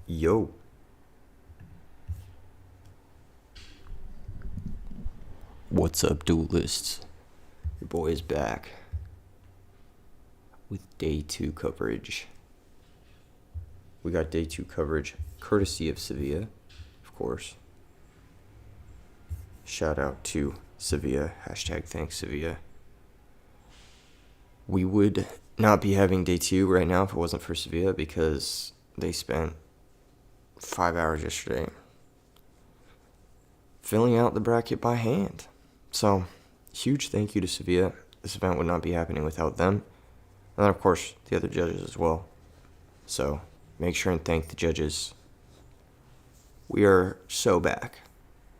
Yo. What's up, duelists? Your boy is back with day 2 coverage. We got day 2 coverage courtesy of Sevilla, of course. Shout out to Sevilla. Hashtag thanks, Sevilla. We would not be having day 2 right now if it wasn't for Sevilla because they spent 5 hours yesterday filling out the bracket by hand. So, huge thank you to Sevilla. This event would not be happening without them. And then, of course, the other judges as well. So, make sure and thank the judges. We are so back.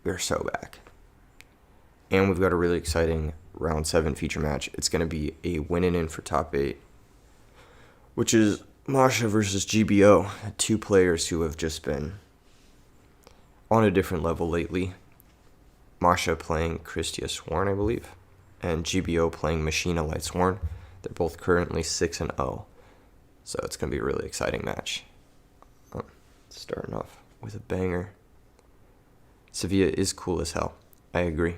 We are so back. And we've got a really exciting round 7 feature match. It's going to be a win and in for top 8, which is Masha versus GBO, two players who have just been on a different level lately. Masha playing Christia Sworn, I believe, and GBO playing Machina Light Sworn. They're both currently 6-0, so it's going to be a really exciting match. Starting off with a banger. Sevilla is cool as hell. I agree.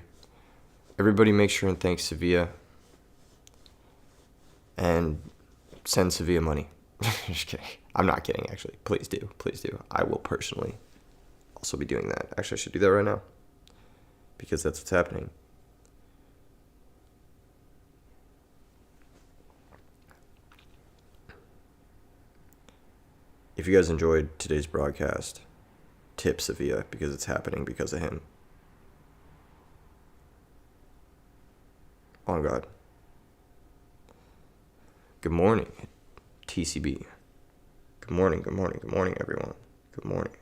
Everybody make sure and thank Sevilla and send Sevilla money. Just kidding. I'm not kidding, actually. Please do. Please do. I will personally also be doing that. Actually, I should do that right now because that's what's happening. If you guys enjoyed today's broadcast, tip Sevilla because it's happening because of him. On God. Good morning, TCB. Good morning, good morning, good morning, everyone. Good morning.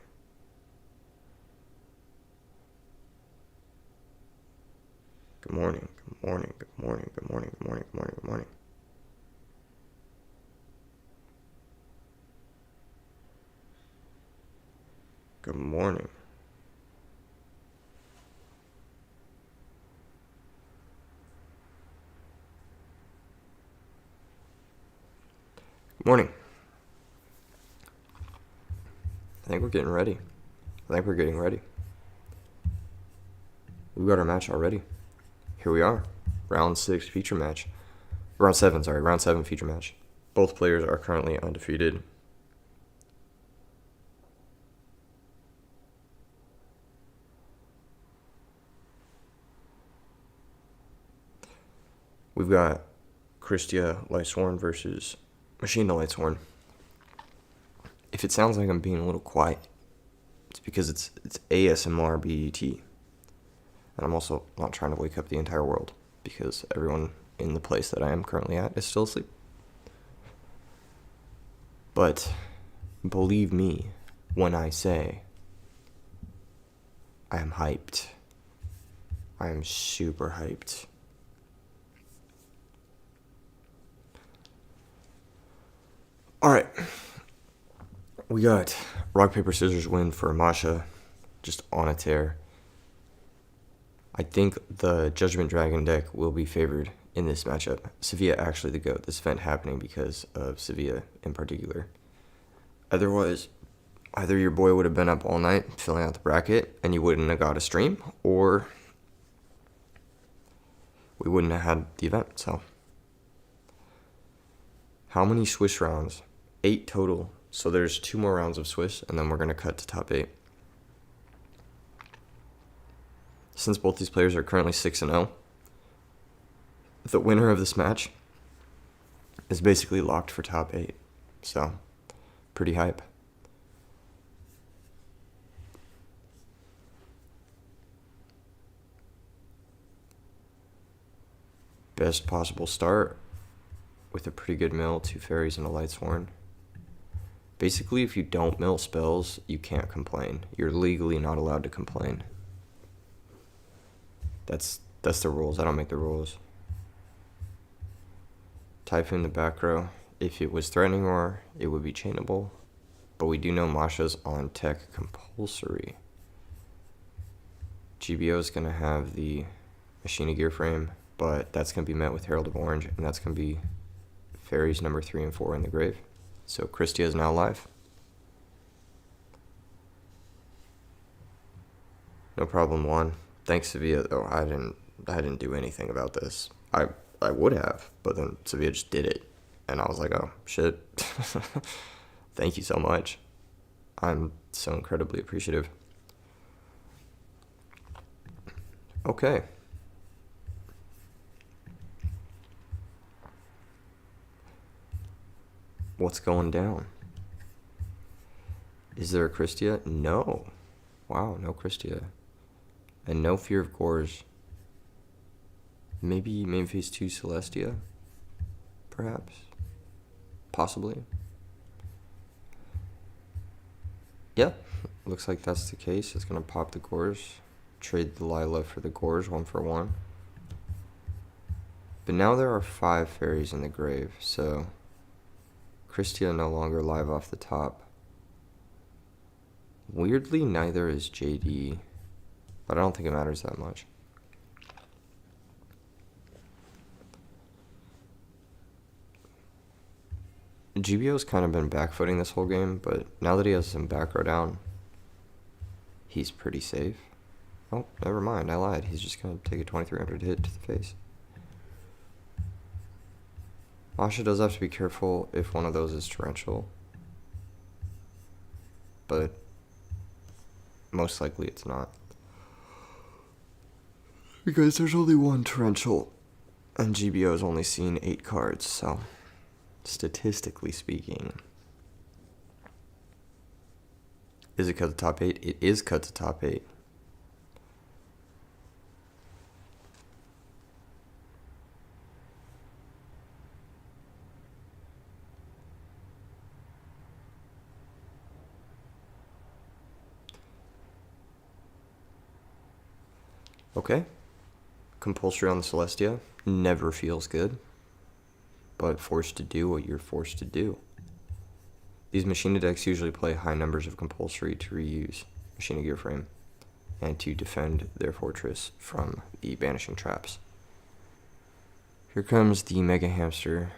Good morning, good morning, good morning, good morning, good morning, good morning, good morning. Good morning. Good morning. I think we're getting ready. We've got our match already. Here we are. Round 6 feature match. Round 7 feature match. Both players are currently undefeated. We've got Christia Lightsworn versus Machina Lightsworn. If it sounds like I'm being a little quiet, it's because it's ASMR BET. And I'm also not trying to wake up the entire world because everyone in the place that I am currently at is still asleep. But believe me when I say I am hyped. I am super hyped. Alright. We got rock, paper, scissors win for Masha. Just on a tear. I think the Judgment Dragon deck will be favored in this matchup. Sevilla actually the GOAT. This event happening because of Sevilla in particular. Otherwise, either your boy would have been up all night filling out the bracket and you wouldn't have got a stream, or we wouldn't have had the event. So, how many Swiss rounds? 8 total. So there's 2 more rounds of Swiss, and then we're going to cut to top 8. Since both these players are currently 6-0, the winner of this match is basically locked for top 8. So, pretty hype. Best possible start with a pretty good mill, 2 fairies and a Lightsworn. Basically, if you don't mill spells, you can't complain. You're legally not allowed to complain. That's the rules. I don't make the rules. Typhoon the back row. If it was threatening or it would be chainable. But we do know Masha's on tech compulsory. GBO is going to have the Machina Gear frame, but that's going to be met with Herald of Orange, and that's going to be fairies number 3 and 4 in the grave. So Christia is now live. No problem, Juan. Thanks, Sevilla, though. I didn't do anything about this. I would have, but then Sevilla just did it. And I was like, oh, shit. Thank you so much. I'm so incredibly appreciative. Okay. What's going down? Is there a Christia? No. Wow, no Christia. And no Fear of Gores. Maybe main phase 2 Celestia? Perhaps? Possibly? Yeah, looks like that's the case. It's going to pop the Gores. Trade the Lila for the Gores, 1-for-1. But now there are 5 fairies in the grave, so Christia no longer live off the top. Weirdly, neither is JD, but I don't think it matters that much. Yugioh's kind of been backfooting this whole game, but now that he has some back row down, he's pretty safe. Oh, never mind, I lied. He's just going to take a 2300 hit to the face. Masha does have to be careful if one of those is torrential, but most likely it's not. Because there's only one torrential, and GBO has only seen 8 cards, so statistically speaking. Is it cut to top 8? It is cut to top 8. Okay. Compulsory on the Celestia never feels good, but forced to do what you're forced to do. These Machina decks usually play high numbers of compulsory to reuse Machina Gear Frame and to defend their fortress from the banishing traps. Here comes the Mega Hamster.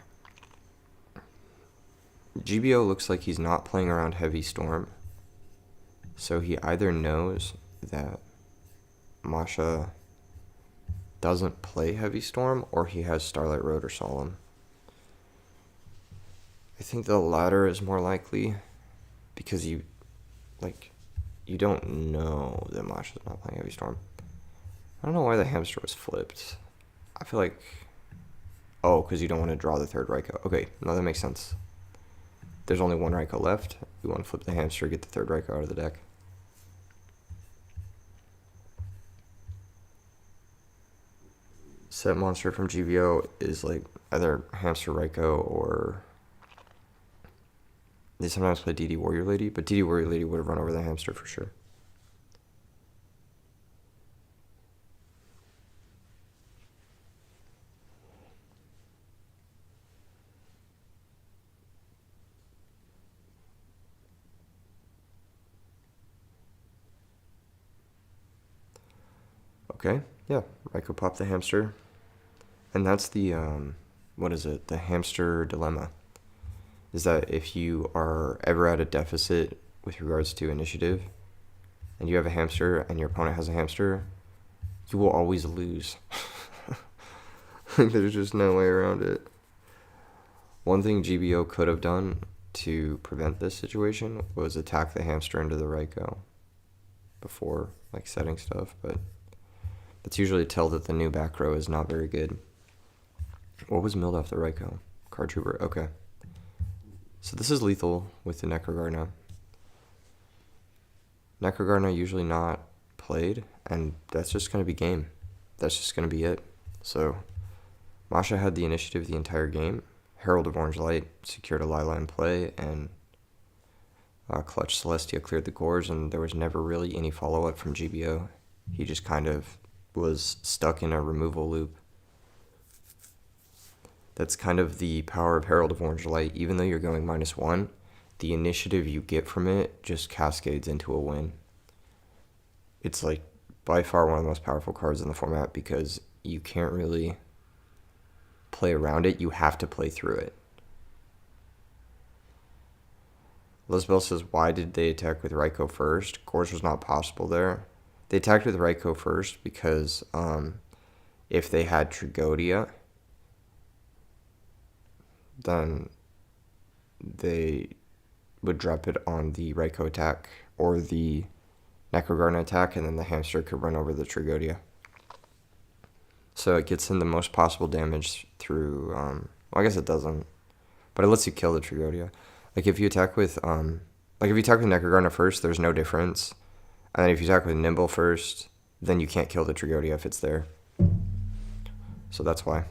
GBO looks like he's not playing around Heavy Storm, so he either knows that Masha doesn't play Heavy Storm, or he has Starlight Road or Solemn. I think the latter is more likely, because you don't know that Masha's not playing Heavy Storm. I don't know why the hamster was flipped. I feel like, oh, because you don't want to draw the third Raikou. Okay, no, that makes sense. There's only one Raikou left. You want to flip the hamster, get the third Raikou out of the deck. Set monster from GBO is like either Hamster Raikou, or they sometimes play DD Warrior Lady, but DD Warrior Lady would have run over the hamster for sure. Okay, yeah, Raikou popped the hamster. And that's the, what is it? The hamster dilemma. Is that if you are ever at a deficit with regards to initiative, and you have a hamster and your opponent has a hamster, you will always lose. There's just no way around it. One thing GBO could have done to prevent this situation was attack the hamster into the Raikou before like setting stuff, but that's usually a tell that the new back row is not very good. What was milled off the Raikou? Card Trooper, okay. So this is lethal with the Necrogarna. Necrogarna usually not played, and that's just going to be game. That's just going to be it. So Masha had the initiative the entire game. Herald of Orange Light secured a Lila in play, and Clutch Celestia cleared the Gores, and there was never really any follow-up from GBO. He just kind of was stuck in a removal loop. That's kind of the power of Herald of Orange Light. Even though you're going -1, the initiative you get from it just cascades into a win. It's like by far one of the most powerful cards in the format, because you can't really play around it. You have to play through it. Lisbel says, why did they attack with Raikou first? Gores was not possible there. They attacked with Raikou first because if they had Tragodia, then they would drop it on the Raikou attack or the Necrogarden attack, and then the hamster could run over the Tragodia. So it gets in the most possible damage through, well, I guess it doesn't, but it lets you kill the Tragodia. Like if you attack with, Necrogarden first, there's no difference. And then if you attack with Nimble first, then you can't kill the Tragodia if it's there. So that's why.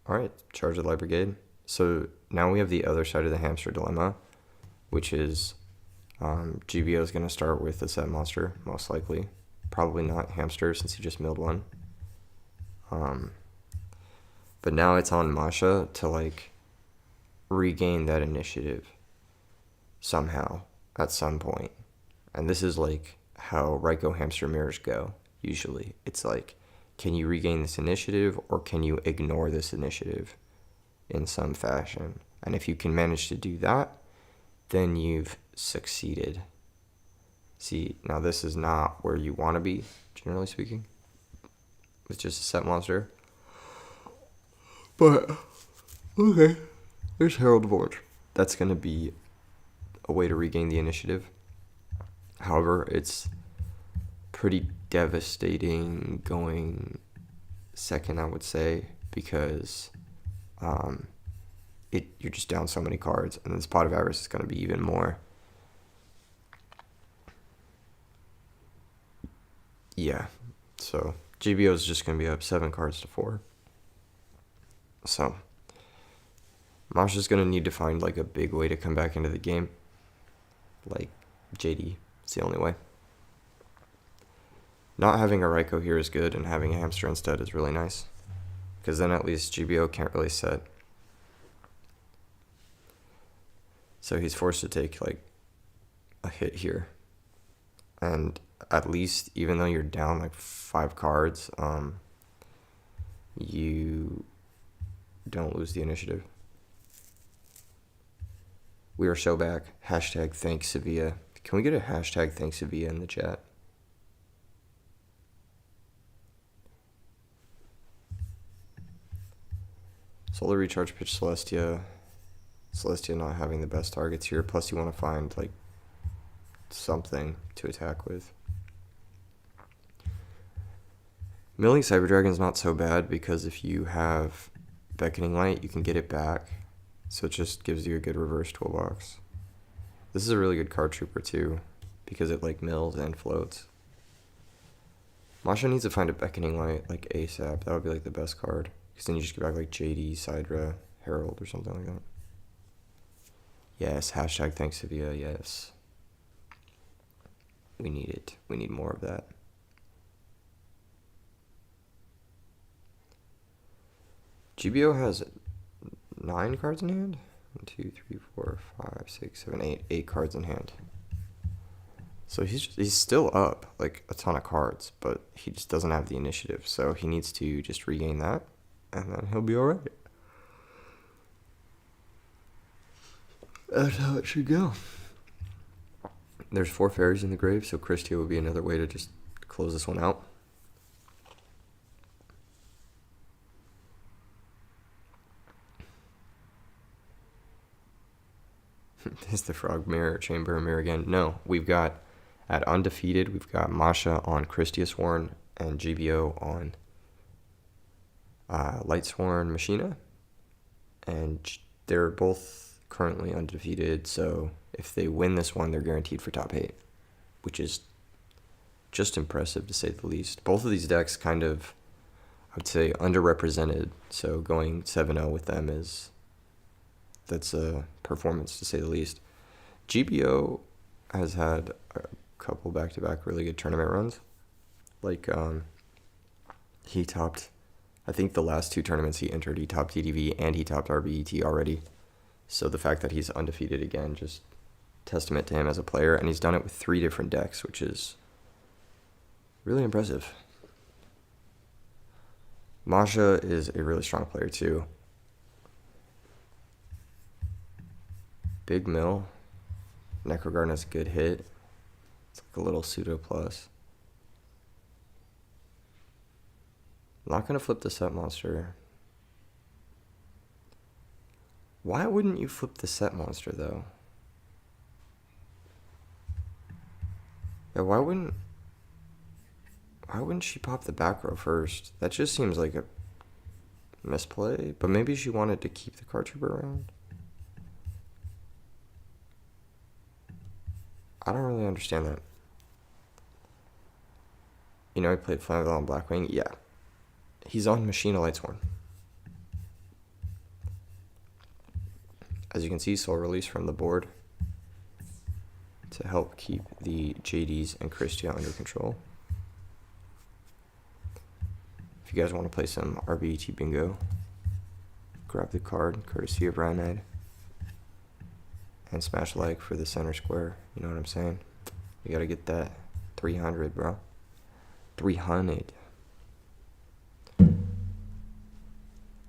Alright, charge the Light Brigade. So now we have the other side of the hamster dilemma, which is Yugioh is going to start with the set monster, most likely. Probably not hamster since he just milled one. But now it's on Masha to regain that initiative somehow at some point. And this is how Raikou hamster mirrors go usually. It's can you regain this initiative or can you ignore this initiative in some fashion? And if you can manage to do that, then you've succeeded. See, now this is not where you want to be, generally speaking. It's just a set monster. But, okay. There's Herald Forge. That's going to be a way to regain the initiative. However, it's pretty devastating going second, I would say, because you're just down so many cards, and this Pot of Avarice is going to be even more. Yeah, so Yugioh is just going to be up 7 cards to 4. So Masha's going to need to find a big way to come back into the game. JD, it's the only way. Not having a Raikou here is good, and having a hamster instead is really nice. Because then at least Yugioh can't really set. So he's forced to take a hit here. And at least, even though you're down 5 cards, you don't lose the initiative. We are so back. Hashtag thanks Sevilla. Can we get a hashtag thanks Sevilla in the chat? Solar Recharge pitch Celestia. Celestia not having the best targets here. Plus you want to find something to attack with. Milling Cyber Dragon's not so bad because if you have Beckoning Light, you can get it back. So it just gives you a good reverse toolbox. This is a really good card trooper too, because it mills and floats. Masha needs to find a Beckoning Light ASAP. That would be the best card. Because then you just get back JD, Sidra, Herald, or something like that. Yes, hashtag thanks Sevilla, yes. We need it. We need more of that. Yugioh has 9 cards in hand? 1, 2, 3, 4, 5, 6, 7, 8. 8 cards in hand. So he's still up a ton of cards, but he just doesn't have the initiative. So he needs to just regain that, and then he'll be alright. That's how it should go. There's 4 fairies in the grave, so Christia would be another way to just close this one out. Is the Frog Mirror Chamber mirror again? No, we've got at Undefeated, we've got Masha on Christia Sworn and Yugioh on Light Sworn Machina. And they're both currently undefeated, so if they win this one, they're guaranteed for top 8, which is just impressive to say the least. Both of these decks kind of, I would say, underrepresented, so going 7-0 with them that's a performance to say the least. Yugioh has had a couple back-to-back really good tournament runs. He topped, I think the last 2 tournaments he entered, he topped TDV and he topped RBET already. So the fact that he's undefeated again, just testament to him as a player. And he's done it with 3 different decks, which is really impressive. Masha is a really strong player too. Big mill. Necrogarden is a good hit. It's like a little pseudo plus. I'm not going to flip the set monster. Why wouldn't you flip the set monster, though? Yeah, why wouldn't she pop the back row first? That just seems like a misplay. But maybe she wanted to keep the card trooper around. I don't really understand that. You know, he played Flammable on Blackwing? Yeah. He's on Machine of Lightsworn. As you can see, Soul Release from the board to help keep the JDs and Christia under control. If you guys want to play some RBET bingo, grab the card, courtesy of Ryanite, and smash like for the center square. You know what I'm saying? You gotta get that 300, bro. 300.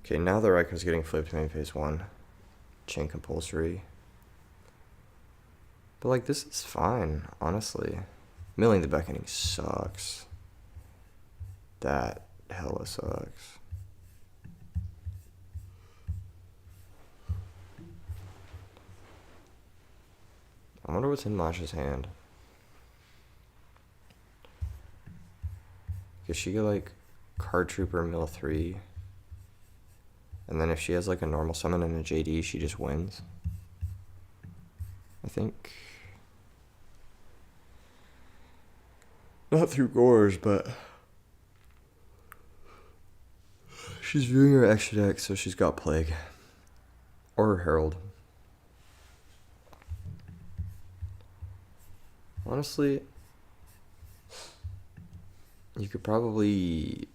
Okay, now the Raikon's getting flipped main phase 1. Chain compulsory. But like, this is fine, honestly. Milling the Beckoning sucks. That hella sucks. I wonder what's in Masha's hand. Cause she get like Card Trooper mill 3. And then if she has like a normal summon and a JD, she just wins. I think. Not through Gores, but she's viewing her extra deck, so she's got Plague. Or her Herald. Honestly, you could probably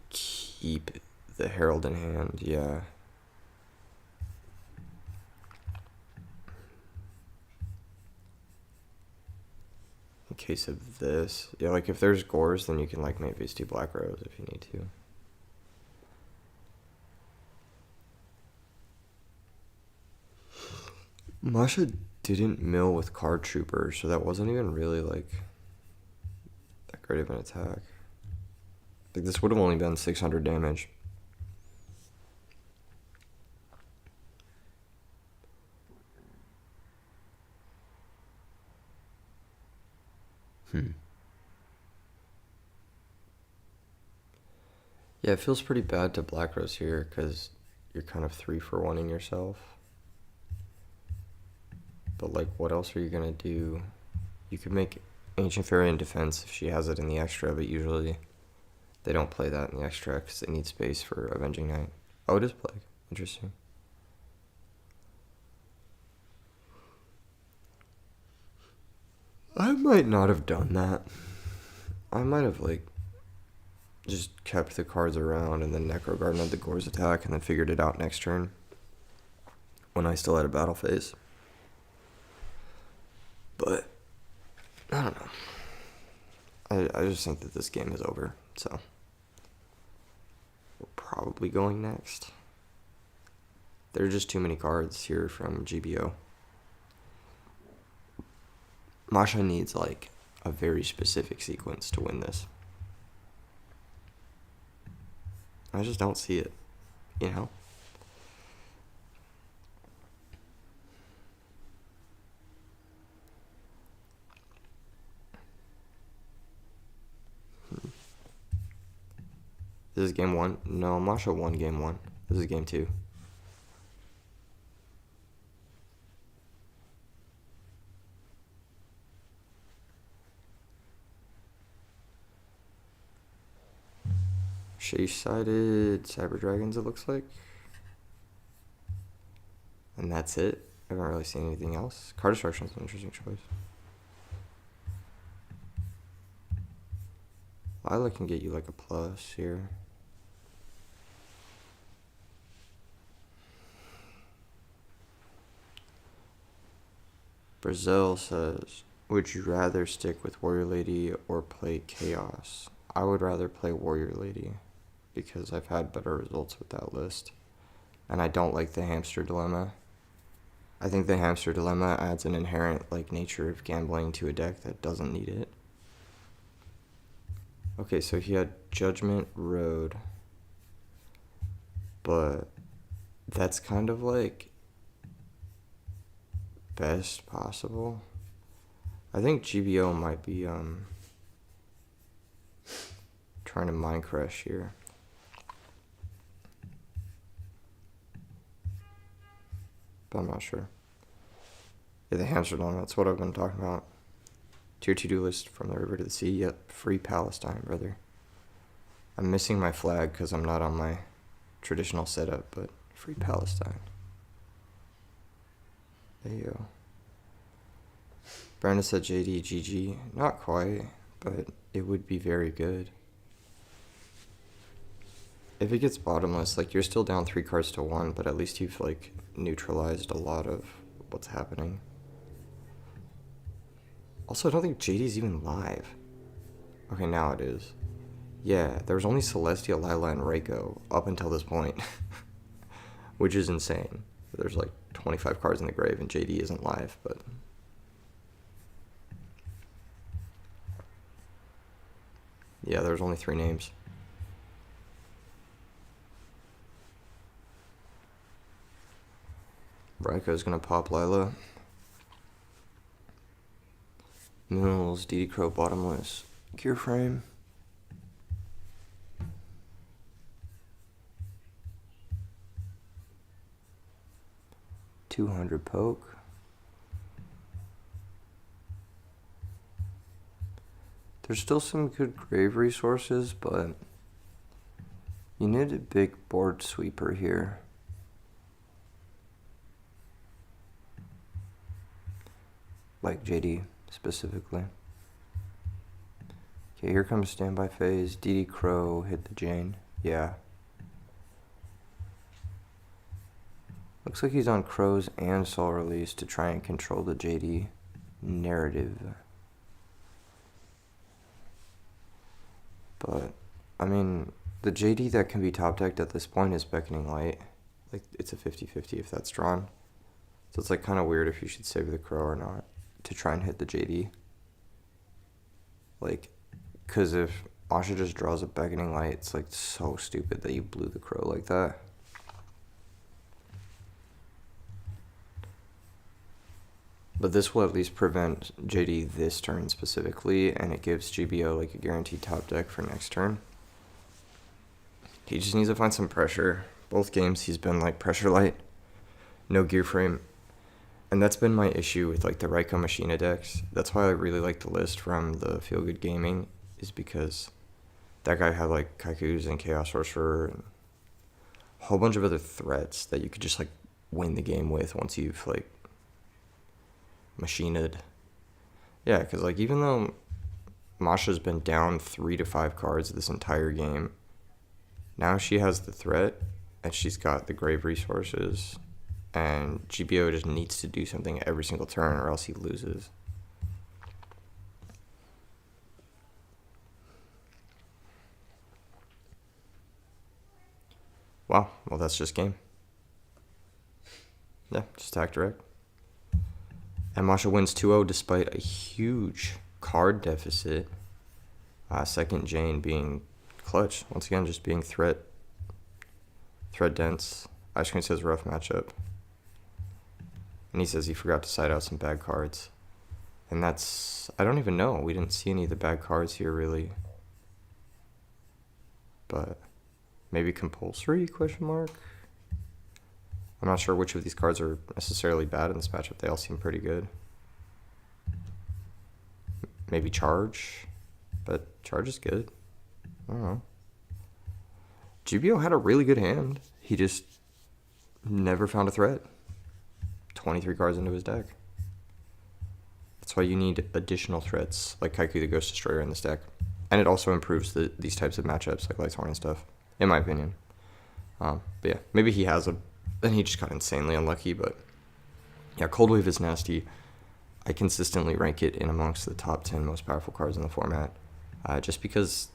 keep the Herald in hand, yeah. In case of this. Yeah, like if there's Gores, then you can like maybe do Black Rose if you need to. Masha didn't mill with Card Trooper, so that wasn't even really like that great of an attack. Like this would have only been 600 damage. Yeah, it feels pretty bad to Black Rose here because you're kind of 3-for-1ing yourself. But like, what else are you gonna do? You could make Ancient Fairy in defense if she has it in the extra, but usually they don't play that in the extra because they need space for Avenging Knight. Oh, it is Plague. Interesting. I might not have done that. I might have like just kept the cards around and then Necrogarden had the Gores attack and then figured it out next turn when I still had a battle phase. But I don't know. I just think that this game is over, so we're probably going next. There are just too many cards here from GBO. Masha needs like a very specific sequence to win this. I just don't see it, you know? This is game 1. No, Masha won game 1. This is game 2. Shade-sided Cyber Dragons, it looks like. And that's it. I haven't really seen anything else. Card Destruction is an interesting choice. Lila can get you like a plus here. Brazil says, would you rather stick with Warrior Lady or play Chaos? I would rather play Warrior Lady because I've had better results with that list. And I don't like the hamster dilemma. I think the hamster dilemma adds an inherent nature of gambling to a deck that doesn't need it. Okay, so he had Judgment Road, but that's kind of best possible. I think GBO might be trying to mind crash here. But I'm not sure. Yeah, the hamster dilemma, that's what I've been talking about. Tier 2 to list from the river to the sea. Yep, free Palestine, brother. I'm missing my flag because I'm not on my traditional setup, but free Palestine. There you go. Brandon said JD GG. Not quite, but it would be very good. If it gets bottomless, you're still down 3 cards to 1, but at least you've neutralized a lot of what's happening. Also, I don't think JD's even live. Okay, now it is. Yeah, there was only Celestia, Lila, and Reiko up until this point. Which is insane. There's 25 cards in the grave and JD isn't live, but... yeah, there's only 3 names. Reiko's gonna pop Lila. Mills, DD Crow, bottomless. Gear frame. $200 poke. There's still some good grave resources, but you need a big board sweeper here. Like JD specifically. Okay, here comes standby phase. DD Crow hit the Jane. Yeah. Looks like he's on Crows and Soul Release to try and control the JD narrative. But, I mean, the JD that can be top decked at this point is Beckoning Light. It's a 50-50 if that's drawn. So it's kind of weird if you should save the Crow or not to try and hit the JD. Because if Masha just draws a Beckoning Light, it's so stupid that you blew the Crow like that. But this will at least prevent JD this turn specifically, and it gives GBO a guaranteed top deck for next turn. He just needs to find some pressure. Both games he's been pressure light, no gear frame. And that's been my issue with the Reiko Machina decks. That's why I really like the list from the Feel Good Gaming, is because that guy had Kaikus and Chaos Sorcerer and a whole bunch of other threats that you could just win the game with once you've machined. Yeah, because even though Masha's been down 3 to 5 cards this entire game, now she has the threat and she's got the grave resources, and GBO just needs to do something every single turn or else he loses. Wow, well that's just game. Yeah, just attack direct. And Masha wins 2-0 despite a huge card deficit. Second Jane being clutch. Once again, just being threat dense. Ice Cream says rough matchup. And he says he forgot to side out some bad cards. And that's... I don't even know. We didn't see any of the bad cards here, really. But maybe compulsory, question mark? I'm not sure which of these cards are necessarily bad in this matchup. They all seem pretty good. Maybe Charge, but Charge is good. I don't know. GBO had a really good hand. He just never found a threat. 23 cards into his deck. That's why you need additional threats like Kaiku the Ghost Destroyer in this deck. And it also improves these types of matchups like Lightsworn and stuff, in my opinion. But yeah, maybe he has and he just got insanely unlucky, but yeah, Cold Wave is nasty. I consistently rank it in amongst the top 10 most powerful cards in the format. Just because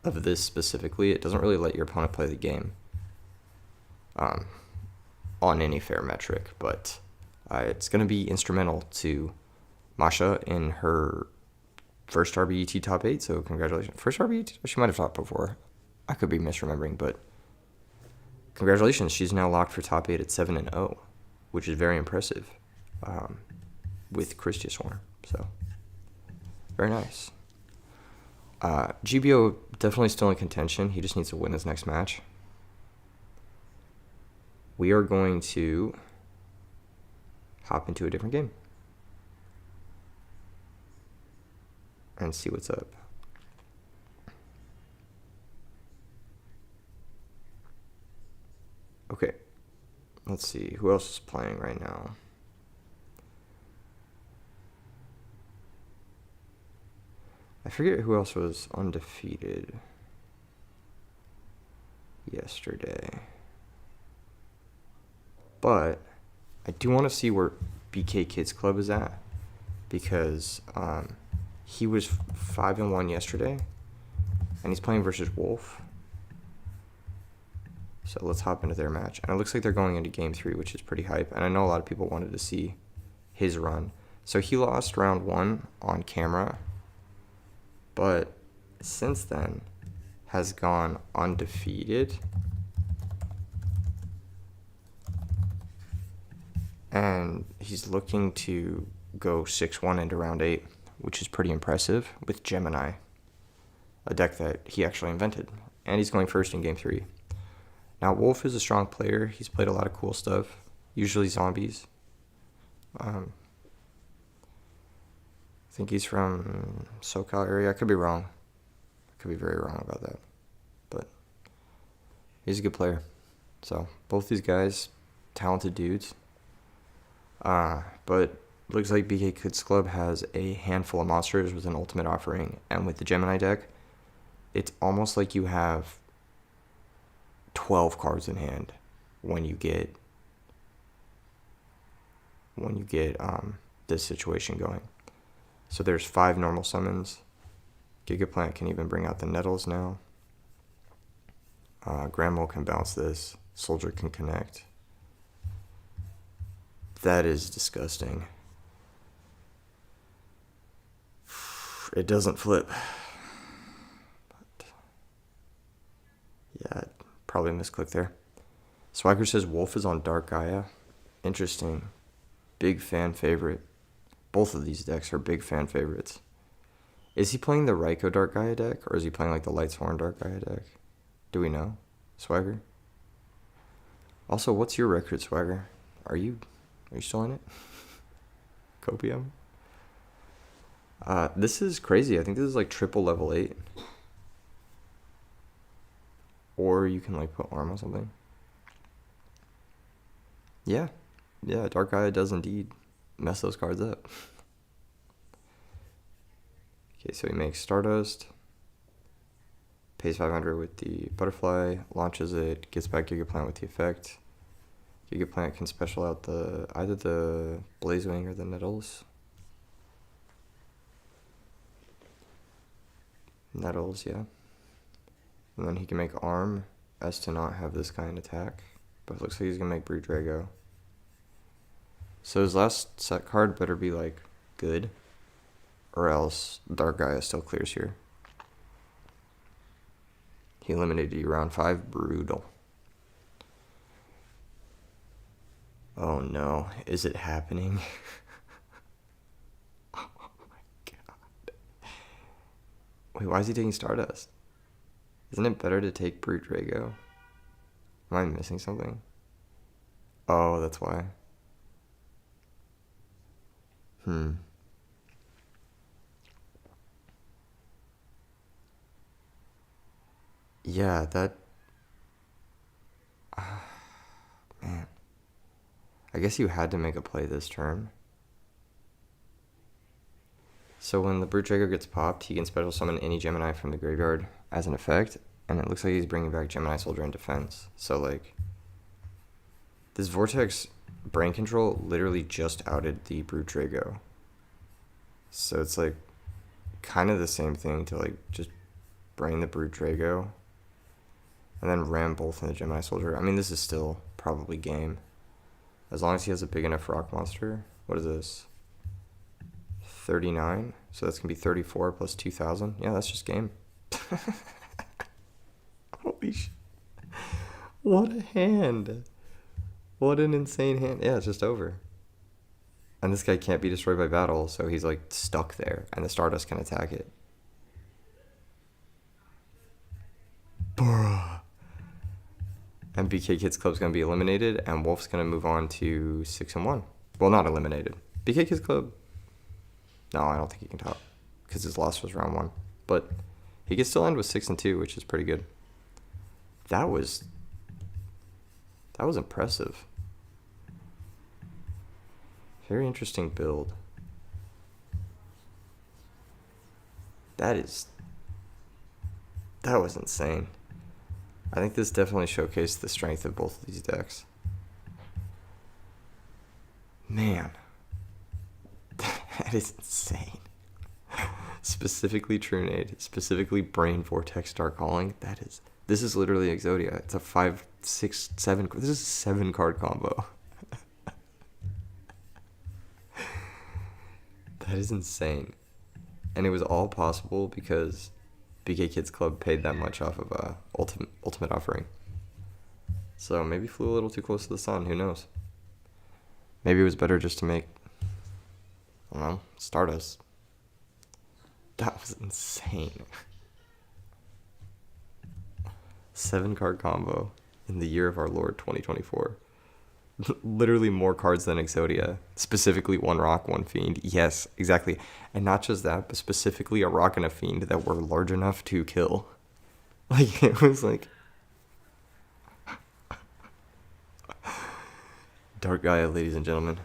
of this specifically, it doesn't really let your opponent play the game on any fair metric, but It's going to be instrumental to Masha in her first RBET top 8, so congratulations. First RBET? She might have thought before. I could be misremembering, but congratulations. She's now locked for top 8 at 7-0, which is very impressive with Christia Swarm. So, very nice. Yugioh definitely still in contention. He just needs to win his next match. We are going to hop into a different game and see what's up. Okay, let's see who else is playing right now. I forget who else was undefeated yesterday, but I do want to see where BK Kids Club is at, because he was 5-1 yesterday, and he's playing versus Wolf. So let's hop into their match. And it looks like they're going into Game 3, which is pretty hype. And I know a lot of people wanted to see his run. So he lost round 1 on camera, but since then has gone undefeated. And he's looking to go 6-1 into round 8, which is pretty impressive, with Gemini, a deck that he actually invented. And he's going first in Game 3. Now, Wolf is a strong player. He's played a lot of cool stuff, usually zombies. I think he's from SoCal area. I could be wrong. I could be very wrong about that. But he's a good player. So, both these guys, talented dudes. But looks like BK Kids Club has a handful of monsters with an ultimate offering. And with the Gemini deck, it's almost like you have 12 cards in hand when you get this situation going. So there's 5 normal summons. Gigaplant can even bring out the Nettles now. Granmole can bounce this. Soldier can connect. That is disgusting. It doesn't flip. But yeah, probably misclick there. Swagger says Wolf is on Dark Gaia. Interesting. Big fan favorite. Both of these decks are big fan favorites. Is he playing the Raikou Dark Gaia deck, or is he playing like the Lightsworn Dark Gaia deck? Do we know? Swagger? Also, what's your record, Swagger? Are you still in it? Copium? This is crazy. I think this is like triple level 8. Or you can like put arm on something. Yeah, Dark Gaia does indeed mess those cards up. Okay, so he makes Stardust, pays 500 with the Butterfly, launches it, gets back Gigaplant with the effect. Gigaplant can special out either the Blazewing or the Nettles. Nettles, yeah. And then he can make Arm as to not have this guy in attack. But it looks like he's going to make Brute Drago. So his last set card better be, like, good. Or else Dark Gaia still clears here. He eliminated you round 5. Brutal. Oh no. Is it happening? Oh my god. Wait, why is he taking Stardust? Isn't it better to take Brute Drago? Am I missing something? Oh, that's why. Yeah, that... man. I guess you had to make a play this turn. So when the Brute Drago gets popped, he can special summon any Gemini from the graveyard as an effect. And it looks like he's bringing back Gemini Soldier in defense. So, like, this Vortex Brain Control literally just outed the Brute Drago. So it's, like, kind of the same thing to, like, just brain the Brute Drago and then ram both in the Gemini Soldier. I mean, this is still probably game. As long as he has a big enough rock monster. What is this? 39. So that's going to be 34 plus 2,000. Yeah, that's just game. Holy shit. What a hand. What an insane hand. Yeah, it's just over. And this guy can't be destroyed by battle, so he's like stuck there, and the Stardust can attack it. Bruh. And BK Kids Club's gonna be eliminated, and Wolf's gonna move on to 6-1. Well, not eliminated. BK Kids Club. No, I don't think he can top, because his loss was round 1. But he can still end with 6-2, which is pretty good. That was impressive. Very interesting build. That was insane. I think this definitely showcased the strength of both of these decks. Man. That is insane. Specifically Trunade, specifically Brain Vortex Dark Calling. This is literally Exodia. It's a 5, 6, 7. This is a 7-card combo. That is insane. And it was all possible because BK Kids Club paid that much off of Ultimate Offering. So maybe flew a little too close to the sun, who knows? Maybe it was better just to make, I don't know, Stardust. That was insane. 7-card combo in the year of our Lord 2024. Literally more cards than Exodia. Specifically 1 rock, 1 fiend. Yes, exactly. And not just that, but specifically a rock and a fiend that were large enough to kill. Like, it was like... Dark Gaia, ladies and gentlemen.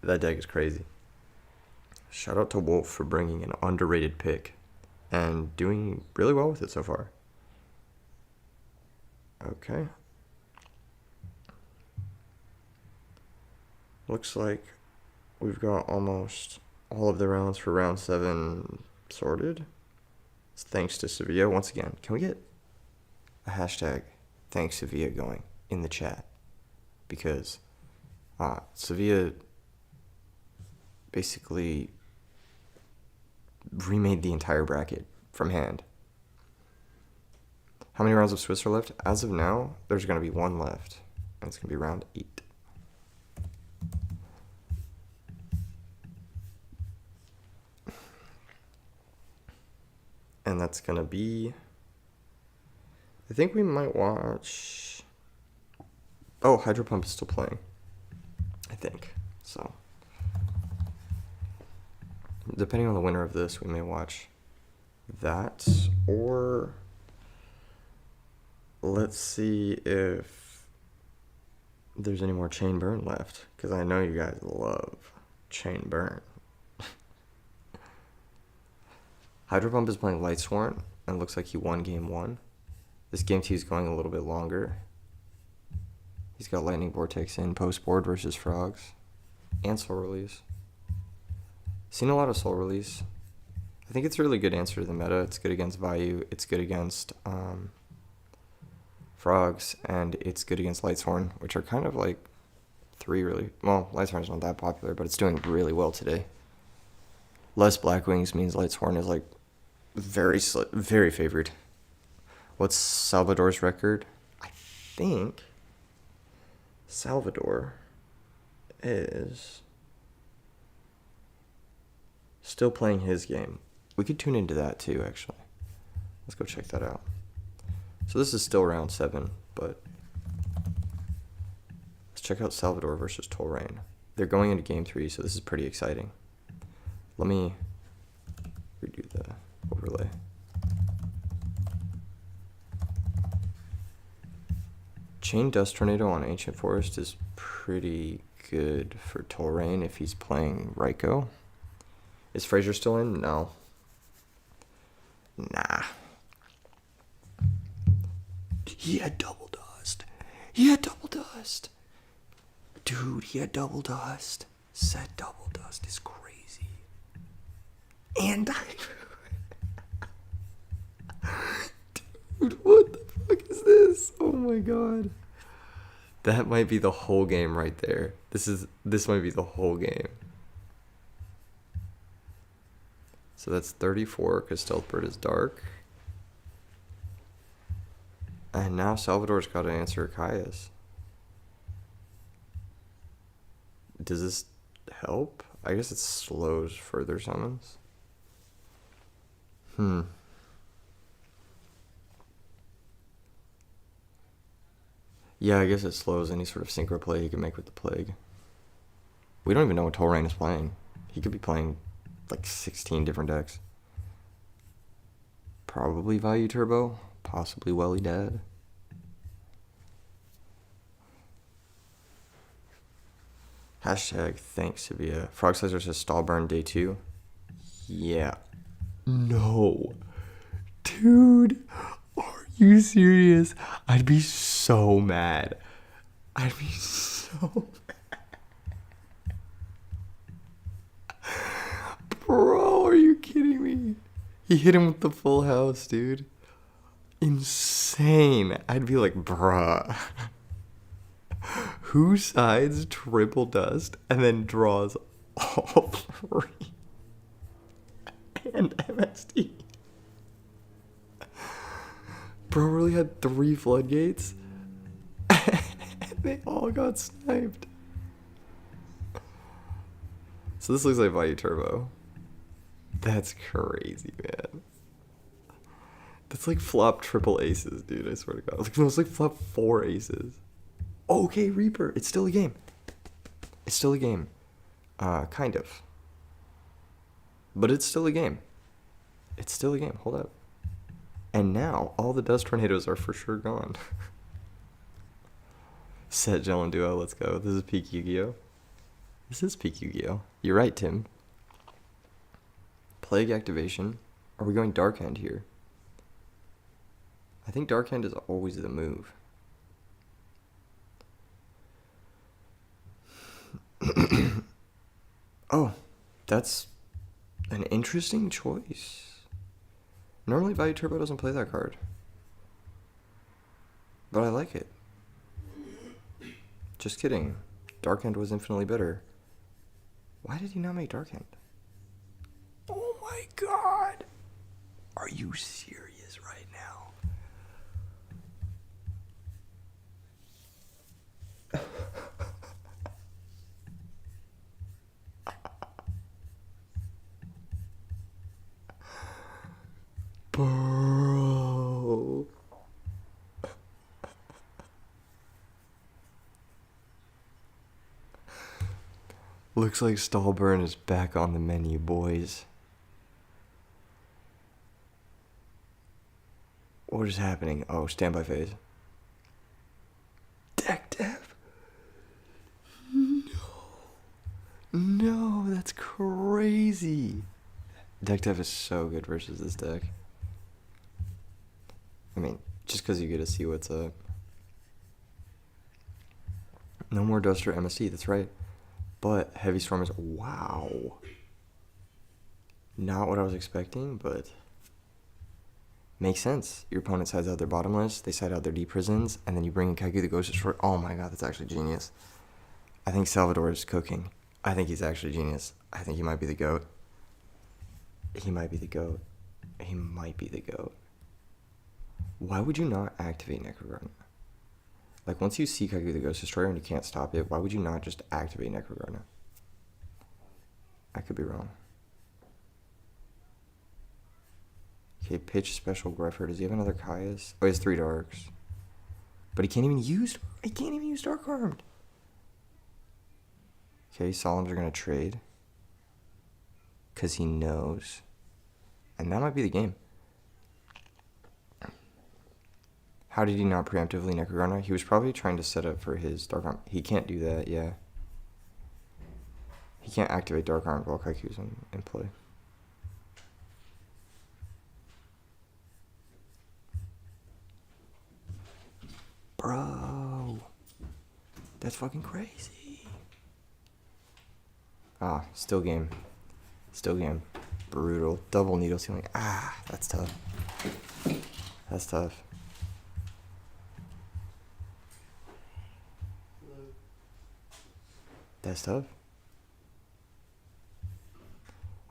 That deck is crazy. Shout out to Wolf for bringing an underrated pick and doing really well with it so far. Okay. Looks like we've got almost all of the rounds for round 7 sorted. It's thanks to Sevilla. Once again, can we get a hashtag thanks Sevilla going in the chat? Because Sevilla basically remade the entire bracket from hand. How many rounds of Swiss are left? As of now, there's going to be 1 left. And it's going to be round 8. And that's going to be... I think we might watch... Oh, Hydro Pump is still playing. I think. So... depending on the winner of this, we may watch that. Or... let's see if there's any more Chain Burn left. Because I know you guys love Chain Burn. Hydro Pump is playing Lightsworn, and it looks like he won game 1. This game 2 is going a little bit longer. He's got Lightning Vortex in post-board versus Frogs. And Soul Release. Seen a lot of Soul Release. I think it's a really good answer to the meta. It's good against Vayu. It's good against Frogs. And it's good against Lightsworn, which are kind of like 3 really... well, Lightsworn's not that popular, but it's doing really well today. Less Black Wings means Lightsworn is like very favored. What's Salvador's record? I think Salvador is still playing his game. We could tune into that too, actually. Let's go check that out. So this is still round 7, but let's check out Salvador versus Tolrain. They're going into game 3, so this is pretty exciting. Let me redo the overlay. Chain Dust Tornado on Ancient Forest is pretty good for Tolrain if he's playing Raikou. Is Fraser still in? No. Nah. He had double dust. He had double dust. Dude, he had double dust. Said double dust is crazy. And dude, what the fuck is this? Oh my god. That might be the whole game right there. This might be the whole game. So that's 34 because Stealth Bird is dark. And now Salvador's got to answer Kaya's. Does this help? I guess it slows further summons. Yeah, I guess it slows any sort of synchro play he can make with the Plague. We don't even know what Tolrain is playing. He could be playing like 16 different decks. Probably Value Turbo, possibly Welly Dad. Hashtag thanks Sevilla. Frog Slicer says Stallburn day 2. Yeah. No. Dude, are you serious? I'd be so mad. I'd be so mad. Bro, are you kidding me? He hit him with the full house, dude. Insane. I'd be like, bruh. Who sides triple dust and then draws all 3? And MSD. Bro really had 3 floodgates. And they all got sniped. So this looks like Value Turbo. That's crazy, man. That's like flop triple aces, dude. I swear to God. Like, no, it's like flop 4 aces. Okay, Reaper. It's still a game. It's still a game. Kind of. But it's still a game. It's still a game. Hold up. And now, all the dust tornadoes are for sure gone. Set Gel and Duo, let's go. This is peak Yu-Gi-Oh. This is peak Yu-Gi-Oh. You're right, Tim. Plague activation. Are we going Dark Hand here? I think Dark Hand is always the move. Oh, that's an interesting choice. Normally Value Turbo doesn't play that card. But I like it. Just kidding. Dark Hand was infinitely better. Why did he not make Dark Hand? Oh my God! Are you serious right now? Bro. Looks like Stallburn is back on the menu, boys. What is happening? Oh, standby phase. Deck dev? No, that's crazy. Deck dev is so good versus this deck. I mean, just because you get to see what's up. No more Duster MST, that's right. But Heavy Storm is, wow. Not what I was expecting, but makes sense. Your opponent sides out their bottomless, they side out their deep prisons, and then you bring in Kaiku the Ghost Destroyer. Oh my God, that's actually genius. I think Salvador is cooking. I think he's actually genius. I think he might be the GOAT. He might be the GOAT. He might be the GOAT. Why would you not activate Necrogarden? Like, once you see Kaiku the Ghost Destroyer and you can't stop it, why would you not just activate Necrogarden? I could be wrong. Okay, pitch special Greffer. Does he have another Caius? Oh, he has 3 darks. But he can't even use Dark Armed. Okay, Solemns are gonna trade. Cause he knows. And that might be the game. How did he not preemptively Necrogarden? He was probably trying to set up for his Dark Arm. He can't do that, yeah. He can't activate Dark Arm while Kaiku's in play. Bro. That's fucking crazy. Ah, still game. Still game. Brutal. Double needle ceiling. Ah, that's tough. That's tough. That's tough.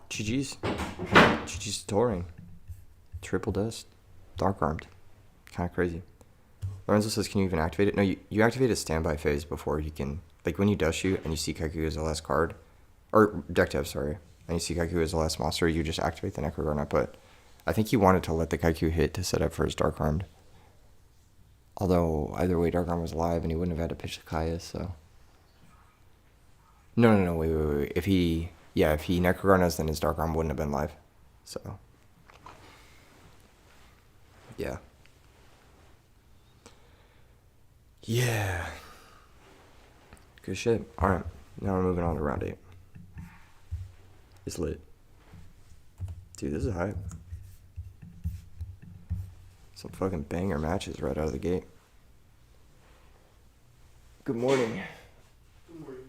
GG's. GG's touring. Triple dust. Dark armed. Kind of crazy. Lorenzo says, can you even activate it? No, you activate a standby phase before you can... Like, when you dust shoot and you see Kaiku as the last card... Or deck dev, sorry. And you see Kaiku as the last monster, you just activate the Necrogorna. But I think he wanted to let the Kaiku hit to set up for his Dark Armed. Although, either way, Dark Arm was live and he wouldn't have had to pitch the Kaya, so... No, wait. If he Necrogornas, then his Dark Arm wouldn't have been live. So... Yeah. Yeah. Good shit. Alright. Now we're moving on to round 8. It's lit. Dude, this is hype. Some fucking banger matches right out of the gate. Good morning. Good morning,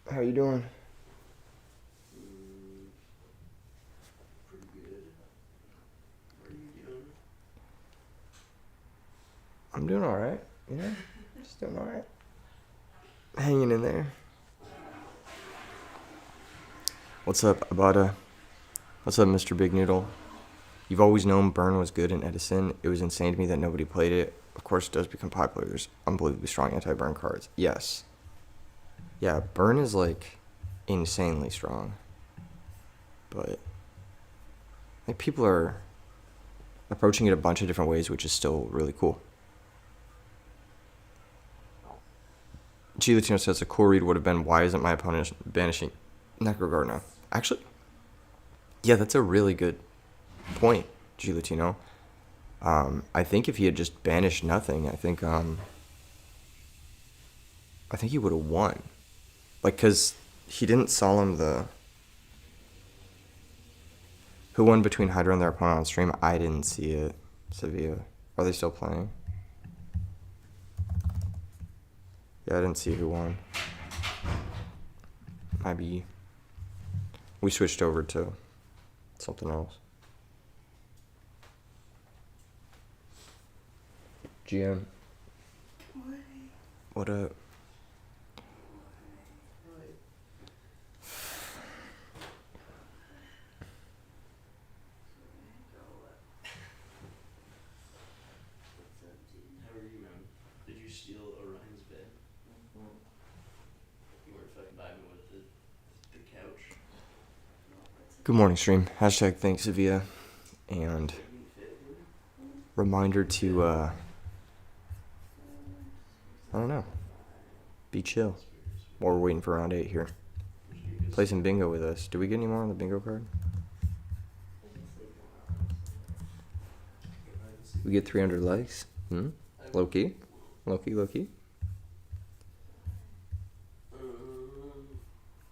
brother. How you doing? Pretty good. What are you doing? I'm doing alright. You know? Just doing alright. Hanging in there. What's up, Abada? What's up, Mr. Big Noodle? You've always known Burn was good in Edison. It was insane to me that nobody played it. Of course, it does become popular. There's unbelievably strong anti-Burn cards. Yes. Yeah, Burn is, like, insanely strong. But, like, people are approaching it a bunch of different ways, which is still really cool. G Latino says a cool read would have been, why isn't my opponent banishing Necrogorna? Actually, yeah, that's a really good point, G Latino. I think if he had just banished nothing, I think he would have won. Like, because he didn't solemn the... Who won between Hydra and their opponent on stream? I didn't see it. Sevilla. Are they still playing? Yeah, I didn't see who won. Maybe we switched over to something else. GM. What up? How are you, man? Did you steal Orion's bed? You weren't fucking vibing with the couch. Good morning, stream. Hashtag thanks, Sevilla. And reminder to, I don't know, be chill while we're waiting for round 8 here. Play some bingo with us. Do we get any more on the bingo card? We get 300 likes? Low-key? Low-key?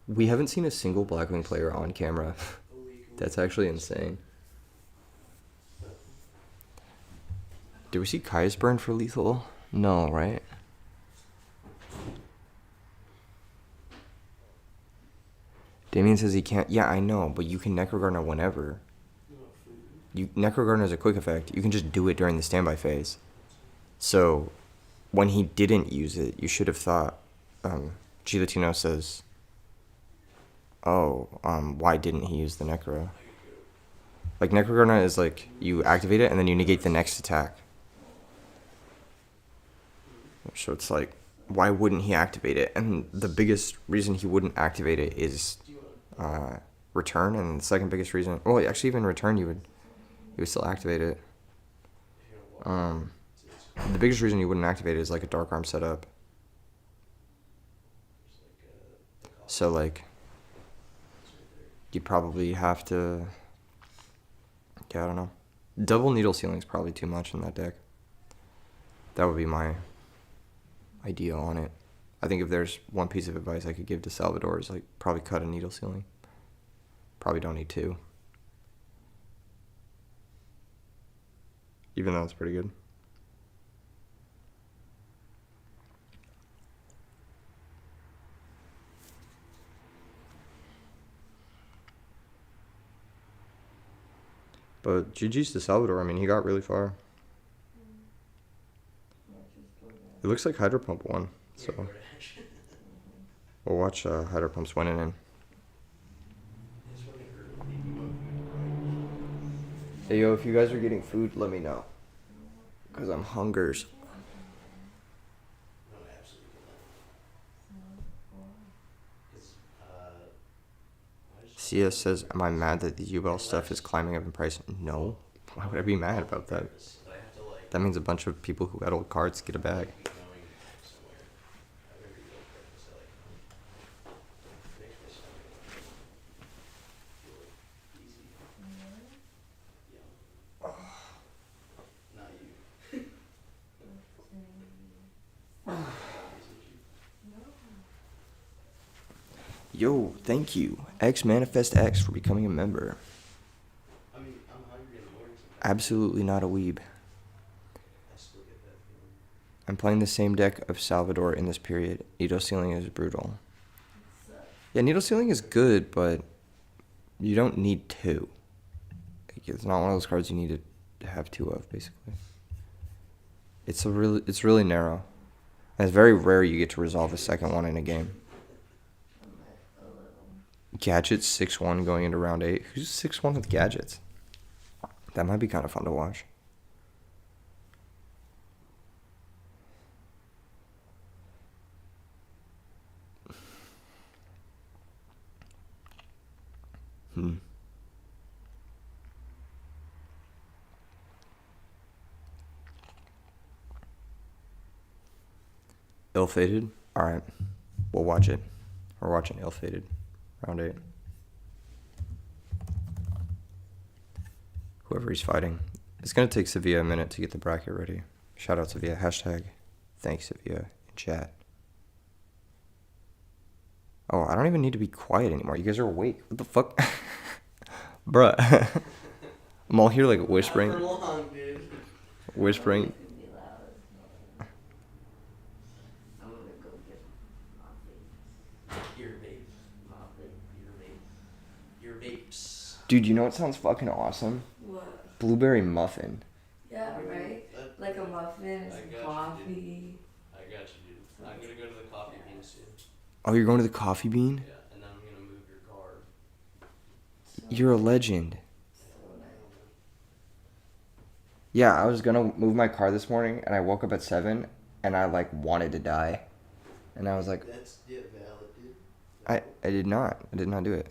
We haven't seen a single Blackwing player on camera. That's actually insane. Did we see Kai's burn for lethal? No, right? Damien says he can't. Yeah, I know, but you can Necrogorna whenever. Necrogorna is a quick effect. You can just do it during the standby phase. So, when he didn't use it, you should have thought. G Latino says, why didn't he use the Necro? Like, Necrogorna is like, you activate it and then you negate the next attack. So it's like, why wouldn't he activate it? And the biggest reason he wouldn't activate it is return, and the second biggest reason, well, actually even return, you would still activate it. The biggest reason you wouldn't activate it is like a Dark Arm setup. So like, you'd probably have to, yeah, I don't know. Double needle sealing is probably too much in that deck. That would be my idea on it. I think if there's one piece of advice I could give to Salvador is like probably cut a needle sealing. Probably don't need 2. Even though it's pretty good. But GG's to Salvador. I mean, he got really far. It looks like Hydro Pump won, so. We'll watch Hydro Pumps winning in. It's when they heard of me, you up. Hey, yo, if you guys are getting food, let me know. Because I'm hungers. No, absolutely not. It's, why is Cia says, am I mad that the Yugioh stuff is climbing up in price? No. Why would I be mad about that? But I have to like That means a bunch of people who got old cards get a bag. be going somewhere. I remember you like breakfast at like it makes my stomach feel like easy. Yeah. Not you. Yo, thank you, X Manifest X, for becoming a member. I mean, I'm hungry in the morning sometimes. Absolutely not a weeb. I still get that feeling. I'm playing the same deck of Salvador in this period. Needle Sealing is brutal. Yeah, Needle Sealing is good, but you don't need two. Like, it's not one of those cards you need to have two of, basically. It's really narrow. And it's very rare you get to resolve a second one in a game. Gadgets 6-1 going into round 8. Who's 6-1 with gadgets? That might be kind of fun to watch. Ill-fated? Alright. We'll watch it. We're watching Ill-fated. Round 8. Whoever he's fighting. It's going to take Sevilla a minute to get the bracket ready. Shout out Sevilla. Hashtag thanks Sevilla in chat. Oh, I don't even need to be quiet anymore. You guys are awake. What the fuck? Bruh. I'm all here like whispering. Not for long, dude. Whispering. I'm gonna go get Your vape. Your vapes. Dude, you know what sounds fucking awesome? what? Blueberry muffin. Yeah, right? Like a muffin and I some got you, coffee. I got you, dude. I'm gonna go to the coffee bean soon. Oh, you're going to the Coffee Bean? Yeah, and then I'm gonna move your car. You're a legend. So nice. Yeah, I was gonna move my car this morning, and I woke up at 7, and I like wanted to die, and I was like, That's valid, dude. I did not. I did not do it.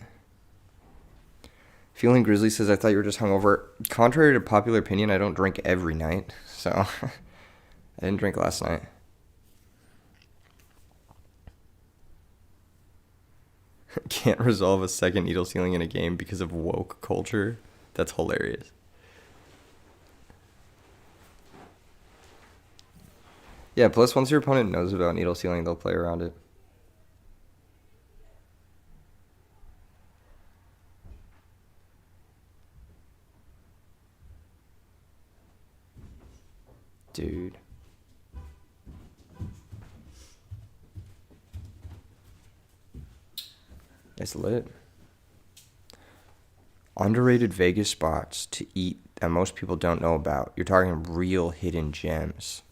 Feeling Grizzly says, I thought you were just hungover. Contrary to popular opinion, I don't drink every night, so I didn't drink last night. Can't resolve a second needle sealing in a game because of woke culture. That's hilarious. Yeah, plus once your opponent knows about needle sealing, they'll play around it. Dude. It's lit. Underrated Vegas spots to eat that most people don't know about. You're talking real hidden gems.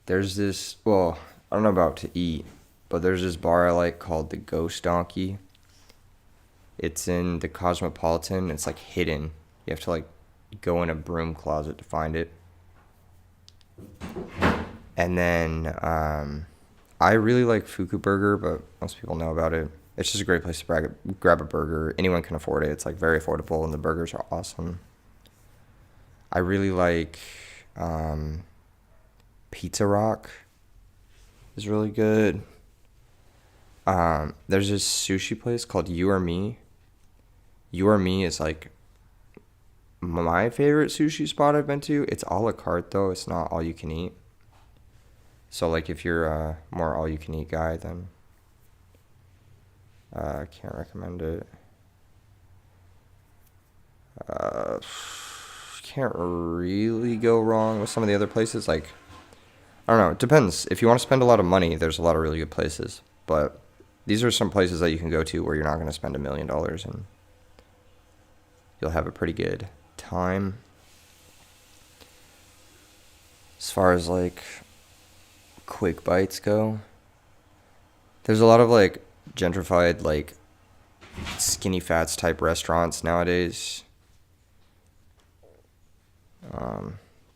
There's this, well, I don't know about to eat, but there's this bar I like called the Ghost Donkey. It's in the Cosmopolitan. It's like hidden. You have to like go in a broom closet to find it. And then I really like Fuku Burger, but most people know about it. It's just a great place to grab a burger. Anyone can afford it. It's like very affordable, and the burgers are awesome. I really like Pizza Rock. Is really good. There's this sushi place called You or Me. You or Me is like my favorite sushi spot I've been to. It's a la carte though. It's not all you can eat. So like if you're a more all you can eat guy, then I can't recommend it. Can't really go wrong with some of the other places. Like, I don't know. It depends. If you want to spend a lot of money, there's a lot of really good places. But these are some places that you can go to where you're not going to spend $1 million and you'll have a pretty good time. As far as like quick bites go, There's a lot of like gentrified, like skinny fats type restaurants nowadays.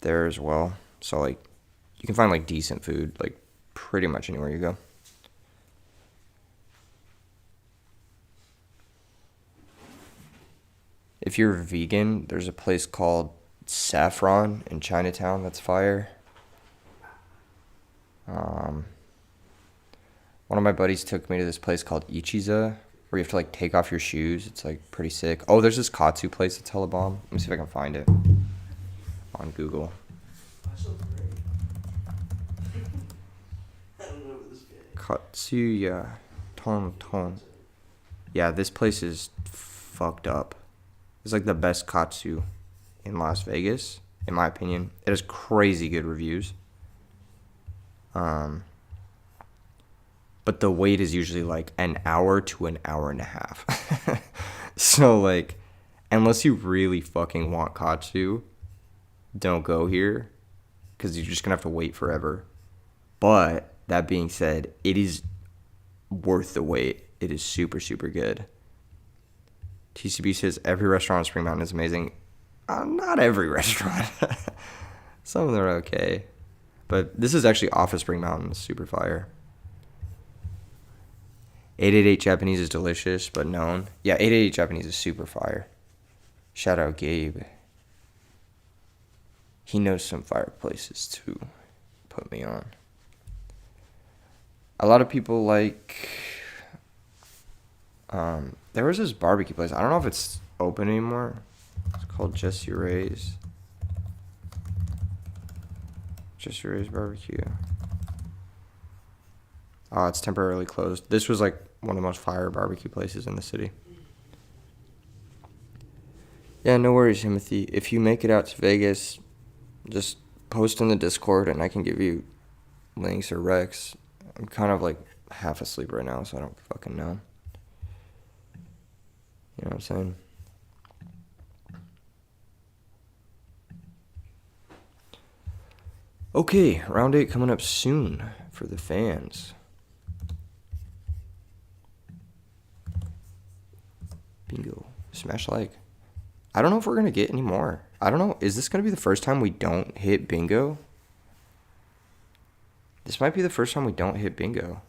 There as well. So like you can find like decent food like pretty much anywhere you go. If you're vegan, there's a place called Saffron in Chinatown that's fire. One of my buddies took me to this place called Ichiza, where you have to like take off your shoes. It's like pretty sick. Oh, there's this katsu place that's hella bomb. Let me see if I can find it on Google. That's so great. I don't know this guy. Katsuya Ton. Yeah, this place is fucked up. It's like the best katsu in Las Vegas, in my opinion. It has crazy good reviews. But the wait is usually like an hour to an hour and a half. So like, unless you really fucking want katsu, don't go here, because you're just gonna have to wait forever. But that being said, it is worth the wait. It is super, super good. TCB says every restaurant in Spring Mountain is amazing. Not every restaurant. Some of them are okay. But this is actually off of Spring Mountain. It's super fire. 888 Japanese is delicious, but known. Yeah, 888 Japanese is super fire. Shout out Gabe. He knows some fireplaces to put me on. A lot of people like... there was this barbecue place. I don't know if it's open anymore. It's called Jesse Ray's. Jesse Ray's Barbecue. Oh, it's temporarily closed. This was like one of the most fire barbecue places in the city. Yeah, no worries, Timothy. If you make it out to Vegas, just post in the Discord and I can give you links or recs. I'm kind of like half asleep right now, so I don't fucking know. You know what I'm saying? Okay, round 8 coming up soon for the fans. Bingo. Smash like. I don't know if we're going to get any more. I don't know. Is this going to be the first time we don't hit bingo? This might be the first time we don't hit bingo.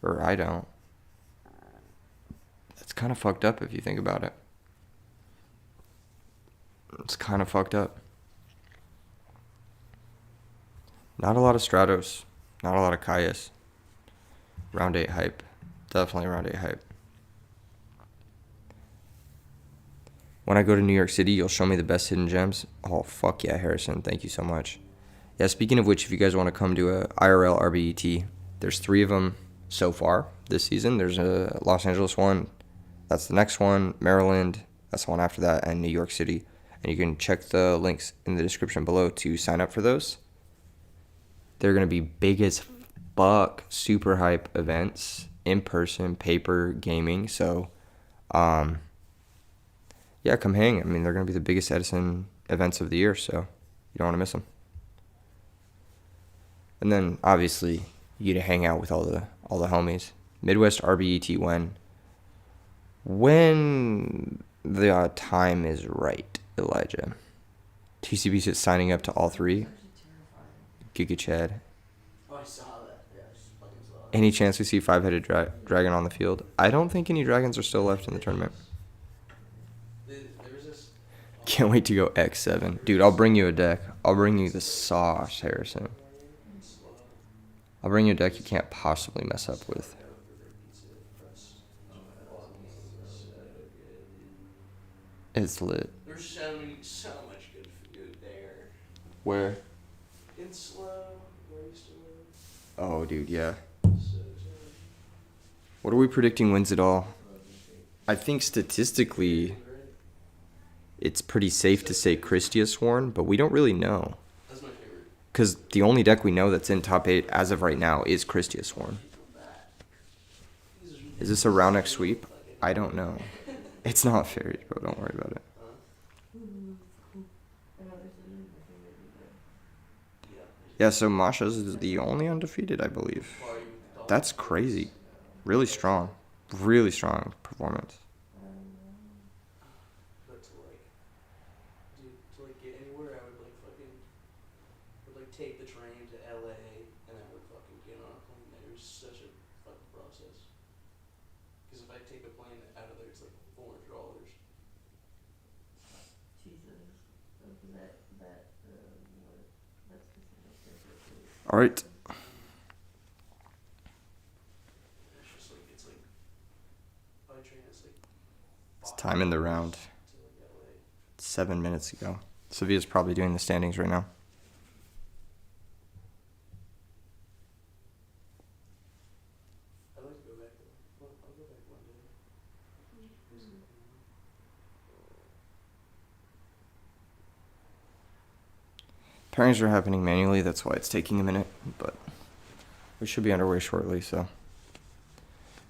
Or I don't. That's kind of fucked up if you think about it. It's kind of fucked up. Not a lot of Stratos. Not a lot of Kayas. Round 8 hype. Definitely round 8 hype. When I go to New York City, you'll show me the best hidden gems. Oh, fuck yeah, Harrison. Thank you so much. Yeah, speaking of which, if you guys want to come to a IRL RBET, there's 3 of them so far this season. There's a Los Angeles one. That's the next one. Maryland. That's the one after that. And New York City. And you can check the links in the description below to sign up for those. They're going to be big as fuck, super hype events, in person, paper, gaming. So, yeah, come hang. I mean, they're going to be the biggest Edison events of the year, so you don't want to miss them. And then, obviously, you get to hang out with all the homies. Midwest RBET when the time is right, Elijah. TCB's just signing up to all 3. Giga Chad. Oh, I saw that. Yeah, I just fucking saw that. Any chance we see 5-headed dragon on the field? I don't think any dragons are still left in the tournament. There was this. Can't wait to go X7. Dude, I'll bring you a deck. I'll bring you the sauce, Harrison. I'll bring you a deck you can't possibly mess up with. It's lit. There's so much good food there. Where? In Slow, where I used to live. Oh, dude, yeah. So, What are we predicting wins it all? I think statistically, it's pretty safe to say Christie has sworn, but we don't really know. that's my favorite. Because the only deck we know that's in top 8 as of right now is Christie has sworn. Is this a round next sweep? I don't know. It's not fairies, bro. Don't worry about it. Yeah, so Masha's is the only undefeated, I believe. Why are you with the That's crazy. Really strong. Really strong performance. But to like, dude, to like get anywhere, I would like fucking, would like take the train to LA, and I would fucking get on a plane there. It was such a fucking process. Because if I take a plane out of there, it's like $400. Jesus. That's specific. All right. It's just like, it's like, by train, it's like. It's time in the round. To like LA. 7 minutes ago. Sevilla's probably doing the standings right now. I'd like to go back though. Well, I'll go back one day. Pairings are happening manually, that's why it's taking a minute, but we should be underway shortly, so.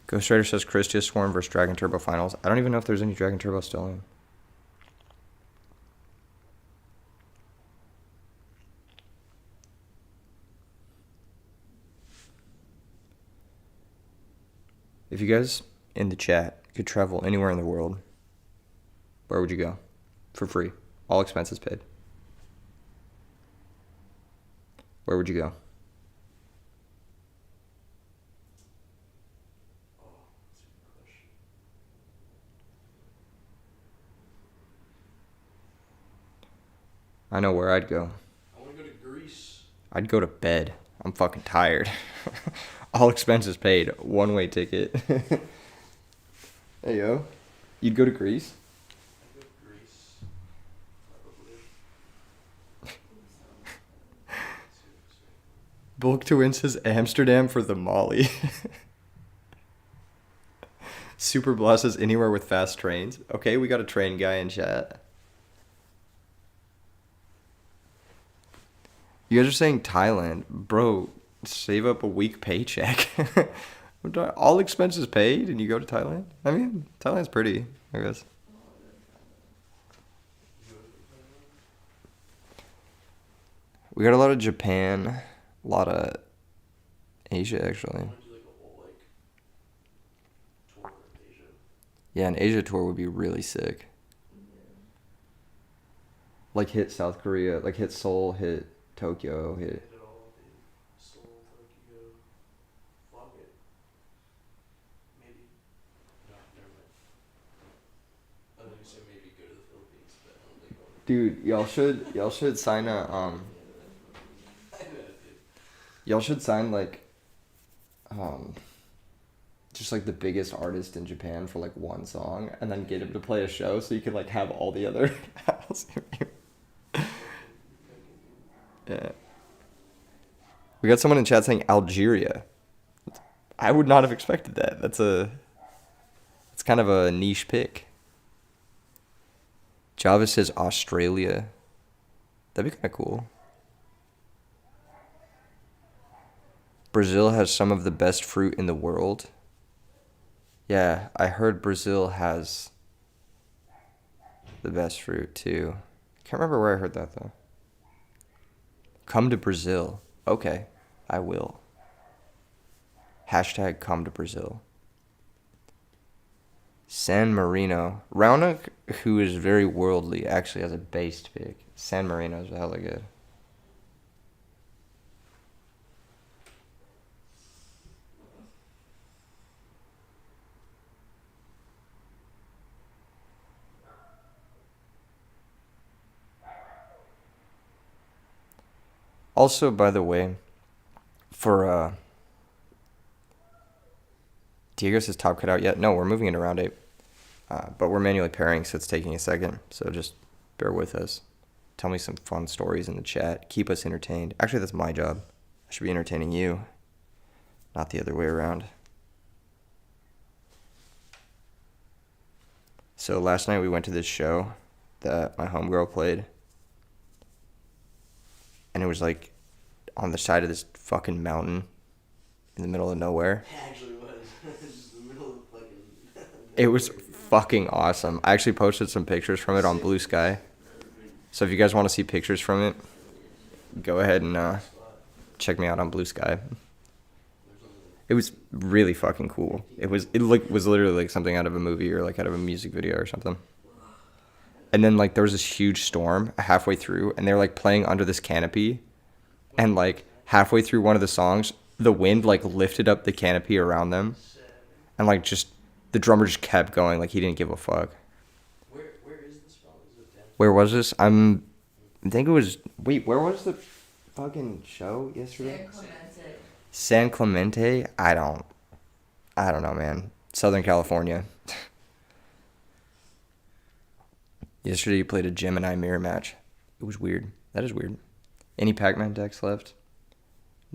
Ghost Rider says Chris just sworn versus Dragon Turbo finals. I don't even know if there's any Dragon Turbo still in. If you guys in the chat could travel anywhere in the world, where would you go? For free. All expenses paid. Where would you go? Oh, that's a good question. I know where I'd go. I want to go to Greece. I'd go to bed. I'm fucking tired. All expenses paid. One-way ticket. Hey, yo. You'd go to Greece? I'd go to Greece. Probably. Bulk to win says Amsterdam for the Molly. Super Blast says anywhere with fast trains. Okay, we got a train guy in chat. You guys are saying Thailand. Bro, save up a week paycheck. All expenses paid and you go to Thailand? I mean, Thailand's pretty, I guess. We got a lot of Japan, a lot of Asia, actually. I want to do like a whole like tour of Asia. Yeah, an Asia tour would be really sick. Like hit South Korea, like hit Seoul, hit Tokyo, hit... Hit it all, dude. Seoul, Tokyo. Fuck it. Maybe. No, never mind. I was gonna say maybe go to the Philippines, but I don't think I'll. Dude, y'all should sign a I know, dude. y'all should sign like just like the biggest artist in Japan for like one song and then get him to play a show so you can like have all the other Yeah. We got someone in chat saying Algeria. I would not have expected that. It's kind of a niche pick. Java says Australia. That'd be kind of cool. Brazil has some of the best fruit in the world. Yeah, I heard Brazil has the best fruit too. Can't remember where I heard that though. Come to Brazil. Okay, I will. Hashtag come to Brazil. San Marino. Raunak, who is very worldly, actually has a based pick. San Marino is hella good. Also, by the way, for Diego says top cut out yet? No, we're moving into round 8. But we're manually pairing, so it's taking a second. So just bear with us. Tell me some fun stories in the chat. Keep us entertained. Actually, that's my job. I should be entertaining you, not the other way around. So last night we went to this show that my homegirl played. And it was like on the side of this fucking mountain in the middle of nowhere. It actually was. Just the middle of fucking. It was fucking awesome. I actually posted some pictures from it on Blue Sky. So if you guys want to see pictures from it, go ahead and check me out on Blue Sky. It was really fucking cool. It was literally like something out of a movie or like out of a music video or something. And then like there was this huge storm halfway through, and they were like playing under this canopy, and like halfway through one of the songs, the wind like lifted up the canopy around them, and like just the drummer just kept going, like he didn't give a fuck. Where is this from? Is it down? Where was this? I think it was. Wait, where was the fucking show yesterday? San Clemente. I don't know, man. Southern California. Yesterday you played a Gemini mirror match. It was weird. That is weird. Any Pac-Man decks left?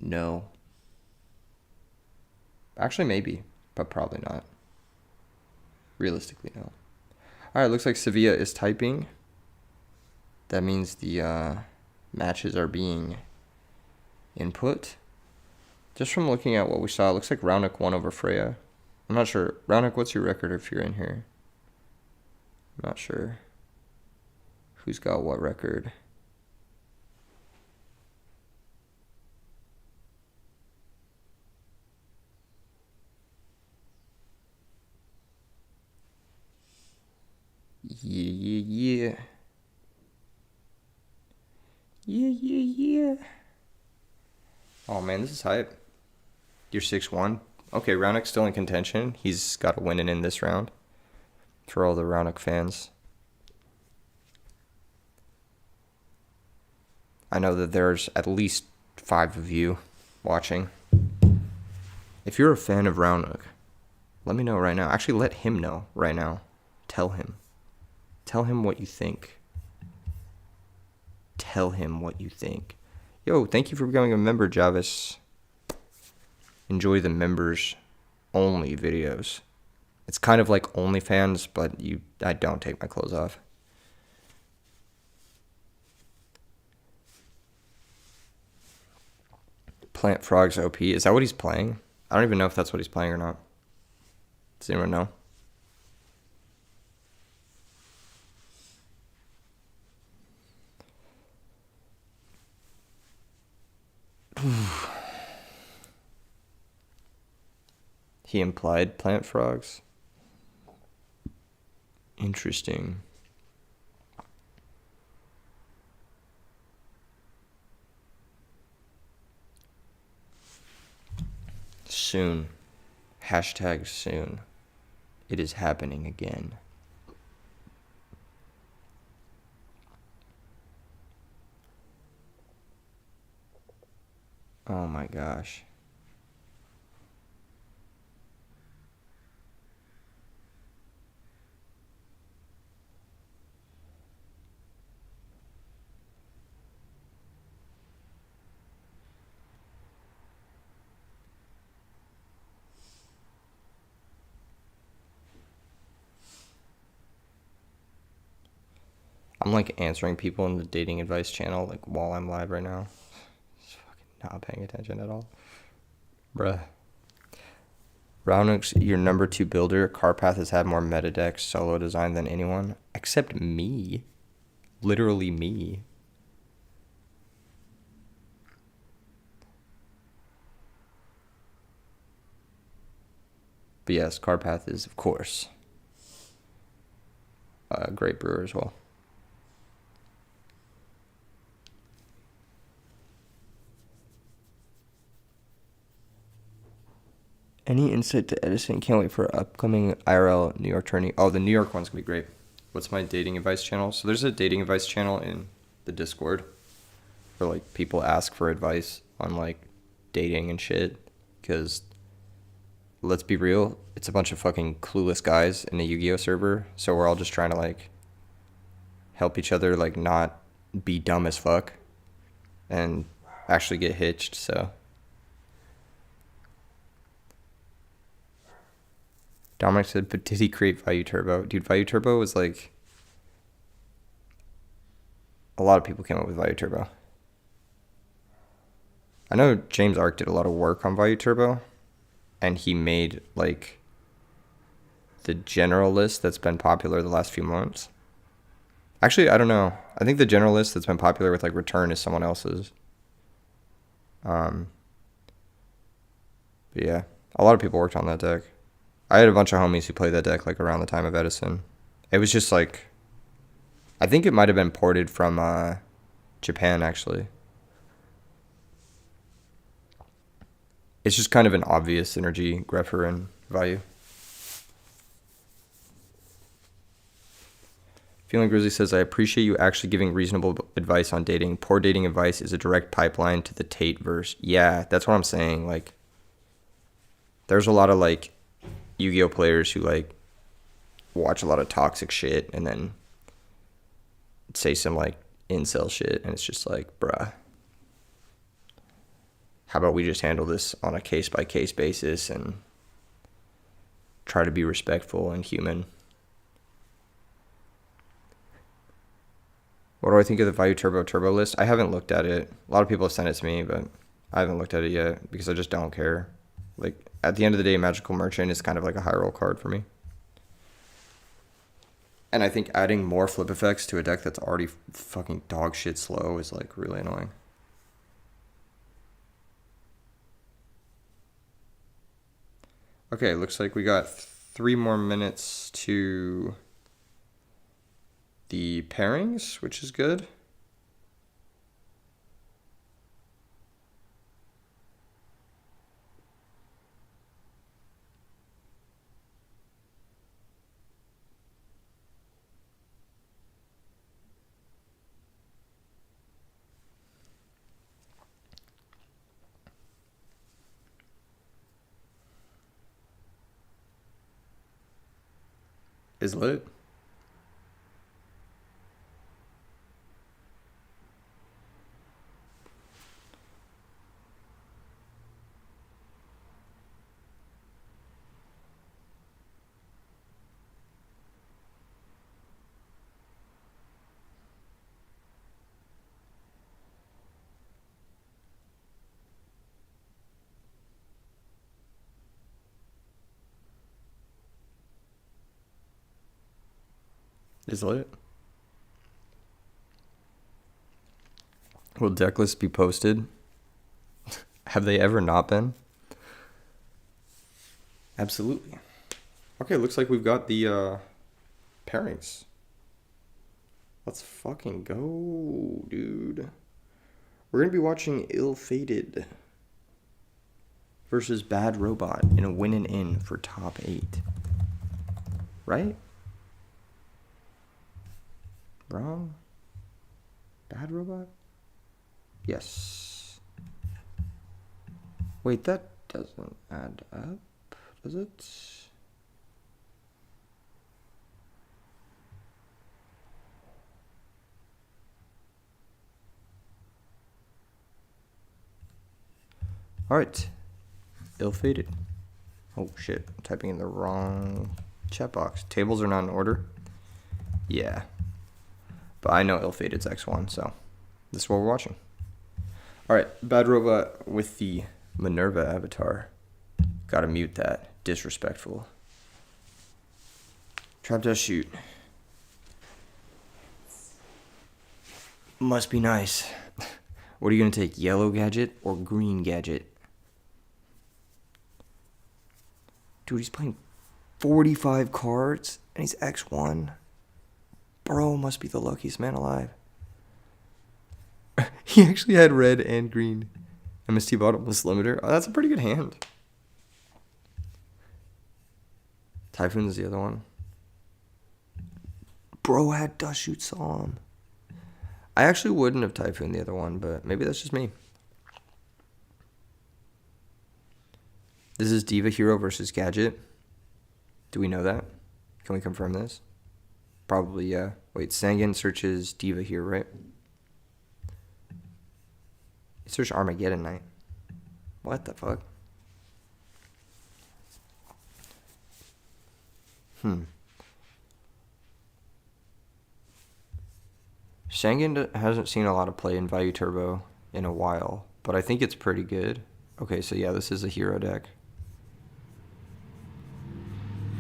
No. Actually, maybe, but probably not. Realistically, no. Alright, looks like Sevilla is typing. That means the matches are being input. Just from looking at what we saw, it looks like Raonic won over Freya. I'm not sure. Raonic, what's your record if you're in here? I'm not sure. Who's got what record? Yeah. Oh man, this is hype. You're 6-1. Okay, Raunic's still in contention. He's got to win it in this round. For all the Raonic fans. I know that there's at least 5 of you watching. If you're a fan of Raonic, let me know right now. Actually, let him know right now. Tell him. Tell him what you think. Tell him what you think. Yo, thank you for becoming a member, Javis. Enjoy the members only videos. It's kind of like OnlyFans, but I don't take my clothes off. Plant Frogs OP. Is that what he's playing? I don't even know if that's what he's playing or not. Does anyone know? He implied plant frogs. Interesting. Soon. Hashtag soon. It is happening again. Oh my gosh. I'm like answering people in the dating advice channel like while I'm live right now. Just fucking not paying attention at all. Bruh. Raunic's your number 2 builder. Carpath has had more meta decks solo design than anyone. Except me. Literally me. But yes, Carpath is, of course, a great brewer as well. Any insight to Edison? Can't wait for upcoming IRL New York tourney. Oh, the New York one's gonna be great. What's my dating advice channel? So there's a dating advice channel in the Discord where like people ask for advice on like dating and shit. Because let's be real, it's a bunch of fucking clueless guys in a Yu-Gi-Oh server. So we're all just trying to like help each other like not be dumb as fuck and actually get hitched. So Dominic said, but did he create Value Turbo? Dude, Value Turbo was like... A lot of people came up with Value Turbo. I know James Ark did a lot of work on Value Turbo. And he made, like, the general list that's been popular the last few months. Actually, I don't know. I think the general list that's been popular with, like, Return is someone else's. But yeah. A lot of people worked on that deck. I had a bunch of homies who played that deck like around the time of Edison. It was just like, I think it might have been ported from Japan actually. It's just kind of an obvious synergy, Grepher, and value. Feeling Grizzly says, I appreciate you actually giving reasonable advice on dating. Poor dating advice is a direct pipeline to the Tate verse. Yeah, that's what I'm saying. Like, there's a lot of like Yu-Gi-Oh players who like watch a lot of toxic shit and then say some like incel shit, and it's just like, bruh, how about we just handle this on a case-by-case basis and try to be respectful and human. What do I think of the Value Turbo list? I haven't looked at it. A lot of people have sent it to me, but I haven't looked at it yet because I just don't care. Like, at the end of the day, Magical Merchant is kind of like a high roll card for me. And I think adding more flip effects to a deck that's already fucking dog shit slow is like really annoying. Okay, looks like we got 3 more minutes to the pairings, which is good. Is lit. Is lit. Will deck lists be posted? Have they ever not been? Absolutely. Okay, looks like we've got the pairings. Let's fucking go, dude. We're going to be watching Ill-Fated versus Bad Robot in a win and in for top 8. Right? Wrong? Bad Robot? Yes. Wait, that doesn't add up, does it? Alright. Ill-Fated. Oh shit, I'm typing in the wrong chat box. Tables are not in order? Yeah. But I know Ill-Fated's X1, so this is what we're watching. Alright, Bad Robot with the Minerva avatar. Gotta mute that. Disrespectful. Trap Dust Shoot. Must be nice. What are you gonna take, yellow gadget or green gadget? Dude, he's playing 45 cards and he's X1. Bro must be the luckiest man alive. He actually had red and green. MST bottomless limiter. Oh, that's a pretty good hand. Typhoon's the other one. Bro had Dust Shoot Solemn. I actually wouldn't have Typhooned the other one, but maybe that's just me. This is Diva Hero versus Gadget. Do we know that? Can we confirm this? Probably, yeah. Wait, Sangan searches Diva here, right? He searched Armageddon Knight. What the fuck? Sangan hasn't seen a lot of play in Value Turbo in a while, but I think it's pretty good. Okay, so yeah, this is a hero deck.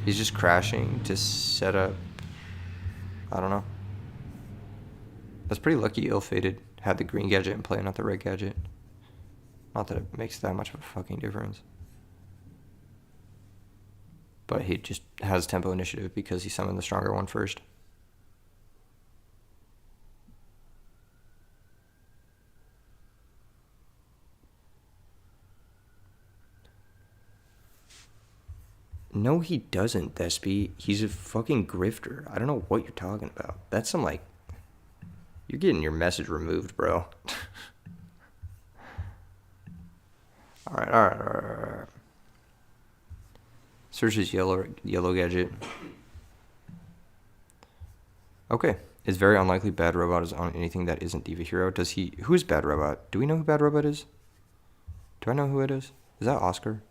He's just crashing to set up. I don't know. That's pretty lucky Ill-Fated had the green gadget in play, not the red gadget. Not that it makes that much of a fucking difference. but he just has tempo initiative because he summoned the stronger one first. No, he doesn't, Thespy. He's a fucking grifter. I don't know what you're talking about. That's some, like... You're getting your message removed, bro. Alright. Search his yellow gadget. Okay. It's very unlikely Bad Robot is on anything that isn't Diva Hero. Does he... Who's Bad Robot? Do we know who Bad Robot is? Do I know who it is? Is that Oscar?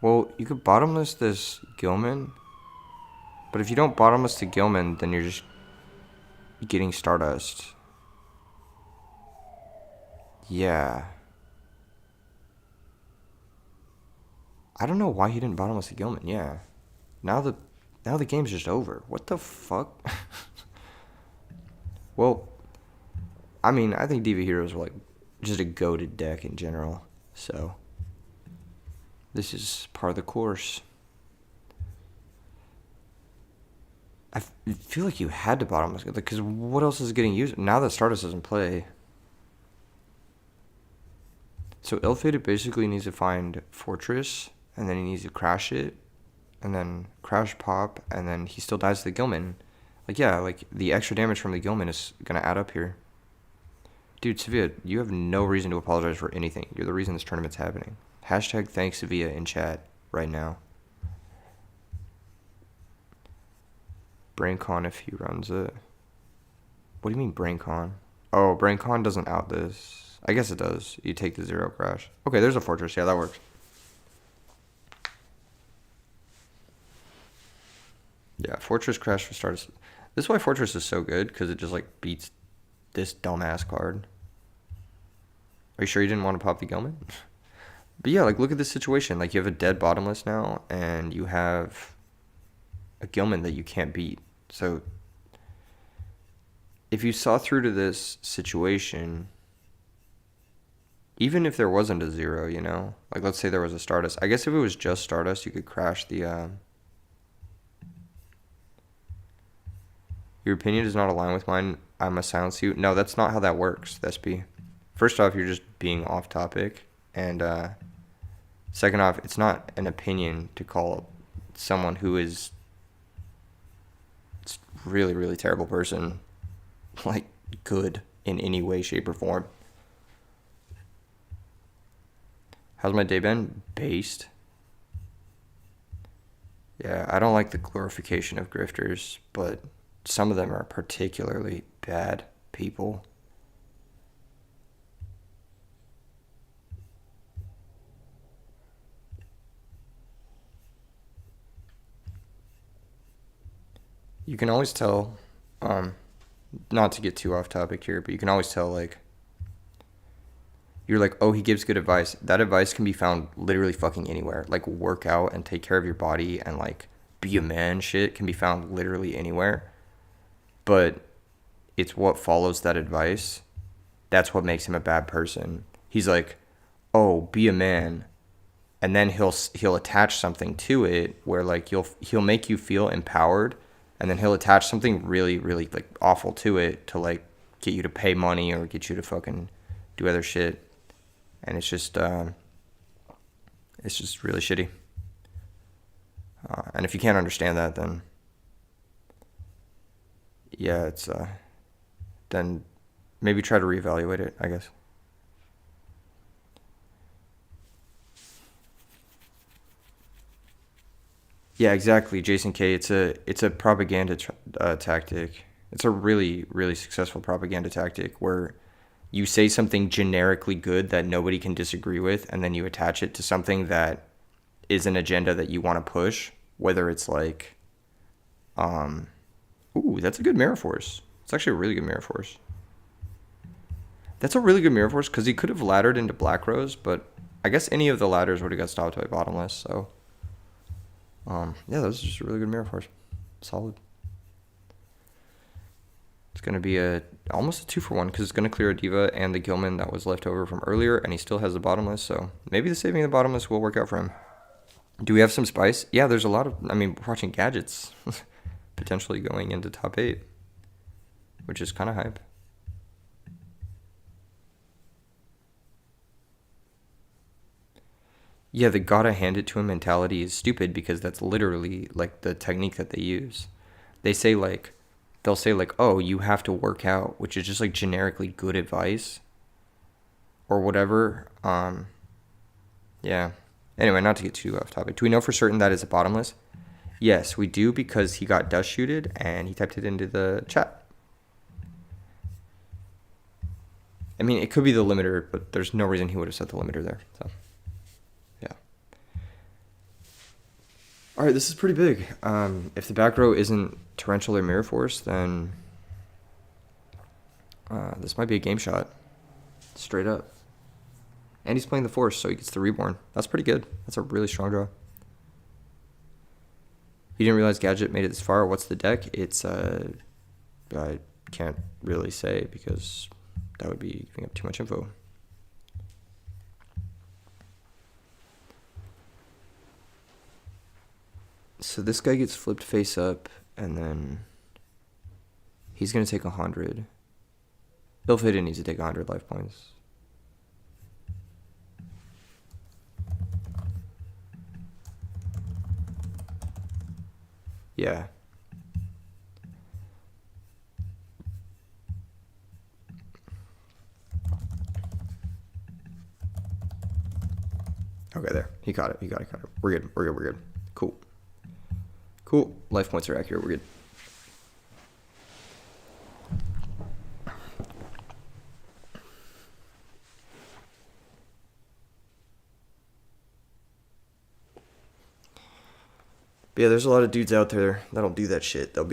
Well, you could bottomless this Gilman, but if you don't bottomless the Gilman, then you're just getting Stardust. Yeah. I don't know why he didn't bottomless the Gilman, yeah. Now the game's just over. What the fuck? Well, I mean, I think Diva Heroes are like just a goated deck in general, so... This is part of the course. I feel like you had to bottomless, because what else is getting used? Now that Stardust doesn't play. So Ill-Fated basically needs to find Fortress, and then he needs to crash it, and then crash pop, and then he still dies to the Gilman. Like, yeah, like, the extra damage from the Gilman is going to add up here. Dude, Sevilla, you have no reason to apologize for anything. You're the reason this tournament's happening. Hashtag thanks Sevilla in chat right now. BrainCon if he runs it. What do you mean BrainCon? Oh, BrainCon doesn't out this. I guess it does. You take the 0 crash. Okay, there's a Fortress. Yeah, that works. Yeah, Fortress crash for starters. This is why Fortress is so good, because it just, like, beats this dumbass card. Are you sure you didn't want to pop the Gilman? But yeah, like, look at this situation. Like, you have a dead bottomless now, and you have a Gilman that you can't beat. So, if you saw through to this situation, even if there wasn't a 0, you know? Like, let's say there was a Stardust. I guess if it was just Stardust, you could crash the... Your opinion does not align with mine. I must silence you. No, that's not how that works, Thespy. First off, you're just being off topic. And second off, it's not an opinion to call someone who is a really, really terrible person, like, good in any way, shape, or form. How's my day been? Based. Yeah, I don't like the glorification of grifters, but some of them are particularly bad people. You can always tell, not to get too off topic here, but you can always tell, like, you're like, oh, he gives good advice. That advice can be found literally fucking anywhere. Like, work out and take care of your body and, like, be a man shit can be found literally anywhere. But it's what follows that advice. That's what makes him a bad person. He's like, oh, be a man. And then he'll attach something to it where, like, he'll make you feel empowered. And then he'll attach something really, really, like, awful to it to, like, get you to pay money or get you to fucking do other shit. And it's just really shitty. And if you can't understand that, then, yeah, it's, then maybe try to reevaluate it, I guess. Yeah, exactly, Jason K. It's a propaganda tactic. It's a really, really successful propaganda tactic where you say something generically good that nobody can disagree with, and then you attach it to something that is an agenda that you want to push, whether it's like, ooh, that's a good Mirror Force. It's actually a really good Mirror Force. That's a really good Mirror Force, because he could have laddered into Black Rose, but I guess any of the ladders would have got stopped by Bottomless, so... Yeah, that was just a really good mirror force. Solid. It's going to be almost a 2-for-1 because it's going to clear a Diva and the Gilman that was left over from earlier, and he still has the bottomless, so maybe the saving of the bottomless will work out for him. Do we have some spice? Yeah, there's a lot of, we're watching gadgets potentially going into top 8, which is kind of hype. Yeah, the gotta hand it to him mentality is stupid because that's literally like the technique that they use. They'll say like, oh, you have to work out, which is just like generically good advice or whatever. Yeah. Anyway, not to get too off topic. Do we know for certain that is a bottomless? Yes, we do because he got dust shooted and he typed it into the chat. I mean, it could be the limiter, but there's no reason he would have set the limiter there. So, yeah. All right, this is pretty big. If the back row isn't torrential or mirror force, then this might be a game shot. Straight up. And he's playing the force, so he gets the reborn. That's pretty good. That's a really strong draw. You didn't realize Gadget made it this far. What's the deck? It's, I can't really say because that would be giving up too much info. So this guy gets flipped face up, and then he's going to take 100. Ill-Fated needs to take 100 life points. Yeah. Okay, there. He caught it. We're good. Cool. Life points are accurate. We're good. But yeah, there's a lot of dudes out there that'll do that shit. They'll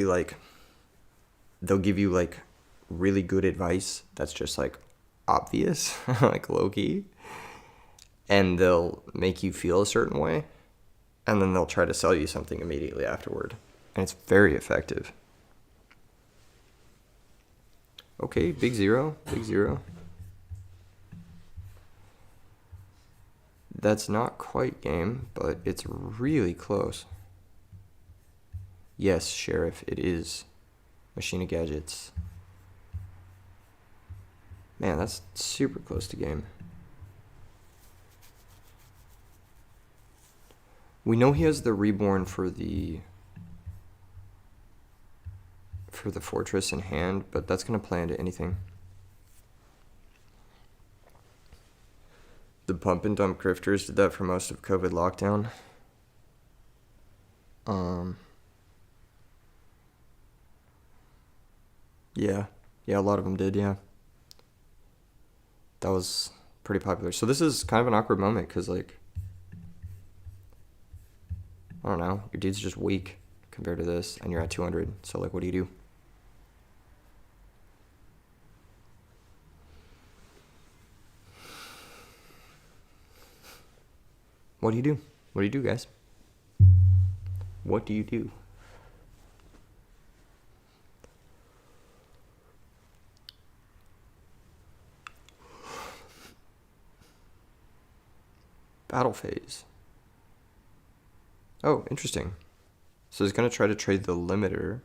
give you like really good advice that's just like obvious, like low key, and they'll make you feel a certain way, and then they'll try to sell you something immediately afterward, and it's very effective. Okay, big zero. That's not quite game, but it's really close. Yes, Sheriff, it is Machine of Gadgets. Man, that's super close to game. We know he has the reborn for the fortress in hand, but that's going to play into anything. The pump and dump grifters did that for most of COVID lockdown. Yeah, a lot of them did, yeah. That was pretty popular. So this is kind of an awkward moment because, like, I don't know, your dude's just weak compared to this, and you're at 200. So, like, what do you do? What do you do? What do you do, guys? What do you do? Battle phase. Oh, interesting. So he's going to try to trade the limiter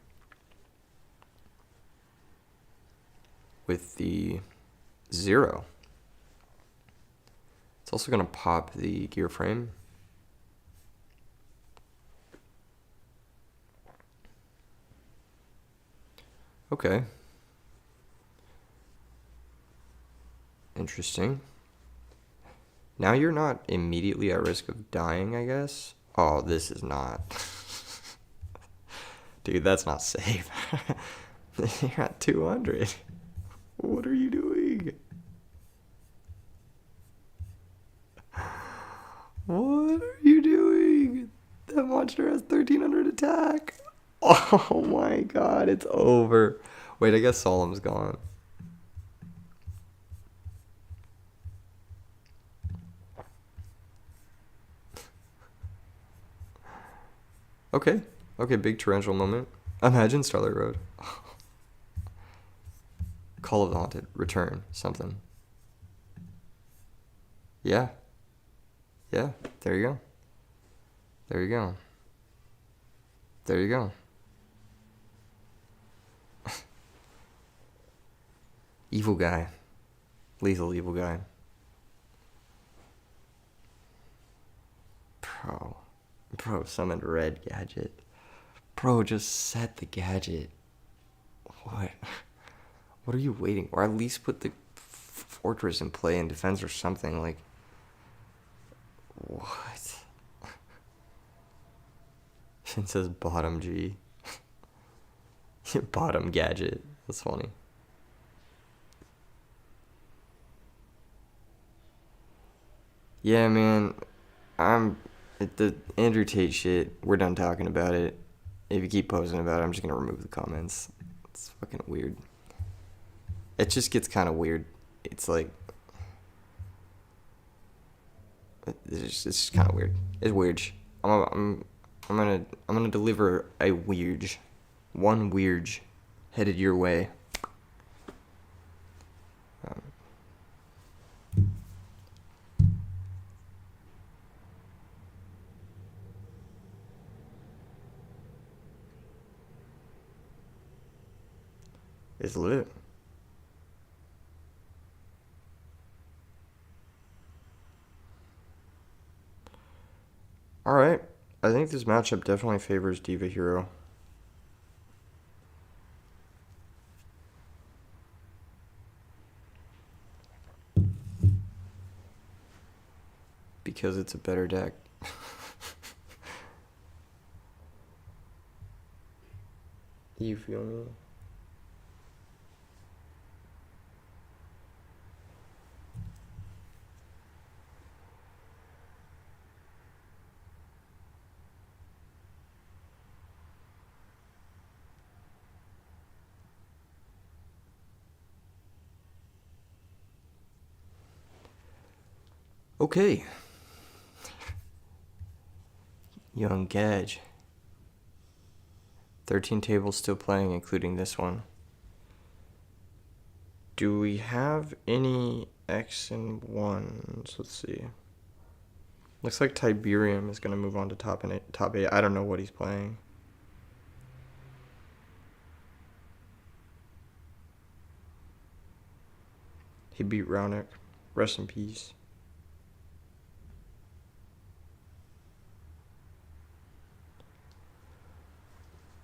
with the 0. It's also going to pop the gear frame. Okay. Interesting. Now you're not immediately at risk of dying, I guess. Oh, this is not. Dude, that's not safe. You're at 200. What are you doing? What are you doing? That monster has 1300 attack. Oh my god, it's over. Wait, I guess Solemn's gone. Okay. Okay, big torrential moment. Imagine Starlight Road. Call of the Haunted. Return. Something. Yeah. Yeah. There you go. There you go. There you go. Evil guy. Lethal evil guy. Bro, summoned red gadget. Bro, just set the gadget. What? What are you waiting? Or at least put the fortress in play in defense or something. Like, what? It says bottom G. Bottom gadget. That's funny. Yeah, man. The Andrew Tate shit. We're done talking about it. If you keep posting about it, I'm just gonna remove the comments. It's fucking weird. It just gets kind of weird. It's like, it's just kind of weird. It's weird. I'm gonna deliver a weird, one weird, headed your way. It's lit. Alright. I think this matchup definitely favors Diva Hero. Because it's a better deck. You feel me? Okay. Young Gage. 13 tables still playing, including this one. Do we have any X and 1s? Let's see. Looks like Tiberium is going to move on to top 8. I don't know what he's playing. He beat Raonic. Rest in peace.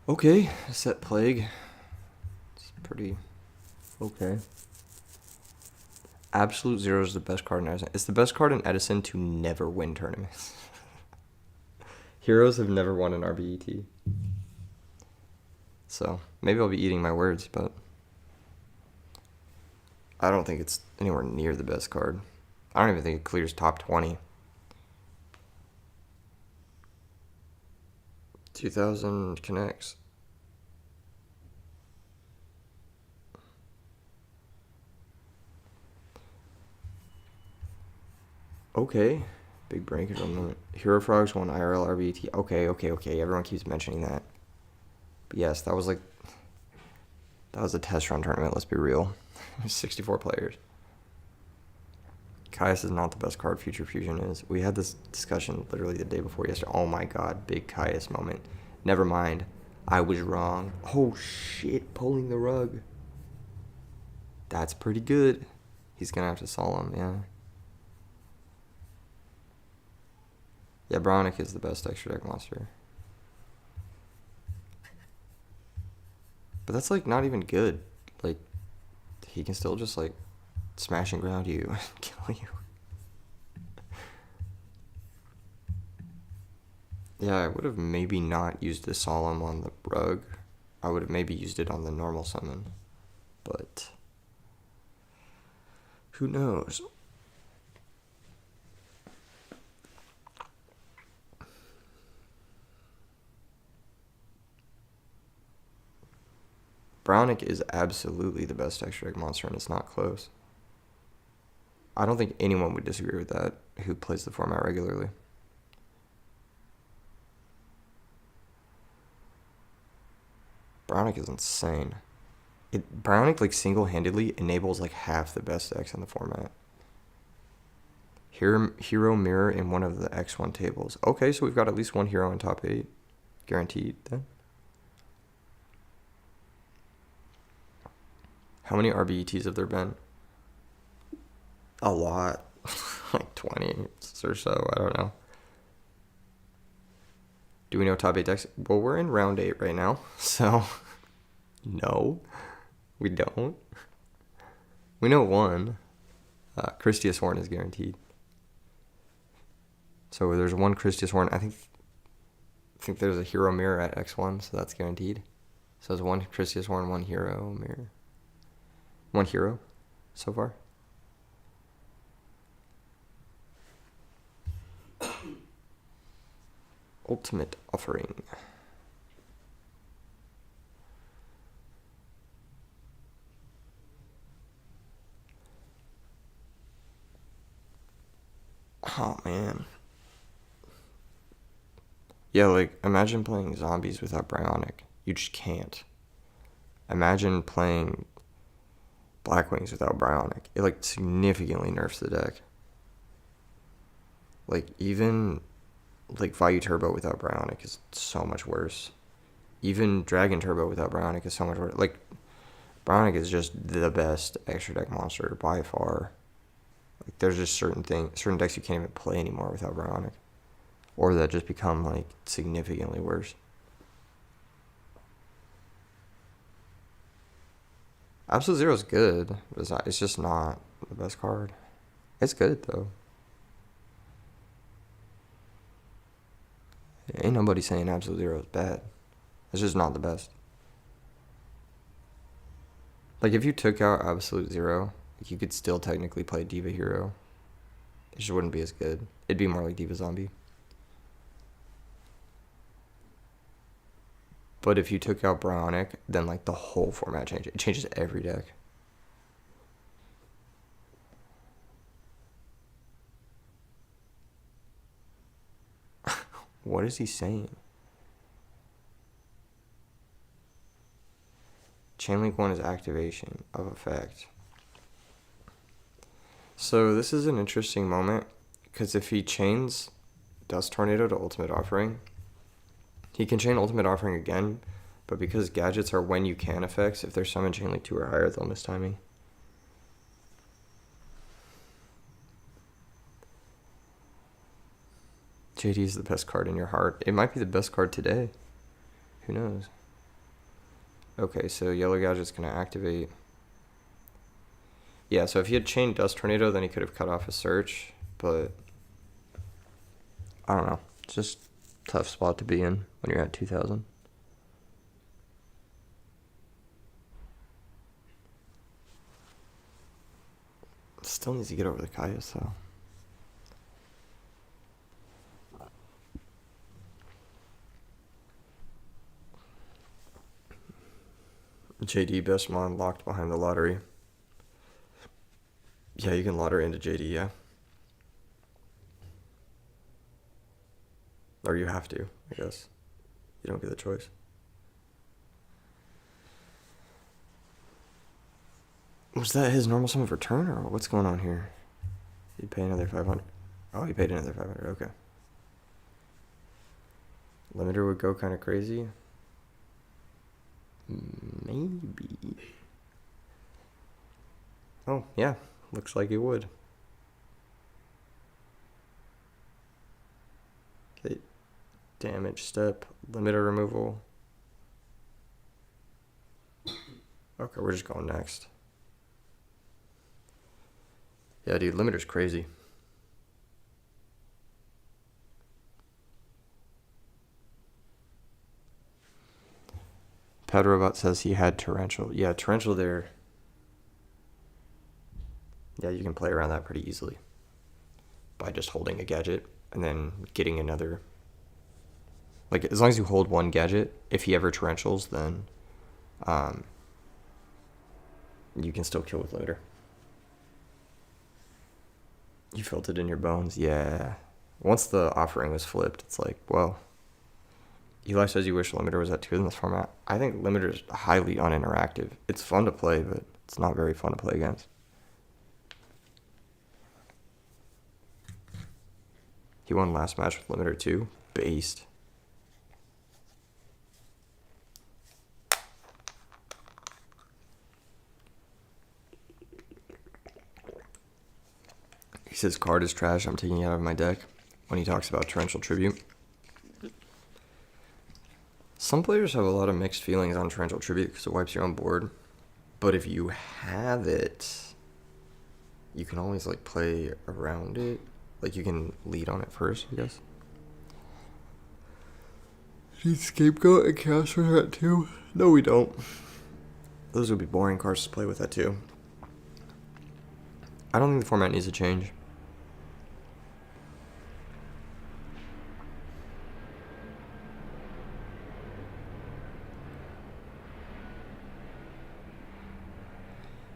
Okay, set Plague. It's pretty okay. Absolute Zero is the best card in Edison. It's the best card in Edison to never win tournaments. Heroes have never won an RBET. So, maybe I'll be eating my words, but I don't think it's anywhere near the best card. I don't even think it clears top 20. 2000 connects. Okay. Big breakage on the Hero Frogs won IRL RBT. Okay. Everyone keeps mentioning that. But yes, that was a test run tournament, let's be real. 64 players. Caius is not the best card Future Fusion is. We had this discussion literally the day before yesterday. Oh my god, big Caius moment. Never mind. I was wrong. Oh shit, pulling the rug. That's pretty good. He's gonna have to Solemn, yeah. Yeah, Brownic is the best extra deck monster. But that's not even good. He can still just smash and ground you and kill you. Yeah, I would have maybe not used the Solemn on the rug. I would have maybe used it on the normal summon. But who knows? Brownic is absolutely the best extra deck monster, and it's not close. I don't think anyone would disagree with that who plays the format regularly. Brownic is insane. Brownic, like, single-handedly enables, like, half the best decks in the format. Hero mirror in one of the X1 tables. Okay, so we've got at least one hero in top 8. Guaranteed, then. How many RBETs have there been? A lot. Like 20 or so, I don't know. Do we know top 8 decks? Well, we're in round 8 right now, so no, we don't. We know one. Christius Horn is guaranteed. So there's one Christius Horn. I think there's a hero mirror at X1, so that's guaranteed. So there's one Christius Horn, one hero mirror. One hero so far. Ultimate offering. Oh, man. Yeah, like, imagine playing zombies without Bionic. You just can't. Imagine playing Blackwings without Bionic. It, like, significantly nerfs the deck. Like, even, like, Vayu Turbo without Bionic is so much worse. Even Dragon Turbo without Bionic is so much worse. Like, Bionic is just the best extra deck monster by far. Like, there's just certain decks you can't even play anymore without Bionic. Or that just become, like, significantly worse. Absolute Zero is good. But it's just not the best card. It's good, though. Ain't nobody saying Absolute Zero is bad. It's just not the best. Like, if you took out Absolute Zero, like, you could still technically play Diva Hero. It just wouldn't be as good. It'd be more like Diva Zombie. But if you took out Bionic, then, like, the whole format changes. It changes every deck. What is he saying? Chainlink 1 is activation of effect. So this is an interesting moment, because if he chains Dust Tornado to Ultimate Offering, he can chain Ultimate Offering again, but because gadgets are when you can effects, if they're summoned Chainlink 2 or higher, they'll miss timing. JD is the best card in your heart. It might be the best card today. Who knows? Okay, so Yellow Gadget's going to activate. Yeah, so if he had chained Dust Tornado, then he could have cut off a search, but I don't know. It's just a tough spot to be in when you're at 2,000. Still needs to get over the Caius, though. JD best mon locked behind the lottery. Yeah, you can lottery into JD, yeah. Or you have to, I guess. You don't get the choice. Was that his normal sum of return, or what's going on here? He'd pay another 500. Oh, he paid another 500, okay. Limiter would go kind of crazy. Maybe. Oh, yeah. Looks like it would. Okay. Damage step. Limiter removal. Okay, we're just going next. Yeah, dude, limiter's crazy. Pad Robot says he had Torrential. Yeah, Torrential there. Yeah, you can play around that pretty easily by just holding a gadget and then getting another. Like, as long as you hold one gadget, if he ever Torrentials, then you can still kill with limiter. You felt it in your bones? Yeah. Once the offering was flipped, it's like, well, Eli says you wish limiter was at 2 in this format. I think limiter is highly uninteractive. It's fun to play, but it's not very fun to play against. He won last match with limiter 2. Based. He says card is trash, I'm taking it out of my deck when he talks about Torrential Tribute. Some players have a lot of mixed feelings on Torrential Tribute because it wipes your own board. But if you have it, you can always like play around it. Like you can lead on it first, I guess. Need Scapegoat and Chaos Runner at 2? No, we don't. Those would be boring cards to play with at 2. I don't think the format needs to change.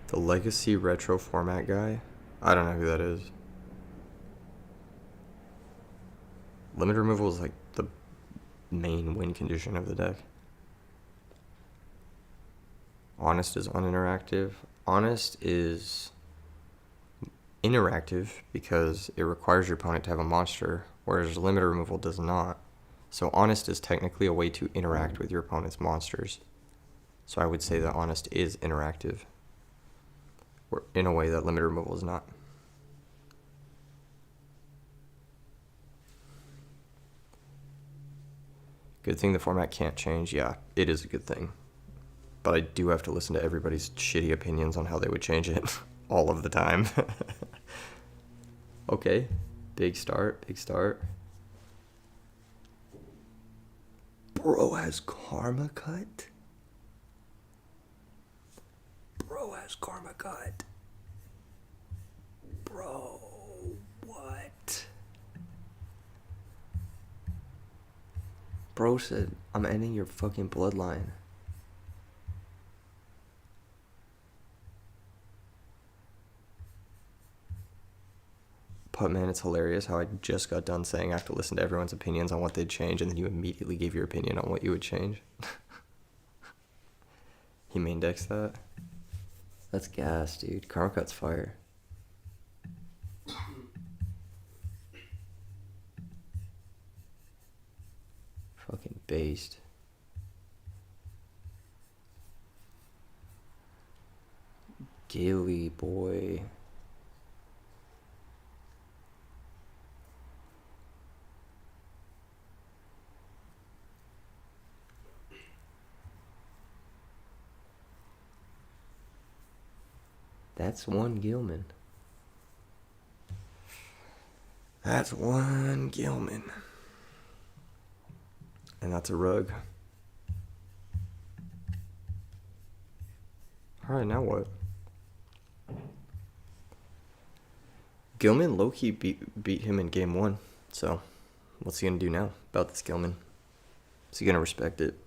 The Legacy Retro format guy? I don't know who that is. Limit removal is like the main win condition of the deck. Honest is uninteractive. Honest is interactive because it requires your opponent to have a monster, whereas limit removal does not. So Honest is technically a way to interact with your opponent's monsters. So I would say that Honest is interactive, or in a way that limit removal is not. Good thing the format can't change. Yeah, it is a good thing. But I do have to listen to everybody's shitty opinions on how they would change it all of the time. Okay, big start, big start. Bro has Karma Cut? Bro has Karma Cut. Bro, what? Bro said, I'm ending your fucking bloodline. But man, it's hilarious how I just got done saying I have to listen to everyone's opinions on what they'd change, and then you immediately gave your opinion on what you would change. He main decks that. That's gas, dude. Karma Cut's fire. Fucking based. Gilly boy. That's one Gilman. That's one Gilman. And that's a rug. Alright, now what? Gilman low-key beat him in game 1. So, what's he gonna do now about this Gilman? Is he gonna respect it?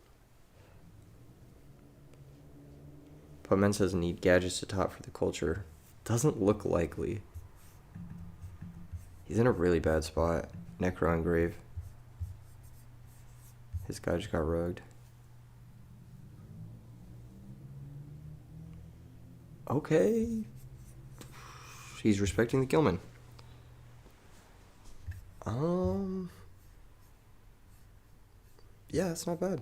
Putman says need gadgets to top for the culture. Doesn't look likely. He's in a really bad spot. Necro Engrave. His guy just got rugged. Okay. He's respecting the Gilman. Yeah, that's not bad.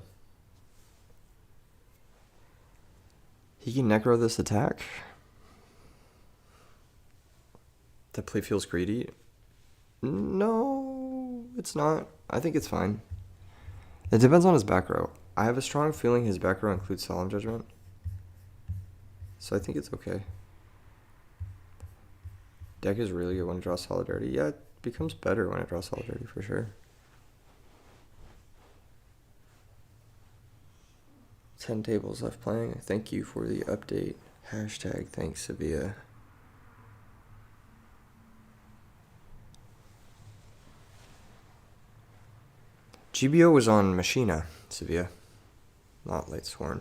He can necro this attack. That play feels greedy. No, it's not. I think it's fine. It depends on his back row. I have a strong feeling his back row includes Solemn Judgment. So I think it's okay. Deck is really good when it draws Solidarity. Yeah, it becomes better when it draws Solidarity for sure. 10 tables left playing. Thank you for the update. Hashtag thanks Sevilla. GBO was on Machina, Sevilla. Not Late Sworn.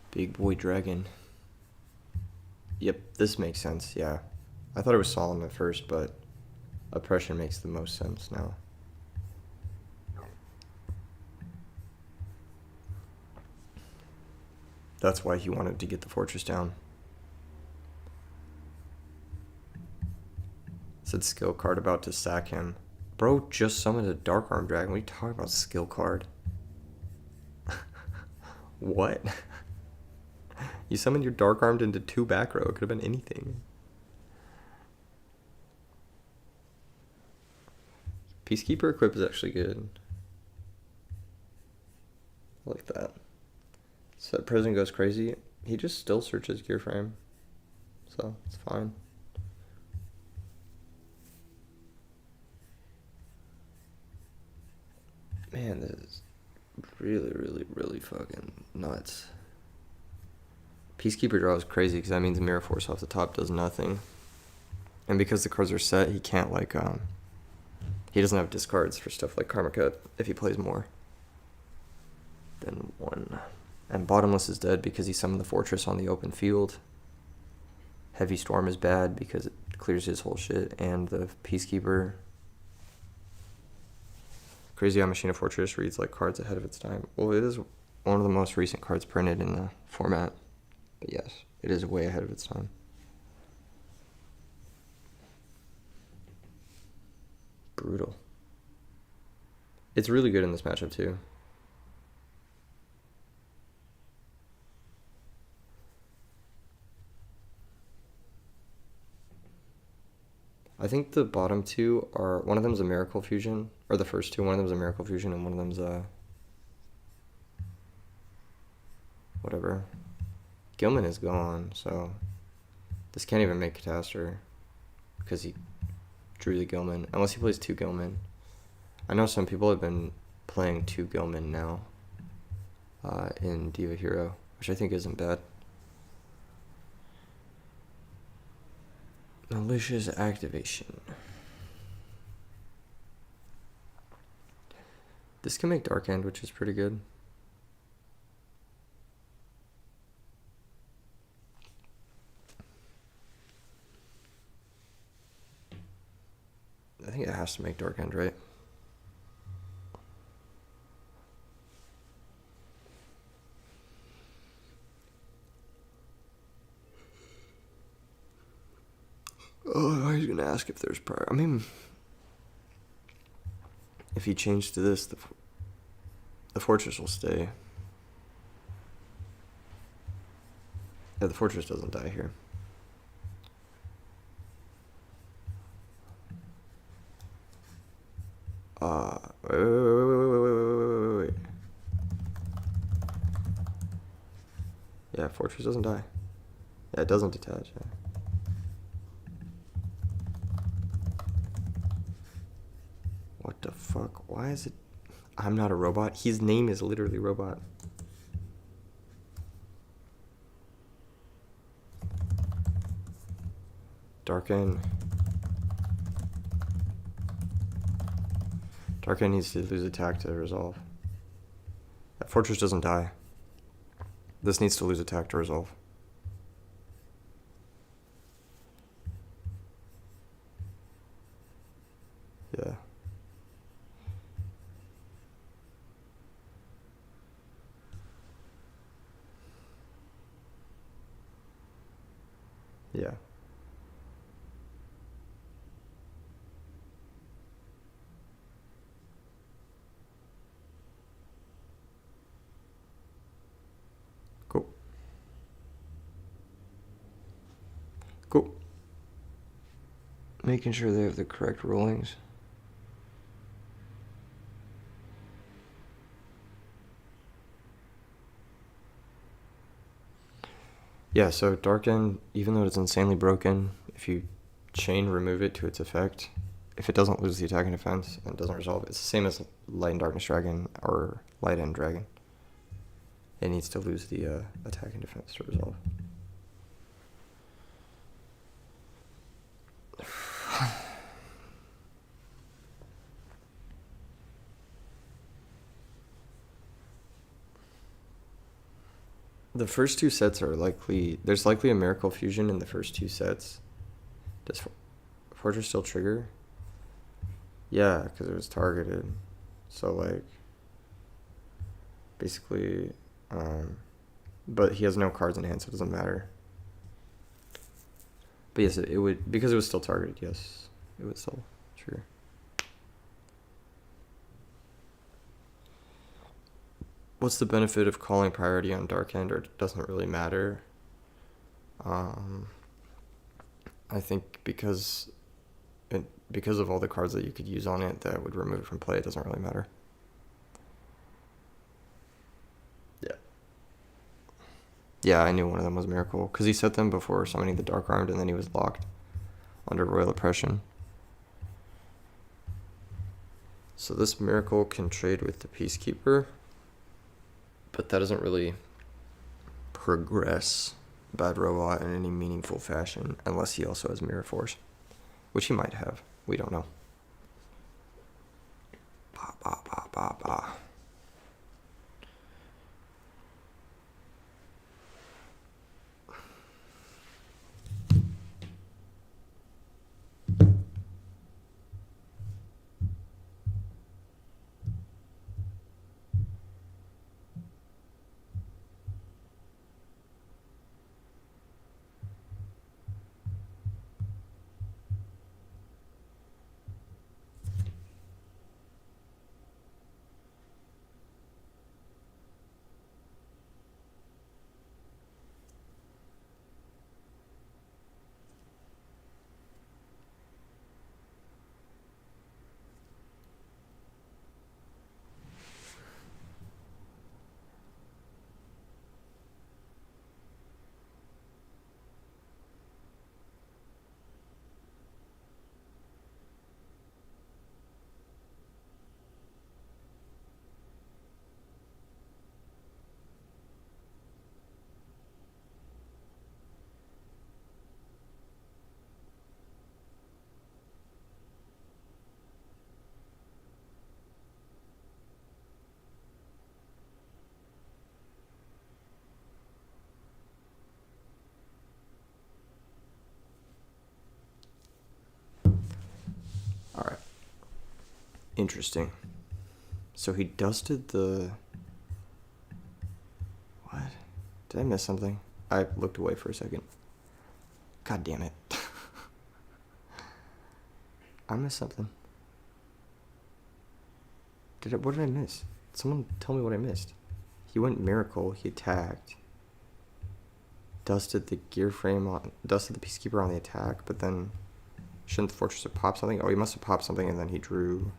Big Boy Dragon. Yep, this makes sense, yeah. I thought it was Solemn at first, but Oppression makes the most sense now. That's why he wanted to get the fortress down. Said skill card about to sack him. Bro just summoned a Dark Arm Dragon. What are you talking about, skill card? What? You summoned your Dark Armed into 2 back row. It could have been anything. Peacekeeper equip is actually good. I like that. So President goes crazy. He just still searches gear frame. So it's fine. Man, this is really, really, really fucking nuts. Peacekeeper draw is crazy because that means Mirror Force off the top does nothing. And because the cards are set, he can't like, he doesn't have discards for stuff like Karma Cut if he plays more than 1. And Bottomless is dead because he summoned the Fortress on the open field. Heavy Storm is bad because it clears his whole shit. And the Peacekeeper... Crazy how Machina Fortress reads like cards ahead of its time. Well, it is one of the most recent cards printed in the format. But yes, it is way ahead of its time. Brutal. It's really good in this matchup too. I think the bottom 2 are, one of them's a Miracle Fusion, or the first 2, one of them's a Miracle Fusion and one of them's a, whatever. Gilman is gone, so this can't even make Catastor because he drew the Gilman, unless he plays 2 Gilman. I know some people have been playing 2 Gilman now in Diva Hero, which I think isn't bad. Malicious activation. This can make Dark End, which is pretty good. I think it has to make Dark End, right? Oh, I was gonna ask if there's prior. I mean, if he changed to this, the Fortress will stay. Yeah, the Fortress doesn't die here. Wait. Yeah, Fortress doesn't die. Yeah, it doesn't detach. Yeah. What the fuck? Why is it? I'm not a robot. His name is literally Robot. Darken. Darken needs to lose attack to resolve. That Fortress doesn't die. This needs to lose attack to resolve. Yeah. Yeah. Cool. Cool. Making sure they have the correct rulings. Yeah, so Darken, even though it's insanely broken, if you chain remove it to its effect, if it doesn't lose the attack and defense and doesn't resolve, it's the same as Light and Darkness Dragon or Light End Dragon. It needs to lose the attack and defense to resolve. The first 2 sets are likely... There's likely a Miracle Fusion in the first 2 sets. Does Fortress still trigger? Yeah, because it was targeted. So, like, basically, but he has no cards in hand, so it doesn't matter. But yes, it would, because it was still targeted, yes, it would still trigger. What's the benefit of calling priority on dark end, or it doesn't really matter? I think because of all the cards that you could use on it that would remove it from play, it doesn't really matter. Yeah. Yeah, I knew one of them was Miracle, because he set them before summoning the Dark Armed, and then he was locked under Royal Oppression. So this Miracle can trade with the Peacekeeper, but that doesn't really progress Bad Robot in any meaningful fashion, unless he also has Mirror Force, which he might have. We don't know. Bah, bah, bah, bah, bah. All right. Interesting. So he dusted the... What? Did I miss something? I looked away for a second. God damn it. I missed something. What did I miss? Someone tell me what I missed. He went Miracle, he attacked. Dusted the dusted the Peacekeeper on the attack, but then shouldn't the Fortress have popped something? Oh, he must have popped something and then he drew.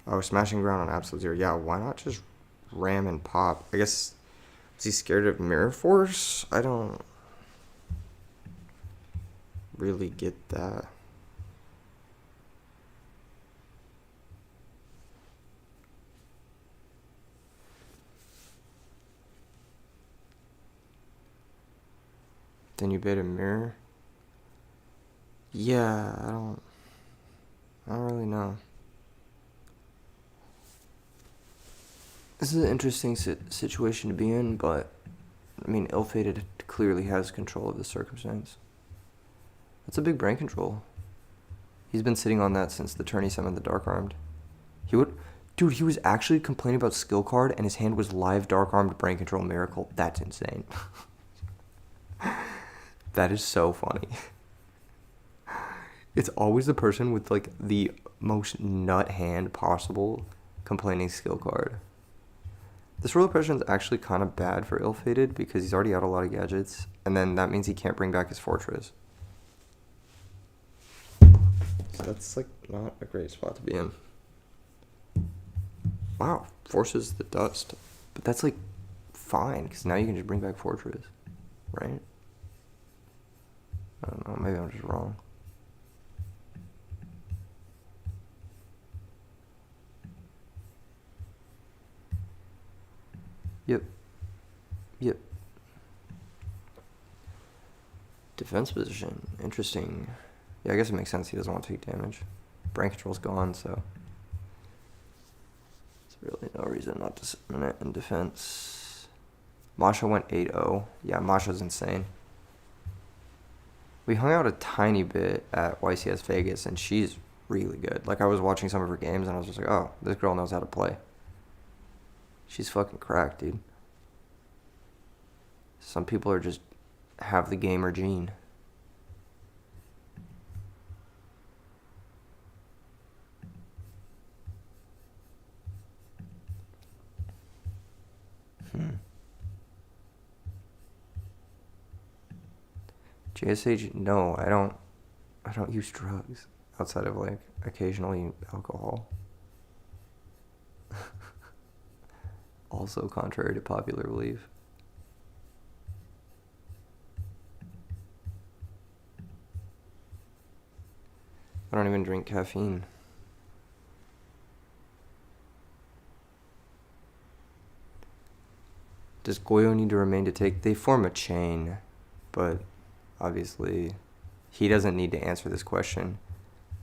Oh, Smashing Ground on Absolute Zero. Yeah, why not just ram and pop? I guess, is he scared of Mirror Force? I don't really get that. Then you bait a mirror? Yeah, I don't really know. This is an interesting situation to be in, but I mean, Ill-Fated clearly has control of the circumstance. That's a big brain control. He's been sitting on that since the turn he summoned the Dark Armed. Dude, he was actually complaining about skill card, and his hand was live Dark Armed Brain Control Miracle. That's insane. That is so funny. It's always the person with, like, the most nut hand possible complaining skill card. This Royal Oppression is actually kind of bad for Ill-Fated because he's already out a lot of gadgets, and then that means he can't bring back his Fortress. So that's, like, not a great spot to be in. Wow, forces the dust. But that's, like, fine, because now you can just bring back Fortress, right? I don't know, maybe I'm just wrong. Yep. Defense position, interesting. Yeah, I guess it makes sense he doesn't want to take damage. Brain control's gone, so there's really no reason not to summon it in defense. Masha went 8-0. Yeah, Masha's insane. We hung out a tiny bit at YCS Vegas, and she's really good. Like, I was watching some of her games, and I was just like, oh, this girl knows how to play. She's fucking cracked, dude. Some people are just have the gamer gene. JSH, no, I don't use drugs outside of like occasionally alcohol. Also contrary to popular belief. I don't even drink caffeine. Does Goyo need to remain to take? They form a chain, but obviously he doesn't need to answer this question.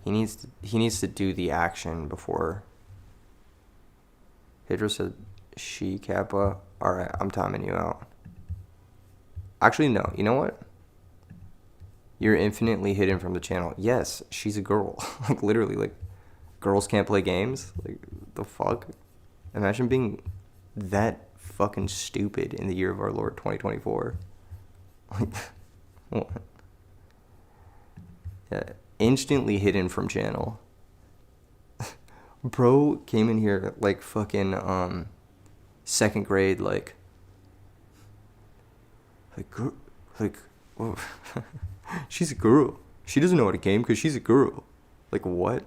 He needs to do the action before. Hydra said she Kappa. Alright, I'm timing you out. Actually, no. You know what? You're infinitely hidden from the channel. Yes, she's a girl. Like, literally, like, girls can't play games? Like, the fuck? Imagine being that fucking stupid in the year of our Lord 2024. Like, what? Yeah, instantly hidden from channel. Bro came in here like fucking second grade, like oh, she's a girl. She doesn't know how to game because she's a girl. Like, what?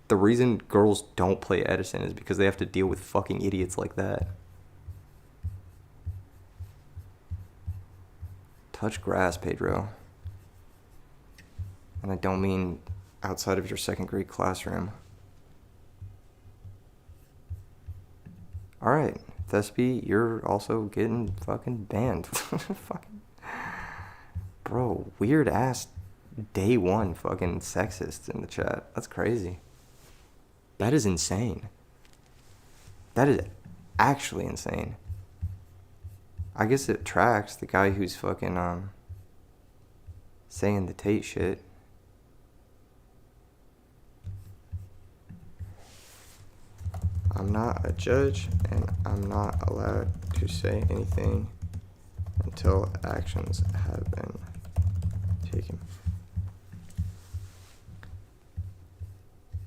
The reason girls don't play Edison is because they have to deal with fucking idiots like that. Touch grass, Pedro. And I don't mean outside of your second grade classroom. Alright, Thespi, you're also getting fucking banned. Fucking. Bro, weird ass day one fucking sexist in the chat. That's crazy. That is insane. That is actually insane. I guess it tracks the guy who's fucking saying the Tate shit. I'm not a judge, and I'm not allowed to say anything until actions have been taken.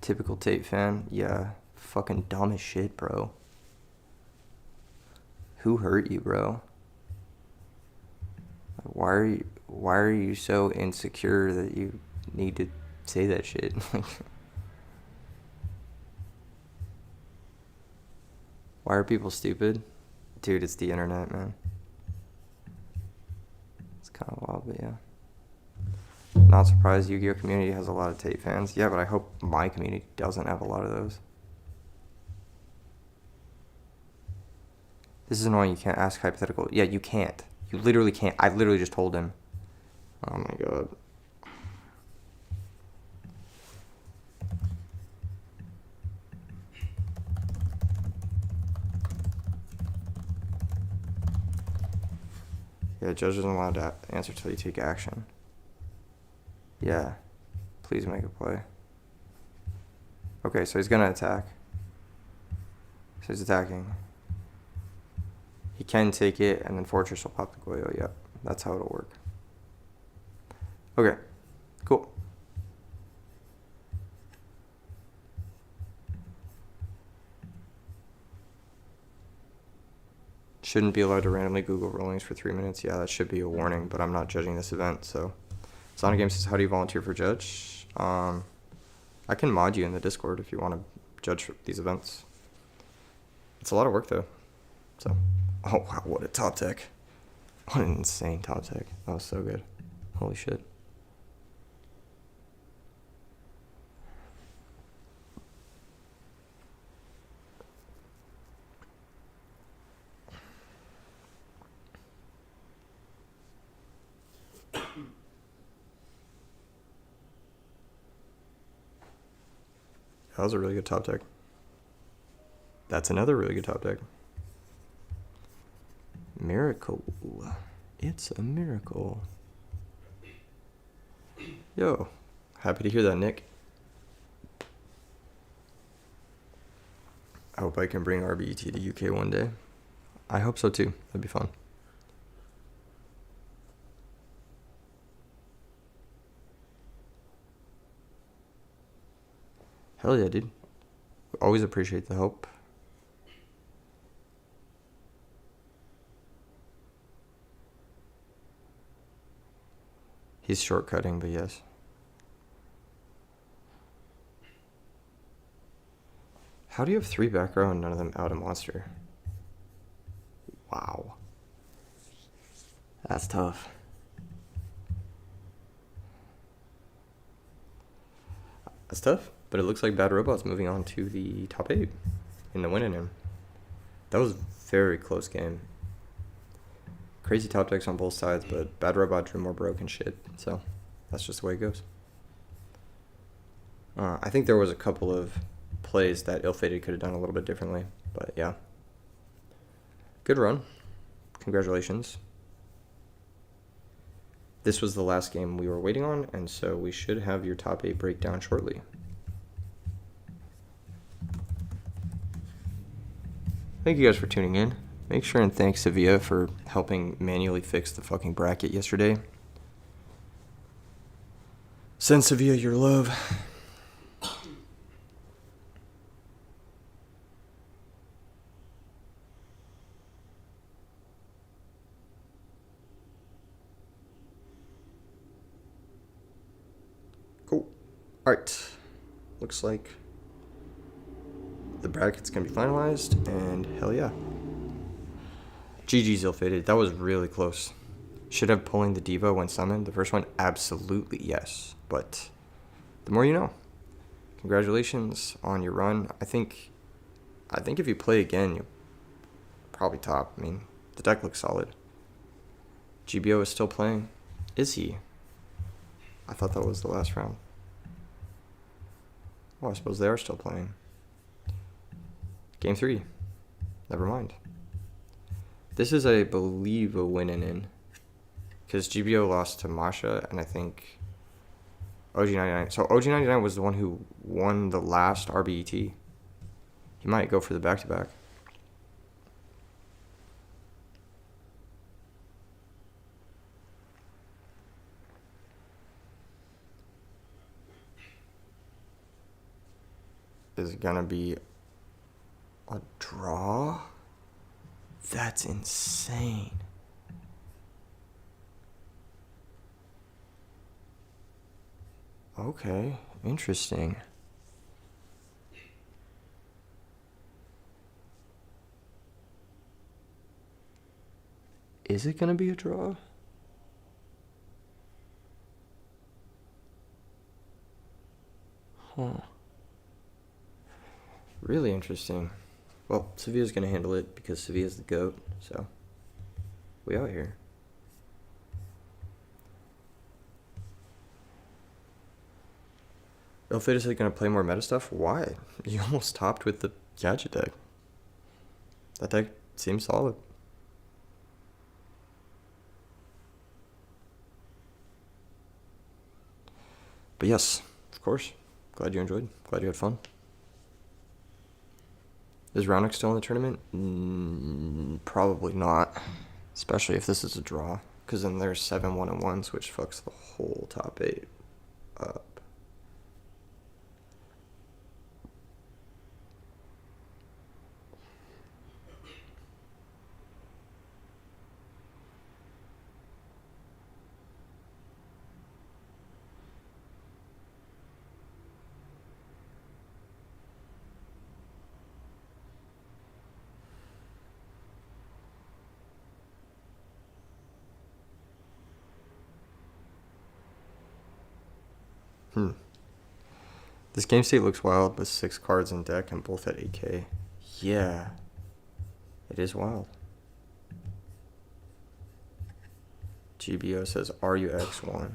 Typical Tate fan? Yeah. Fucking dumb as shit, bro. Who hurt you, bro? Why are you so insecure that you need to say that shit? Why are people stupid? Dude, it's the internet, man. It's kind of wild, but yeah. Not surprised Yu-Gi-Oh community has a lot of Tate fans. Yeah, but I hope my community doesn't have a lot of those. This is annoying. You can't ask hypothetical. Yeah, you can't. You literally can't. I literally just told him. Oh my god. Yeah, judge isn't allowed to answer till you take action. Yeah. Please make a play. Okay, so he's gonna attack. So he's attacking. He can take it, and then Fortress will pop the Goyo. Yep, that's how it'll work. Okay, cool. Shouldn't be allowed to randomly Google rollings for 3 minutes. Yeah, that should be a warning, but I'm not judging this event, so. Sonic Game says, how do you volunteer for judge? I can mod you in the Discord if you want to judge these events. It's a lot of work, though, so. Oh, wow, what a top tech. What an insane top tech. That was so good. Holy shit. That was a really good top deck. That's another really good top deck. Miracle. It's a miracle. Yo, happy to hear that, Nick. I hope I can bring RBET to UK one day. I hope so too. That'd be fun. Hell yeah, dude. Always appreciate the help. He's shortcutting, but yes. How do you have 3 back row and none of them out a monster? Wow. That's tough. That's tough, but it looks like Bad Robot's moving on to the top 8 in the winning him. That was a very close game. Crazy top decks on both sides, but Bad Robot drew more broken shit, so that's just the way it goes. I think there was a couple of plays that Ill-Fated could have done a little bit differently, but yeah. Good run. Congratulations. This was the last game we were waiting on, and so we should have your top 8 breakdown shortly. Thank you guys for tuning in. Make sure and thank Sevilla for helping manually fix the fucking bracket yesterday. Send Sevilla your love. Cool. Alright. Looks like the bracket's gonna be finalized, and hell yeah. GG's Ill-Fated. That was really close. Should have pulling the Diva when summoned. The first one, absolutely yes. But the more you know. Congratulations on your run. I think if you play again, you'll probably top. I mean, the deck looks solid. Yugioh is still playing. Is he? I thought that was the last round. Oh, I suppose they are still playing. Game 3. Never mind. This is, I believe, a win in. Because Yugioh lost to Masha, and I think OG99. So OG99 was the one who won the last RBET. He might go for the back-to-back. Is it gonna be a draw? That's insane. Okay, interesting. Is it gonna be a draw? Huh. Really interesting. Well, Sevilla's going to handle it because Sevilla's the GOAT, so we out here. Ill-Fated is going to play more meta stuff? Why? You almost topped with the gadget deck. That deck seems solid. But yes, of course. Glad you enjoyed. Glad you had fun. Is Roundock still in the tournament? Probably not. Especially if this is a draw. Because then there's 7 1-on-1s, which fucks the whole top 8 up. This game state looks wild with 6 cards in deck and both at 8k. Yeah. It is wild. GBO says RUX1.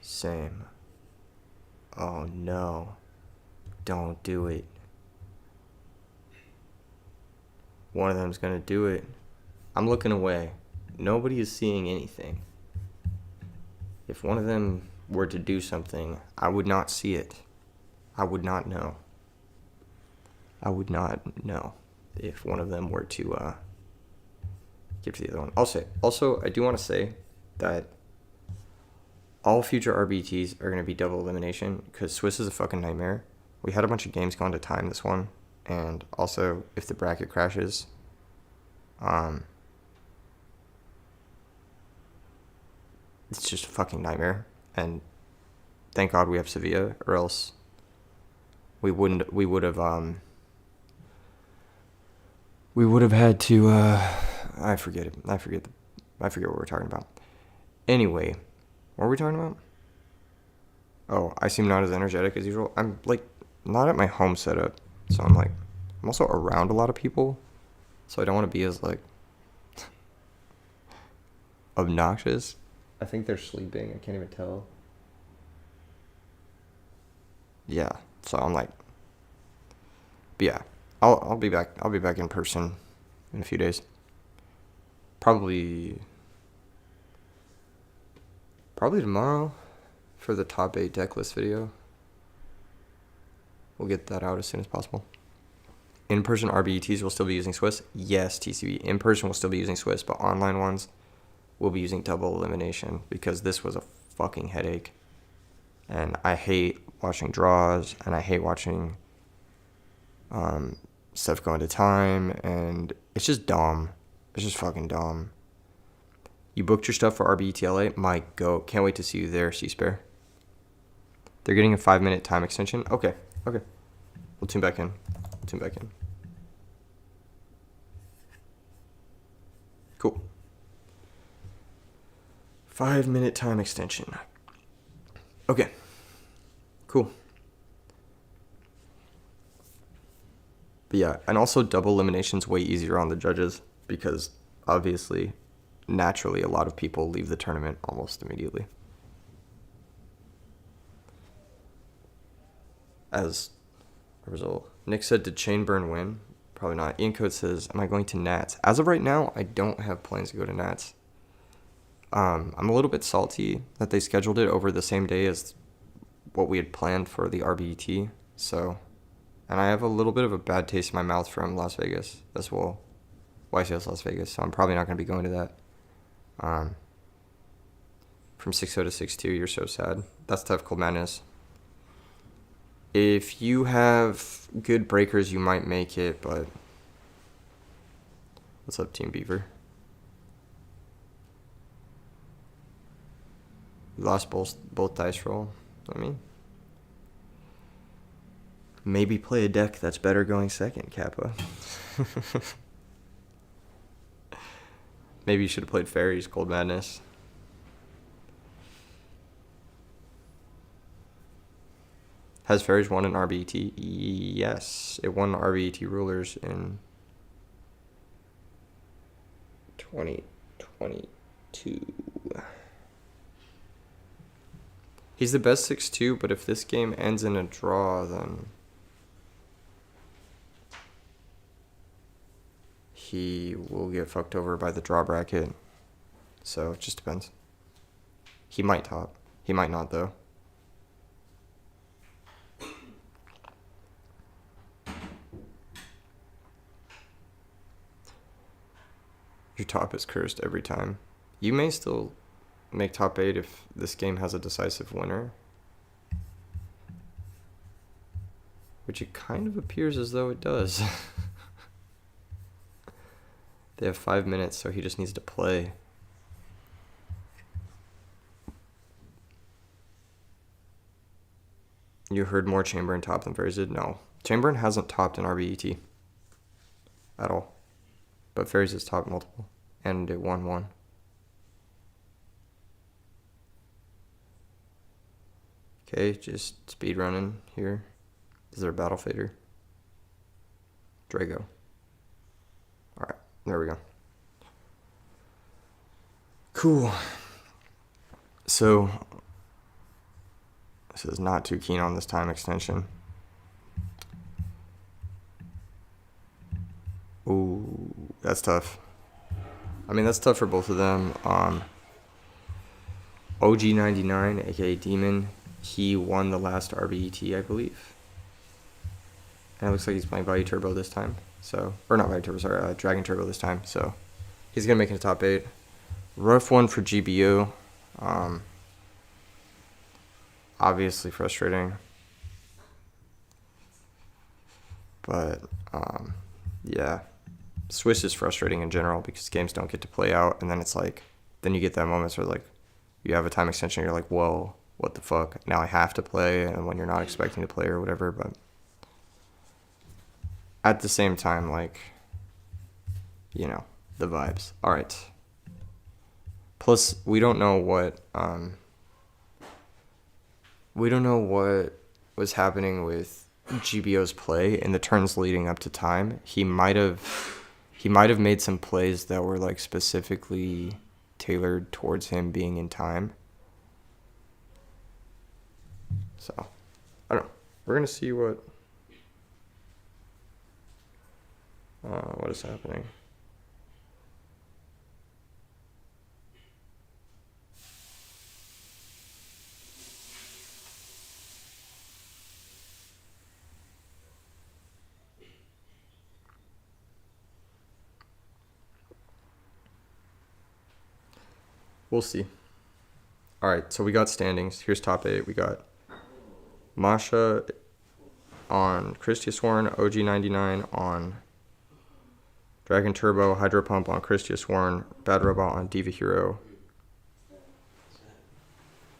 Same. Oh no. Don't do it. One of them's gonna do it. I'm looking away. Nobody is seeing anything. If one of them were to do something, I would not see it. I would not know. I would not know if one of them were to give to the other one. Also, I do want to say that all future RBTs are going to be double elimination because Swiss is a fucking nightmare. We had a bunch of games going to time this one, and also if the bracket crashes, it's just a fucking nightmare. And thank God we have Sevilla, or else we would have had to I forget what we're talking about. Anyway, what were we talking about? Oh, I seem not as energetic as usual. I'm like not at my home setup, so I'm also around a lot of people, so I don't want to be as like obnoxious. I think they're sleeping. I can't even tell. Yeah, so I'm like, but yeah, I'll be back. I'll be back in person in a few days. Probably tomorrow for the top 8 deck list video. We'll get that out as soon as possible. In-person RBETs will still be using Swiss. Yes, TCB. In-person will still be using Swiss, but online ones will be using double elimination because this was a fucking headache. And I hate watching draws, and I hate watching stuff going to time, and it's just dumb. It's just fucking dumb. You booked your stuff for RBETLA? My goat. Can't wait to see you there, C-Spare. They're getting a 5-minute time extension? Okay. We'll tune back in. Cool. 5-minute time extension. Okay. Cool. But yeah, and also double elimination's way easier on the judges because obviously, naturally, a lot of people leave the tournament almost immediately. As a result, Nick said, did Chainburn win? Probably not. Ian Coates says, am I going to Nats? As of right now, I don't have plans to go to Nats. I'm a little bit salty that they scheduled it over the same day as what we had planned for the RBET. So, and I have a little bit of a bad taste in my mouth from Las Vegas as well. YCS Las Vegas, so I'm probably not going to be going to that. From 6-0 to 6-2, you're so sad. That's tough, Cold Madness. If you have good breakers, you might make it, but what's up, Team Beaver? We lost both dice roll. I mean, maybe play a deck that's better going second, Kappa. Maybe you should have played Fairies, Cold Madness. Has Fairies won an RBET? Yes, it won RBET Rulers in 2022. He's the best 6-2, but if this game ends in a draw, then he will get fucked over by the draw bracket. So it just depends. He might top. He might not, though. Your top is cursed every time. You may still make top 8 if this game has a decisive winner. Which it kind of appears as though it does. They have 5 minutes, so he just needs to play. You heard more Chamberlain top than Fairies did? No. Chamberlain hasn't topped an RBET at all. But Fairies has topped multiple. And it won one. Okay, just speed running here. Is there a battle fader? Drago. Alright, there we go. Cool. So, this is not too keen on this time extension. Ooh, that's tough. I mean, that's tough for both of them. OG99, aka Demon, he won the last RBET, I believe. And it looks like he's playing Value Turbo this time. So, or not Value Turbo, sorry, Dragon Turbo this time. So, he's gonna make it a top 8. Rough one for GBO. Obviously frustrating. But, yeah. Swiss is frustrating in general because games don't get to play out. And then it's like, then you get that moments where like, you have a time extension, you're like, whoa, what the fuck? Now I have to play, and when you're not expecting to play or whatever, but at the same time, like, you know, the vibes. All right. Plus, we don't know what was happening with GBO's play in the turns leading up to time. He might have made some plays that were like specifically tailored towards him being in time. So, I don't know. We're gonna see what is happening. We'll see. All right, so we got standings. Here's top 8. We got Masha on Christia Sworn, OG99 on Dragon Turbo, Hydro Pump on Christia Sworn, Bad Robot on Diva Hero.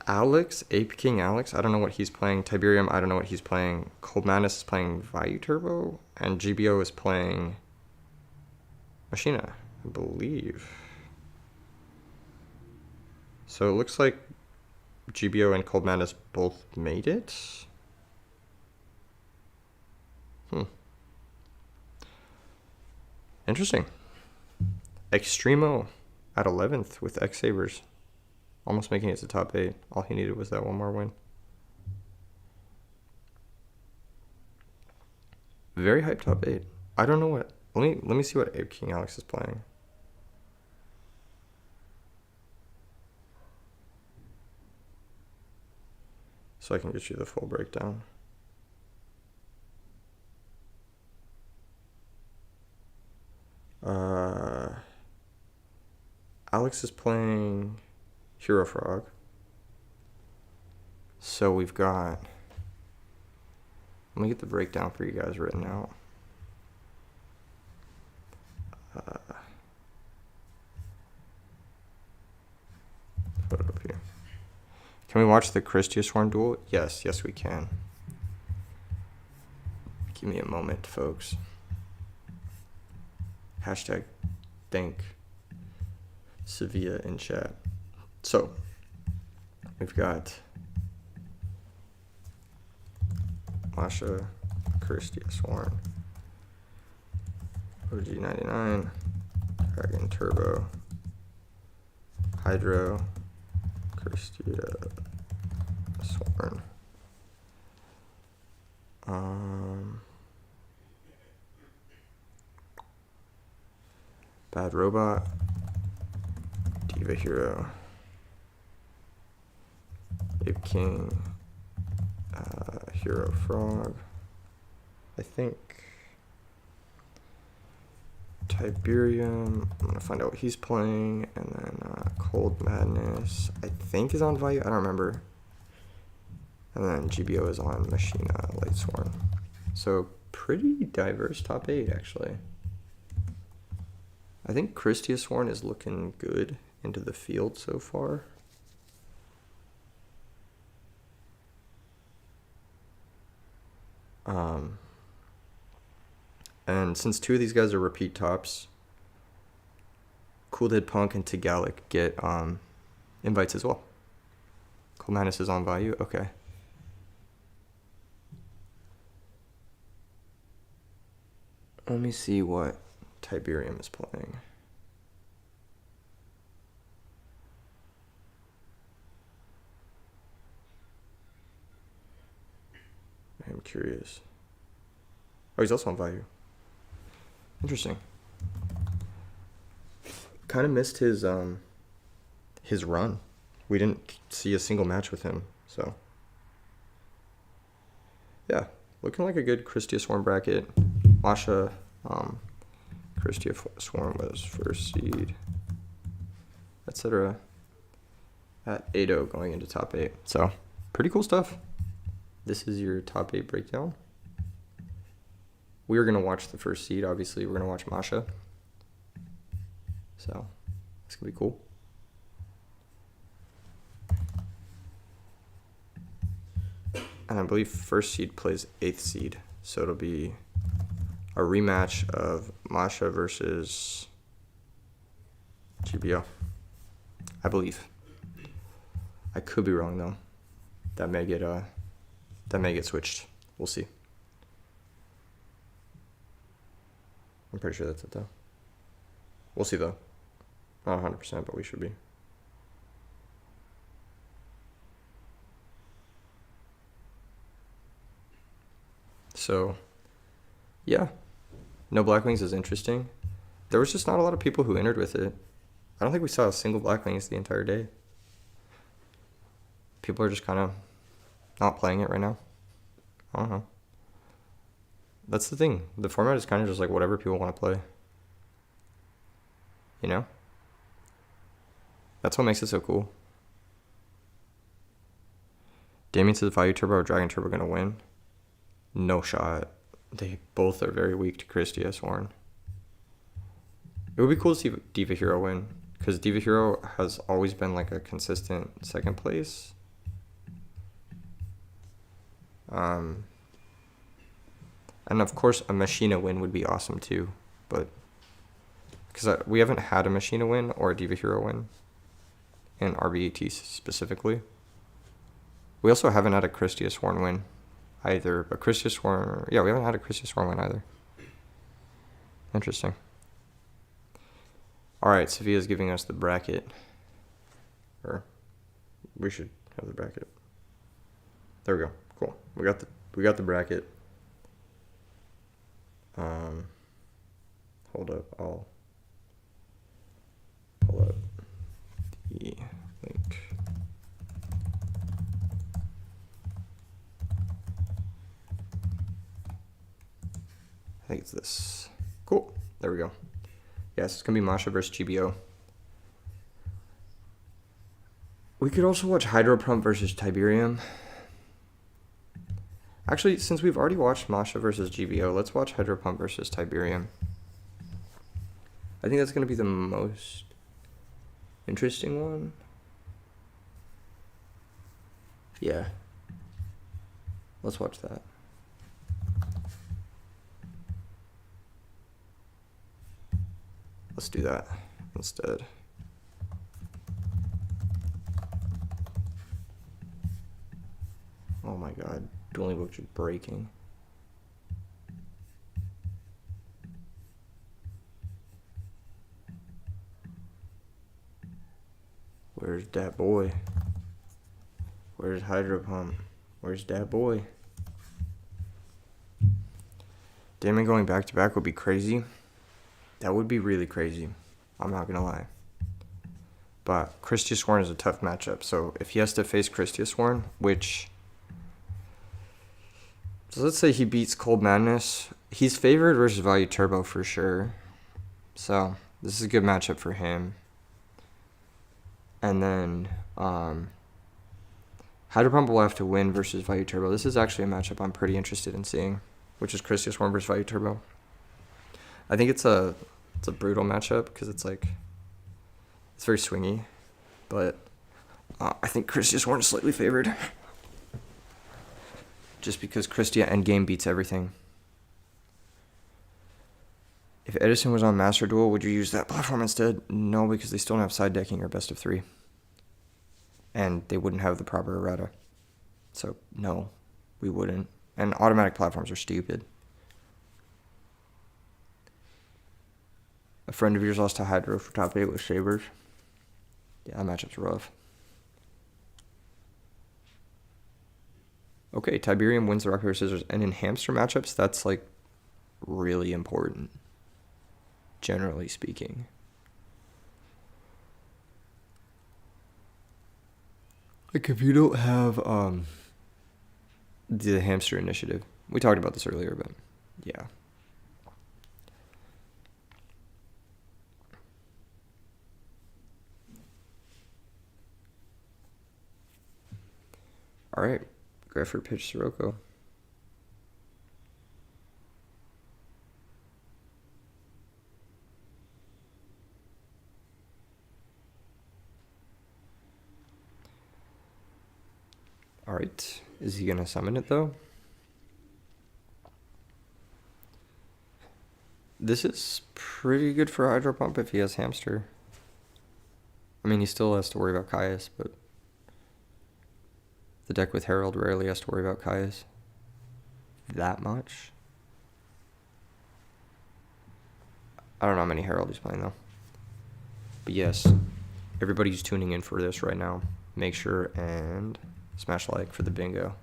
Alex, Ape King Alex, I don't know what he's playing. Tiberium, I don't know what he's playing. Cold Madness is playing Value Turbo, and GBO is playing Machina, I believe. So it looks like GBO and Cold Madness both made it. Interesting. Extremo at 11th with X Sabers. Almost making it to top 8. All he needed was that one more win. Very hyped top 8. I don't know what. Let me see what Ape King Alex is playing. So I can get you the full breakdown. Alex is playing Hero Frog. So we've got... Let me get the breakdown for you guys written out. Put it up here. Can we watch the Christia Sworn duel? Yes, we can. Give me a moment, folks. Hashtag thank Sevilla in chat. So, we've got Masha, Christia Sworn, OG99, Dragon Turbo, Hydro, Christia Sworn. Bad Robot, Diva Hero, Ape King, Hero Frog, I think Tiberium, I'm gonna find out what he's playing, and then Cold Madness, I think is on Value, I don't remember, and then GBO is on Machina Light Sworn. So pretty diverse top 8 actually. I think Christia Sworn is looking good into the field so far. And since 2 of these guys are repeat tops, Cool Dead Punk and Tagalic get invites as well. Cold Madness is on Value? Okay. Let me see what Tiberium is playing. I'm curious. Oh, he's also on Value. Interesting. Kind of missed his run we didn't see a single match with him. So, yeah, looking like a good Christia Swarm bracket. Masha, Christia Swarm was first seed, etc. At 8-0 going into top 8. So, pretty cool stuff. This is your top 8 breakdown. We are going to watch the first seed. Obviously, we're going to watch Masha. So, it's going to be cool. And I believe first seed plays 8th seed. So it'll be a rematch of Masha versus Yugioh, I believe. I could be wrong though. That may get switched. We'll see. I'm pretty sure that's it though. We'll see though. Not 100%, but we should be. So, yeah. No Black Wings is interesting. There was just not a lot of people who entered with it. I don't think we saw a single Black Wings the entire day. People are just kind of not playing it right now. I don't know. That's the thing. The format is kind of just like whatever people want to play. You know? That's what makes it so cool. Damien says Value Turbo or Dragon Turbo going to win. No shot. They both are very weak to Christia Swarm. It would be cool to see Diva Hero win, because Diva Hero has always been like a consistent second place. And of course a Machina win would be awesome too, but because we haven't had a Machina win or a Diva Hero win in RBET specifically. We also haven't had a Christia Swarm win either, but Christia Swarm, yeah, we haven't had a Christia Swarm win either. Interesting. All right, Sophia's giving us the bracket, or we should have the bracket. There we go. Cool. We got the bracket. Hold up. I'll pull up the link. I think it's this. Cool. There we go. Yes, it's going to be Masha versus GBO. We could also watch Hydro Pump versus Tiberium. Actually, since we've already watched Masha versus GBO, let's watch Hydro Pump versus Tiberium. I think that's going to be the most interesting one. Yeah. Let's watch that. Let's do that instead. Oh my god, Dueling Books is breaking. Where's that boy? Where's Hydro Pump? Where's that boy? Damon going back to back would be crazy. That would be really crazy. I'm not gonna lie. But Christia Swarm is a tough matchup. So if he has to face Christia Swarm, which, so let's say he beats Cold Madness, he's favored versus Value Turbo for sure. So this is a good matchup for him. And then Hydro Pump will have to win versus Value Turbo. This is actually a matchup I'm pretty interested in seeing, which is Christia Swarm versus Value Turbo. I think it's a brutal matchup because it's like, it's very swingy, but I think Christia Swarm is slightly favored, just because Christia endgame beats everything. If Edison was on Master Duel, would you use that platform instead? No, because they still don't have side decking or best of 3, and they wouldn't have the proper errata. So no, we wouldn't. And automatic platforms are stupid. A friend of yours lost to Hydro for top 8 with Sabers. Yeah, that matchup's rough. Okay, Tiberium wins the rock, paper, scissors. And in hamster matchups, that's like really important, generally speaking. Like if you don't have the hamster initiative, we talked about this earlier, but yeah. All right, Greffer pitch Sirocco. All right, is he gonna summon it though? This is pretty good for Hydro Pump if he has hamster. I mean, he still has to worry about Caius, but the deck with Herald rarely has to worry about Caius that much. I don't know how many Herald he's playing though. But yes, everybody's tuning in for this right now. Make sure and smash like for the bingo.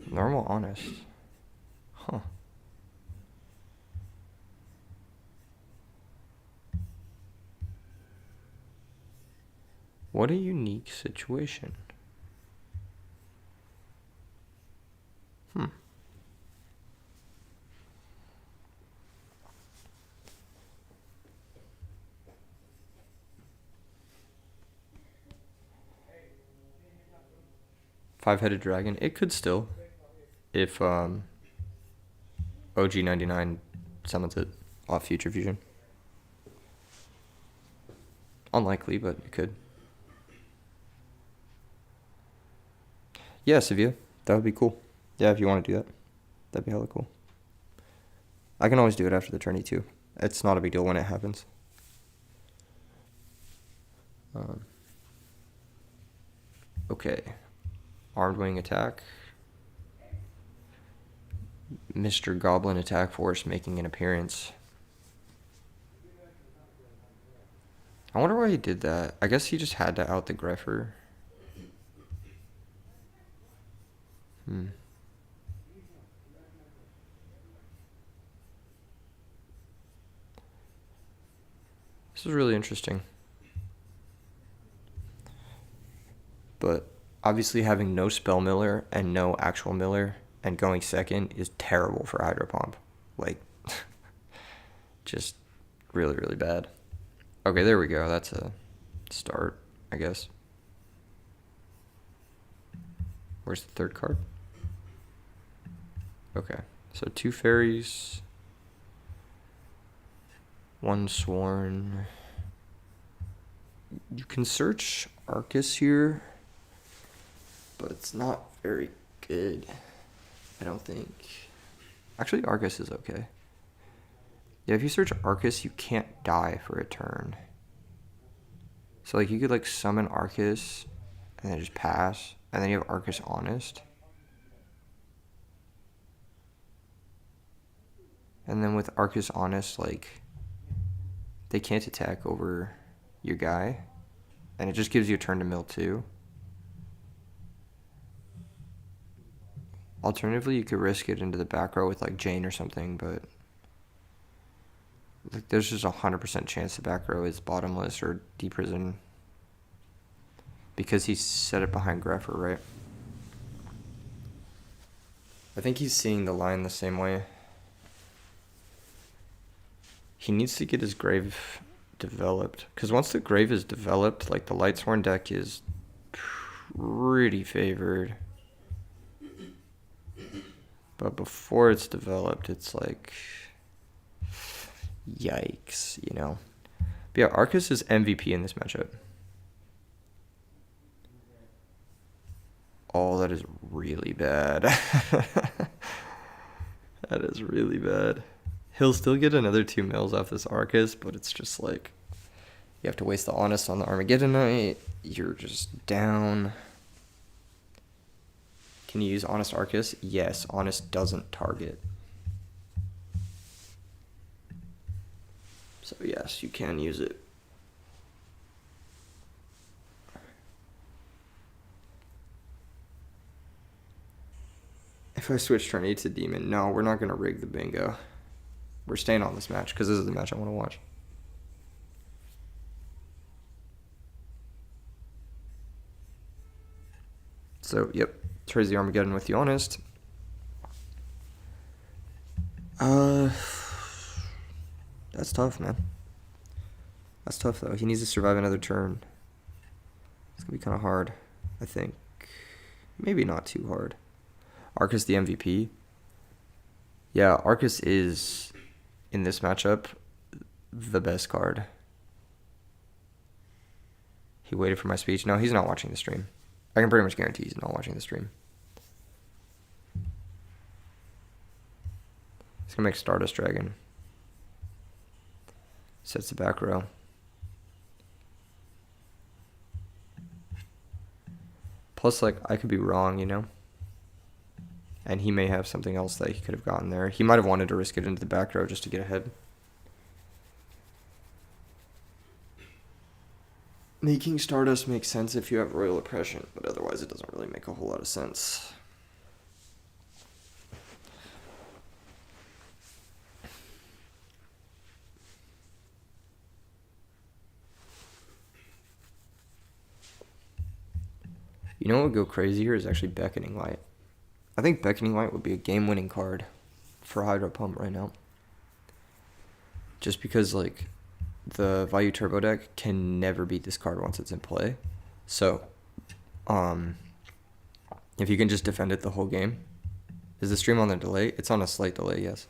Normal honest. Huh. What a unique situation. Hmm. Five-headed dragon. It could still. If OG99 summons it off Future Fusion. Unlikely, but it could. Yeah, Sevilla. That would be cool. Yeah, if you want to do that. That'd be hella cool. I can always do it after the tourney too. It's not a big deal when it happens. Okay. Armed Wing attack. Mr. Goblin attack force making an appearance. I wonder why he did that. I guess he just had to out the Greffer. This is really interesting. But obviously having no spell miller and no actual miller and going second is terrible for Hydro Pump. Like, just really, really bad. Okay, there we go. That's a start, I guess. Where's the third card? Okay, so 2 fairies, 1 sworn. You can search Arcus here, but it's not very good, I don't think. Actually, Arcus is okay. Yeah, if you search Arcus, you can't die for a turn. So, like, you could, like, summon Arcus and then just pass, and then you have Arcus Honest. And then with Arcus Honest, like, they can't attack over your guy, and it just gives you a turn to mill too. Alternatively, you could risk it into the back row with, like, Jane or something, but like, there's just 100% chance the back row is bottomless or deprison because he set it behind Greffer, right? I think he's seeing the line the same way. He needs to get his grave developed, because once the grave is developed, like, the Lightsworn deck is pretty favored. But before it's developed, it's like, yikes, you know. But yeah, Arcus is MVP in this matchup. Oh, that is really bad. That is really bad. He'll still get another 2 mills off this Arcus, but it's just like, you have to waste the Honest on the Armageddonite. You're just down. Can you use Honest Arcus? Yes, Honest doesn't target. So yes, you can use it. If I switch turn 8 to demon, no, we're not going to rig the bingo. We're staying on this match because this is the match I want to watch. So, yep, trades the Armageddon with the Honest. That's tough, man. That's tough, though. He needs to survive another turn. It's going to be kind of hard, I think. Maybe not too hard. Arcus the MVP. Yeah, Arcus is, in this matchup, the best card. He waited for my speech. No, he's not watching the stream. I can pretty much guarantee he's not watching the stream. He's going to make Stardust Dragon. Sets the back row. Plus, like, I could be wrong, you know? And he may have something else that he could have gotten there. He might have wanted to risk it into the back row just to get ahead. Making Stardust makes sense if you have Royal Oppression, but otherwise it doesn't really make a whole lot of sense. You know what would go crazy here is actually Beckoning Light. I think Beckoning Light would be a game-winning card for Hydro Pump right now. Just because, like, the Value Turbo deck can never beat this card once it's in play. So, if you can just defend it the whole game. Is the stream on the delay? It's on a slight delay, yes.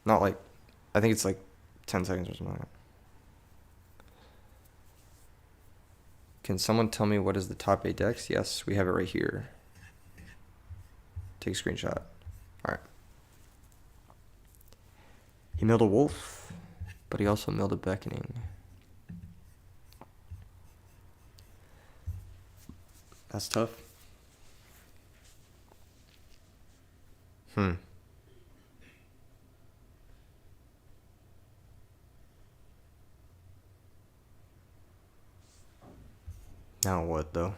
Not like, I think it's like 10 seconds or something like that. Can someone tell me what is the top 8 decks? Yes, we have it right here. Take a screenshot. Alright. He milled a wolf, but he also milled a beckoning. That's tough. Now what, though?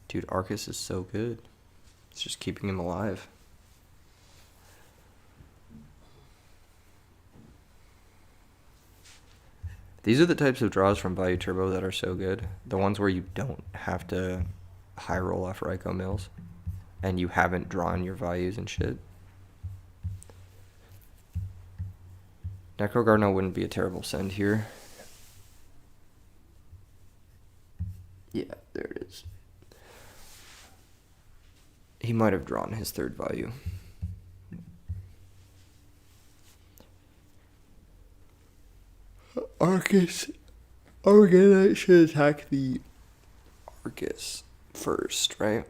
Dude, Arcus is so good. It's just keeping him alive. These are the types of draws from Value Turbo that are so good. The ones where you don't have to high roll off Ryko mills. And you haven't drawn your values and shit. Necro Gardener wouldn't be a terrible send here. Yeah, there it is. He might have drawn his third value. Arcus. Armageddon should attack the Arcus first, right?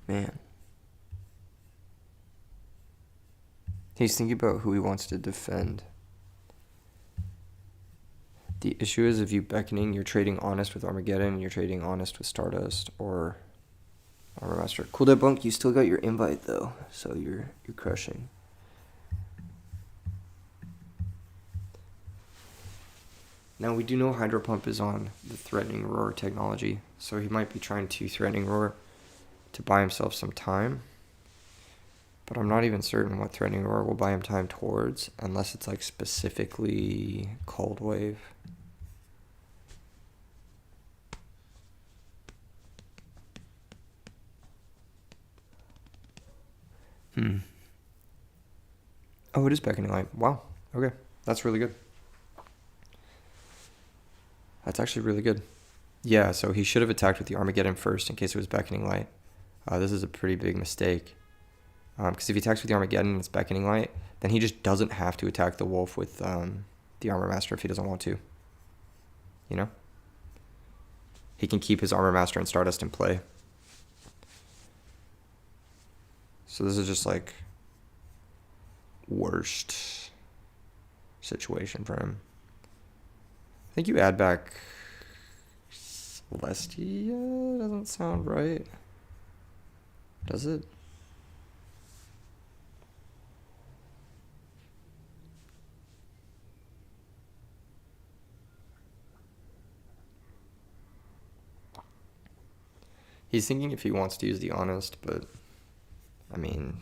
Man. He's thinking about who he wants to defend. The issue is if you beckoning, you're trading Honest with Armageddon, and you're trading Honest with Stardust or Armor Master. Cool Dead Bunk, you still got your invite though, so you're crushing. Now we do know Hydro Pump is on the Threatening Roar technology, so he might be trying to Threatening Roar to buy himself some time. But I'm not even certain what Threatening Roar will buy him time towards, unless it's like specifically Cold Wave. Oh, it is Beckoning Light. Wow. Okay. That's really good. That's actually really good. Yeah, so he should have attacked with the Armageddon first in case it was Beckoning Light. This is a pretty big mistake. Because if he attacks with the Armageddon and it's Beckoning Light, then he just doesn't have to attack the wolf with the Armor Master if he doesn't want to. You know? He can keep his Armor Master and Stardust in play. So this is just like worst situation for him. I think you add back Celestia doesn't sound right. Does it? He's thinking if he wants to use the honest, but I mean,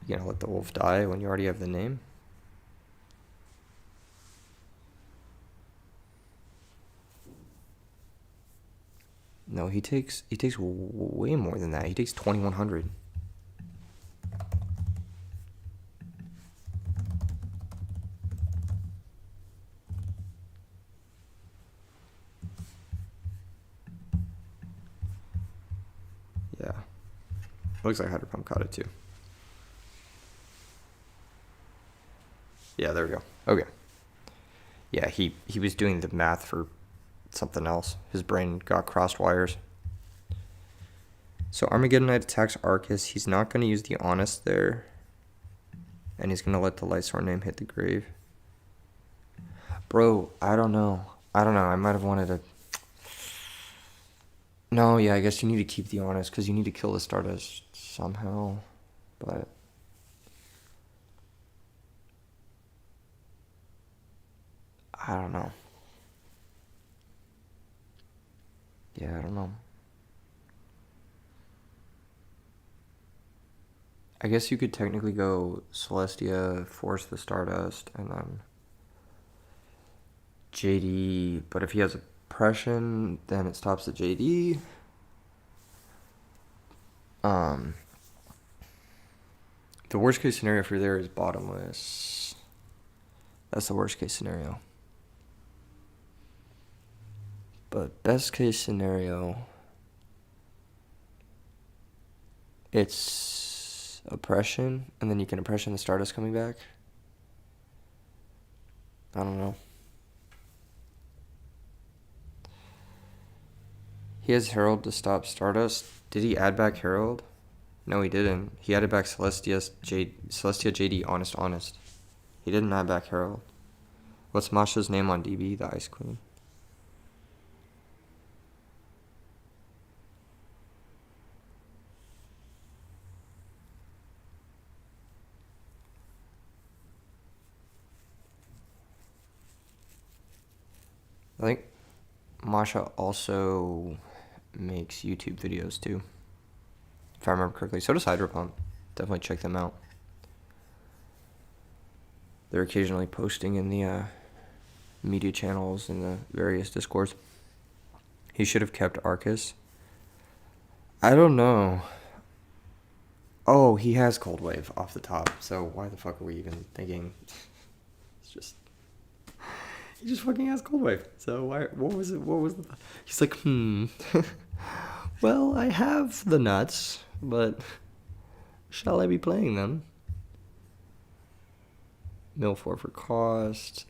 you gonna let the wolf die when you already have the name? No, he takes way more than that. He takes 2100. Yeah. Looks like Hydro Pump caught it too. Yeah, there we go. Okay. Yeah, he was doing the math for something else. His brain got crossed wires. So Armageddon Knight attacks Arcus. He's not going to use the honest there. And he's going to let the Lightsworn name hit the grave. Bro, I don't know. I might have wanted to... No, yeah, I guess you need to keep the honest because you need to kill the Stardust somehow. But... I don't know. Yeah, I don't know. I guess you could technically go Celestia, force the Stardust, and then JD. But if he has oppression, then it stops the JD. The worst case scenario for there is bottomless. That's the worst case scenario. But best case scenario, it's oppression, and then you can oppression the Stardust coming back. I don't know. He has Herald to stop Stardust. Did he add back Herald? No, he didn't. He added back Celestia JD Honest. He didn't add back Herald. What's Masha's name on DB? The Ice Queen. I think Masha also makes YouTube videos too, if I remember correctly. So does Hydro Pump. Definitely check them out. They're occasionally posting in the media channels and the various Discords. He should have kept Arcus. I don't know. Oh, he has Cold Wave off the top, so why the fuck are we even thinking? It's just... He just fucking has Cold Wave. So why? What was it? What was the... He's like, well, I have the nuts, but shall I be playing them? Mill 4 for cost.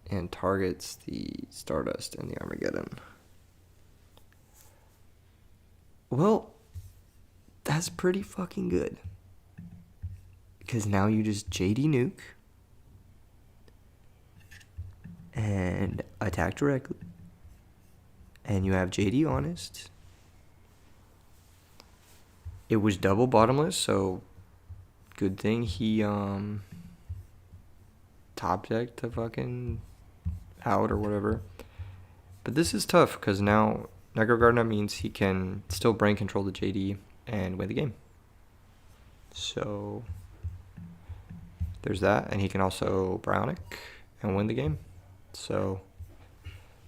And targets the Stardust and the Armageddon. Well, that's pretty fucking good. Because now you just JD nuke. And attack directly. And you have JD Honest. It was double bottomless, so good thing he top decked the fucking out or whatever. But this is tough because now Necro Gardener means he can still brain control the JD and win the game. So there's that, and he can also Bionic and win the game. So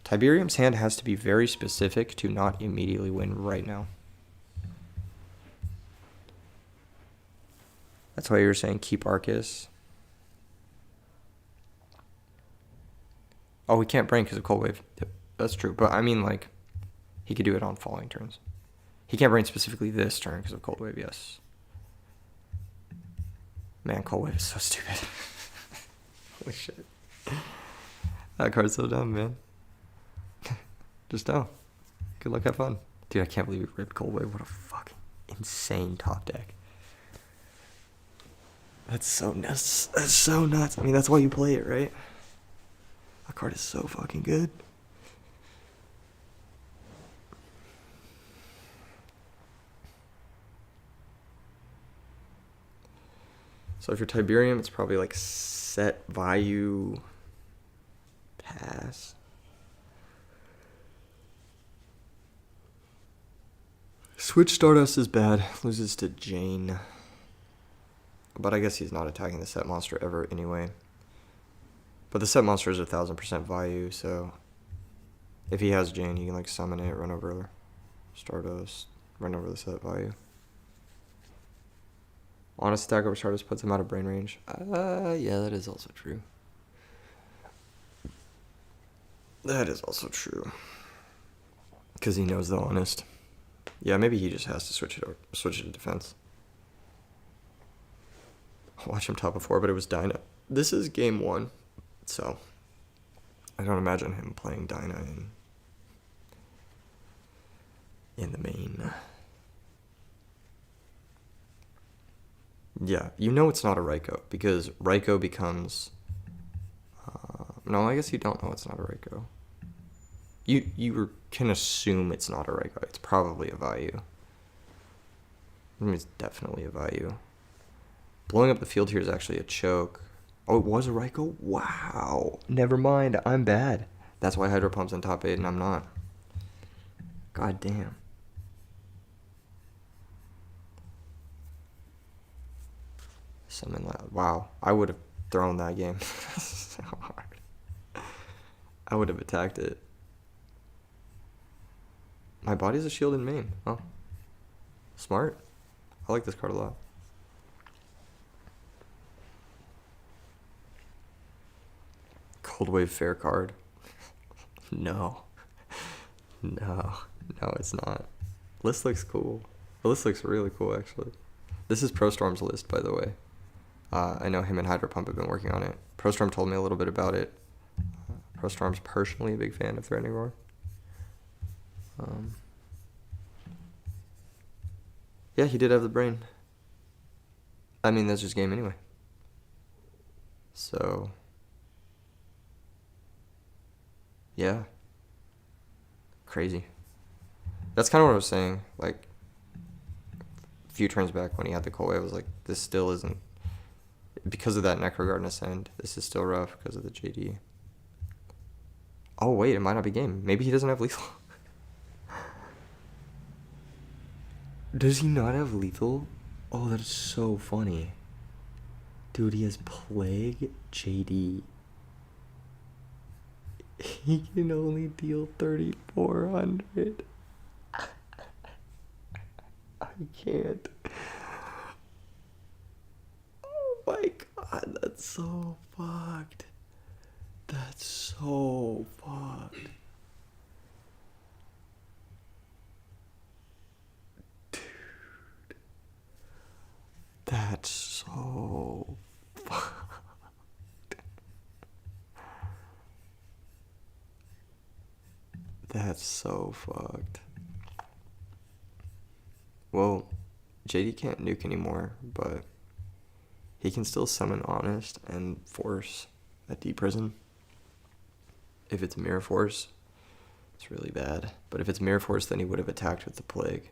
Tiberium's hand has to be very specific to not immediately win right now. That's why you were saying keep Arcus. Oh, we can't brain because of Cold Wave. Yep, that's true. But I mean, like, he could do it on following turns. He can't brain specifically this turn because of Cold Wave, yes. Man, Cold Wave is so stupid. Holy shit. That card's so dumb, man. Just know. Good luck, have fun. Dude, I can't believe we ripped Cold Wave. What a fucking insane top deck. That's so nuts. That's so nuts. I mean, that's why you play it, right? That card is so fucking good. So if you're Tiberium, it's probably like set value pass. Switch Stardust is bad. Loses to Jane. But I guess he's not attacking the set monster ever anyway. But the set monster is 1000% value, so if he has Jane, he can like summon it, run over Stardust, run over the set value. Honest attack over Stardust puts him out of brain range. Yeah, that is also true. That is also true. Because he knows the Honest. Yeah, maybe he just has to switch it to defense. Watch him top of 4, but it was Dyna. This is game 1, so I don't imagine him playing Dyna in the main. Yeah, you know it's not a Raikou, because Raikou becomes... no, I guess you don't know it's not a Raikou. You can assume it's not a Raikou. It's probably a value. I mean, it's definitely a value. Blowing up the field here is actually a choke. Oh, it was a Raikou? Wow. Never mind, I'm bad. That's why Hydro Pump's in top 8 and I'm not. God damn. Summon Loud. Wow, I would have thrown that game so hard. I would have attacked it. My body's a shield in main. Oh. Smart. I like this card a lot. Cold Wave Fair card. No. No, it's not. List looks cool. The list looks really cool, actually. This is ProStorm's list, by the way. I know him and Hydro Pump have been working on it. ProStorm told me a little bit about it. ProStorm's personally a big fan of Threatening Roar. Yeah, he did have the brain. I mean, that's just game anyway. So, yeah. Crazy. That's kind of what I was saying. Like, a few turns back when he had the Cold Wave, I was like, this still isn't... Because of that Necrogarden Ascend, this is still rough because of the JD. Oh, wait, it might not be game. Maybe he doesn't have lethal. Does he not have lethal? Oh, that is so funny. Dude, he has Plague JD. He can only deal 3,400. I can't. Oh my god, that's so fucked. That's so fucked. Dude. That's so fucked. That's so fucked. Well, JD can't nuke anymore, but he can still summon Honest and force a deep prison. If it's Mirror Force, it's really bad. But if it's Mirror Force, then he would have attacked with the Plague,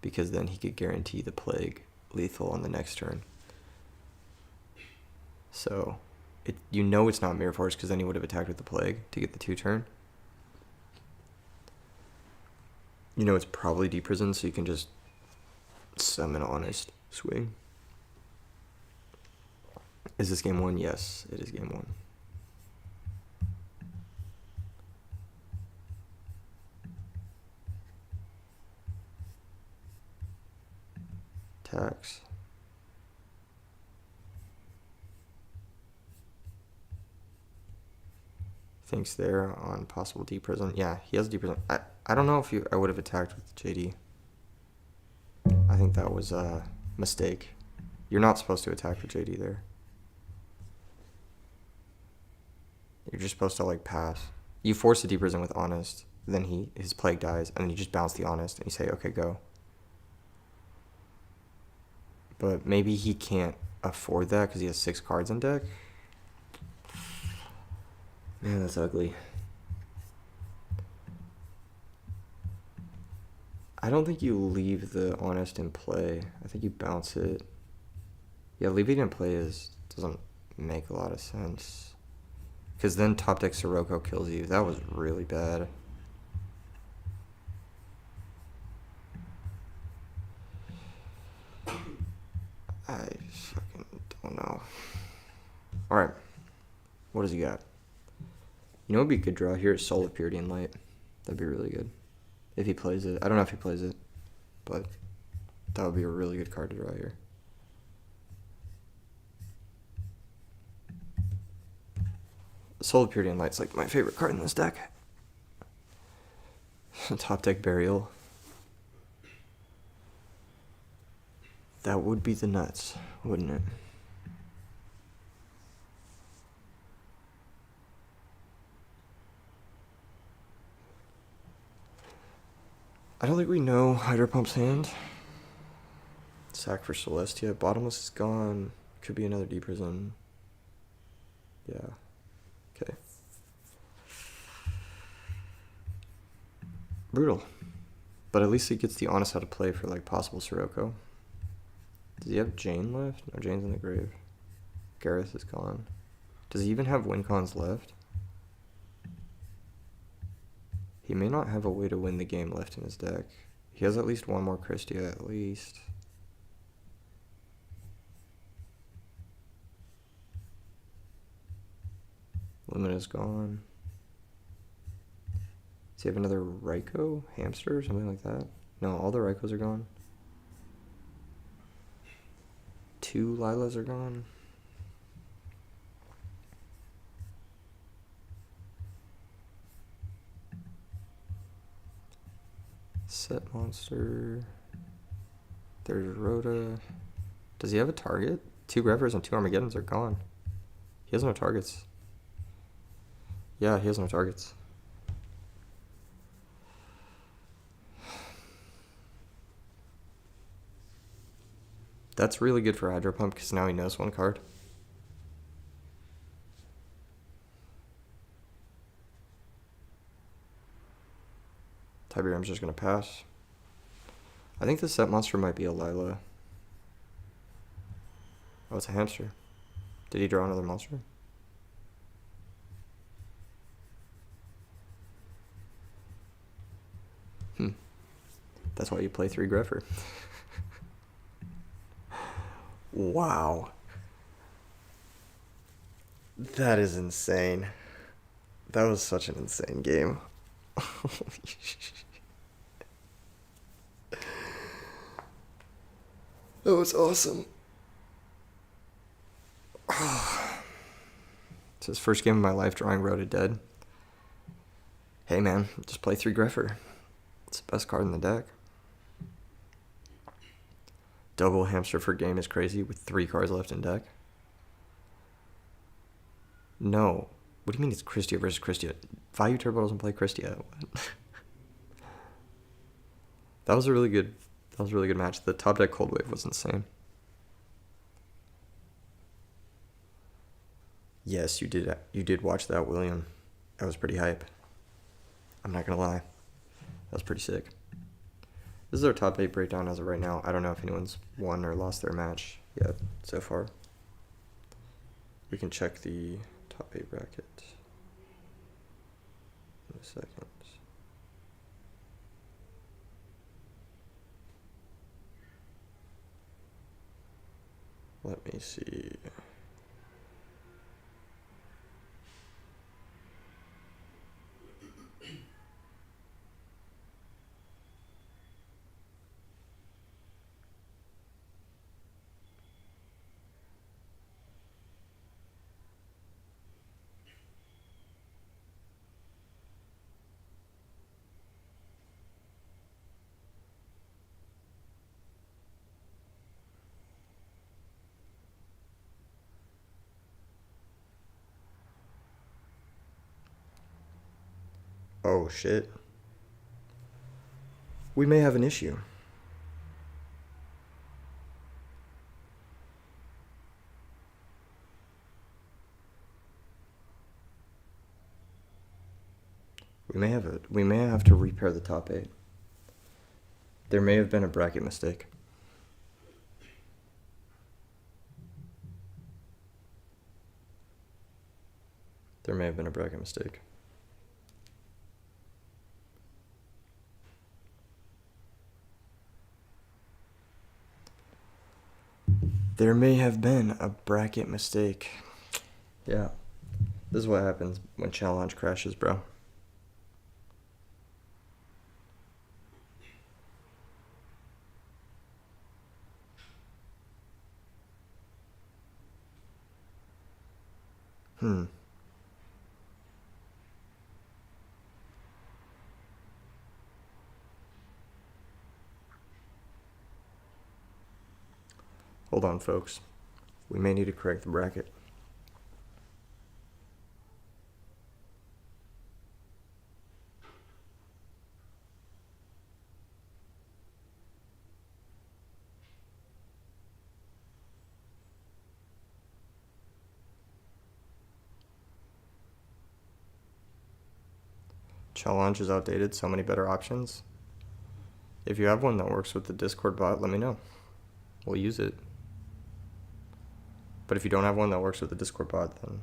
because then he could guarantee the Plague lethal on the next turn. So, you know it's not Mirror Force, because then he would have attacked with the Plague to get the 2-turn. You know it's probably deep prison, so you can just summon Honest, swing. Is this game 1? Yes, it is game 1. Attacks. Thinks there on possible deep prison. Yeah, he has deep prison. I don't know if I would have attacked with JD. I think that was a mistake. You're not supposed to attack with JD there. You're just supposed to like pass. You force a deep prison with Honest, then his Plague dies, and then you just bounce the Honest and you say, okay, go. But maybe he can't afford that because he has 6 cards in deck. Man, that's ugly. I don't think you leave the Honest in play. I think you bounce it. Yeah, leaving it in play doesn't make a lot of sense. Because then top deck Sirocco kills you. That was really bad. I fucking don't know. Alright. What does he got? You know what would be a good draw here is Soul of Purity and Light. That'd be really good. If he plays it. I don't know if he plays it. But that would be a really good card to draw here. Soul of Purity and Light's like my favorite card in this deck. Top deck Burial. That would be the nuts, wouldn't it? I don't think we know Hydro Pump's hand. Sack for Celestia. Bottomless is gone. Could be another Deep Prison. Yeah. Okay. Brutal. But at least he gets the Honest out of play for like possible Sirocco. Does he have Jane left? No, Jane's in the grave. Gareth is gone. Does he even have win-cons left? He may not have a way to win the game left in his deck. He has at least one more Christia, at least. Lumina's gone. Does he have another Raikou? Hamster or something like that? No, all the Raikous are gone. 2 Lilas are gone. Set monster. There's Rhoda. Does he have a target? 2 Greffers and 2 Armageddons are gone. He has no targets. Yeah, he has no targets. That's really good for Hydro Pump because now he knows 1 card. Tiberium's just going to pass. I think the set monster might be a Lila. Oh, it's a hamster. Did he draw another monster? That's why you play 3 Greffer. Wow. That is insane. That was such an insane game. Holy shit. That was awesome. It's his first game of my life drawing Rhoda dead. Hey man, just play 3 Greffer. It's the best card in the deck. Double hamster for game is crazy with 3 cards left in deck. No. What do you mean it's Christia versus Christia? Value Turbo doesn't play Christia. That was a really good match. The top deck Cold Wave was insane. Yes, you did watch that, William. That was pretty hype. I'm not gonna lie. That was pretty sick. This is our top 8 breakdown as of right now. I don't know if anyone's won or lost their match yet so far. We can check the top 8 bracket in a second. Let me see. Oh shit. We may have an issue. We may have to repair the top 8. There may have been a bracket mistake. There may have been a bracket mistake. There may have been a bracket mistake. Yeah. This is what happens when challenge crashes, bro. Hold on, folks. We may need to correct the bracket. Challenge is outdated. So many better options. If you have one that works with the Discord bot, let me know. We'll use it. But if you don't have one that works with the Discord bot, then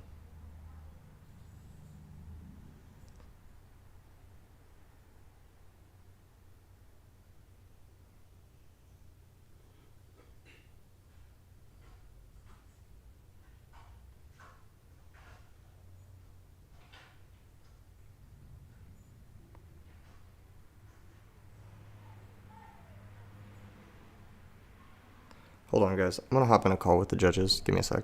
hold on, guys. I'm gonna hop in a call with the judges. Give me a sec.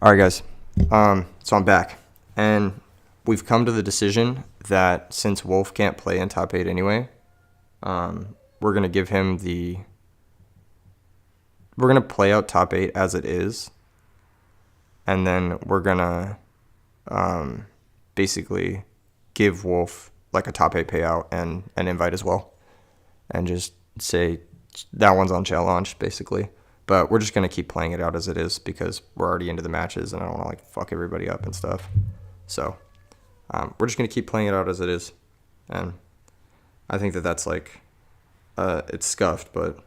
All right, guys. So I'm back, and we've come to the decision that since Wolf can't play in top 8 anyway, we're gonna give him the. We're gonna play out top 8 as it is, and then we're gonna basically give Wolf like a top 8 payout and an invite as well, and just say that one's on challenge basically. But we're just going to keep playing it out as it is because we're already into the matches and I don't want to like fuck everybody up and stuff. So we're just going to keep playing it out as it is. And I think that that's like, it's scuffed, but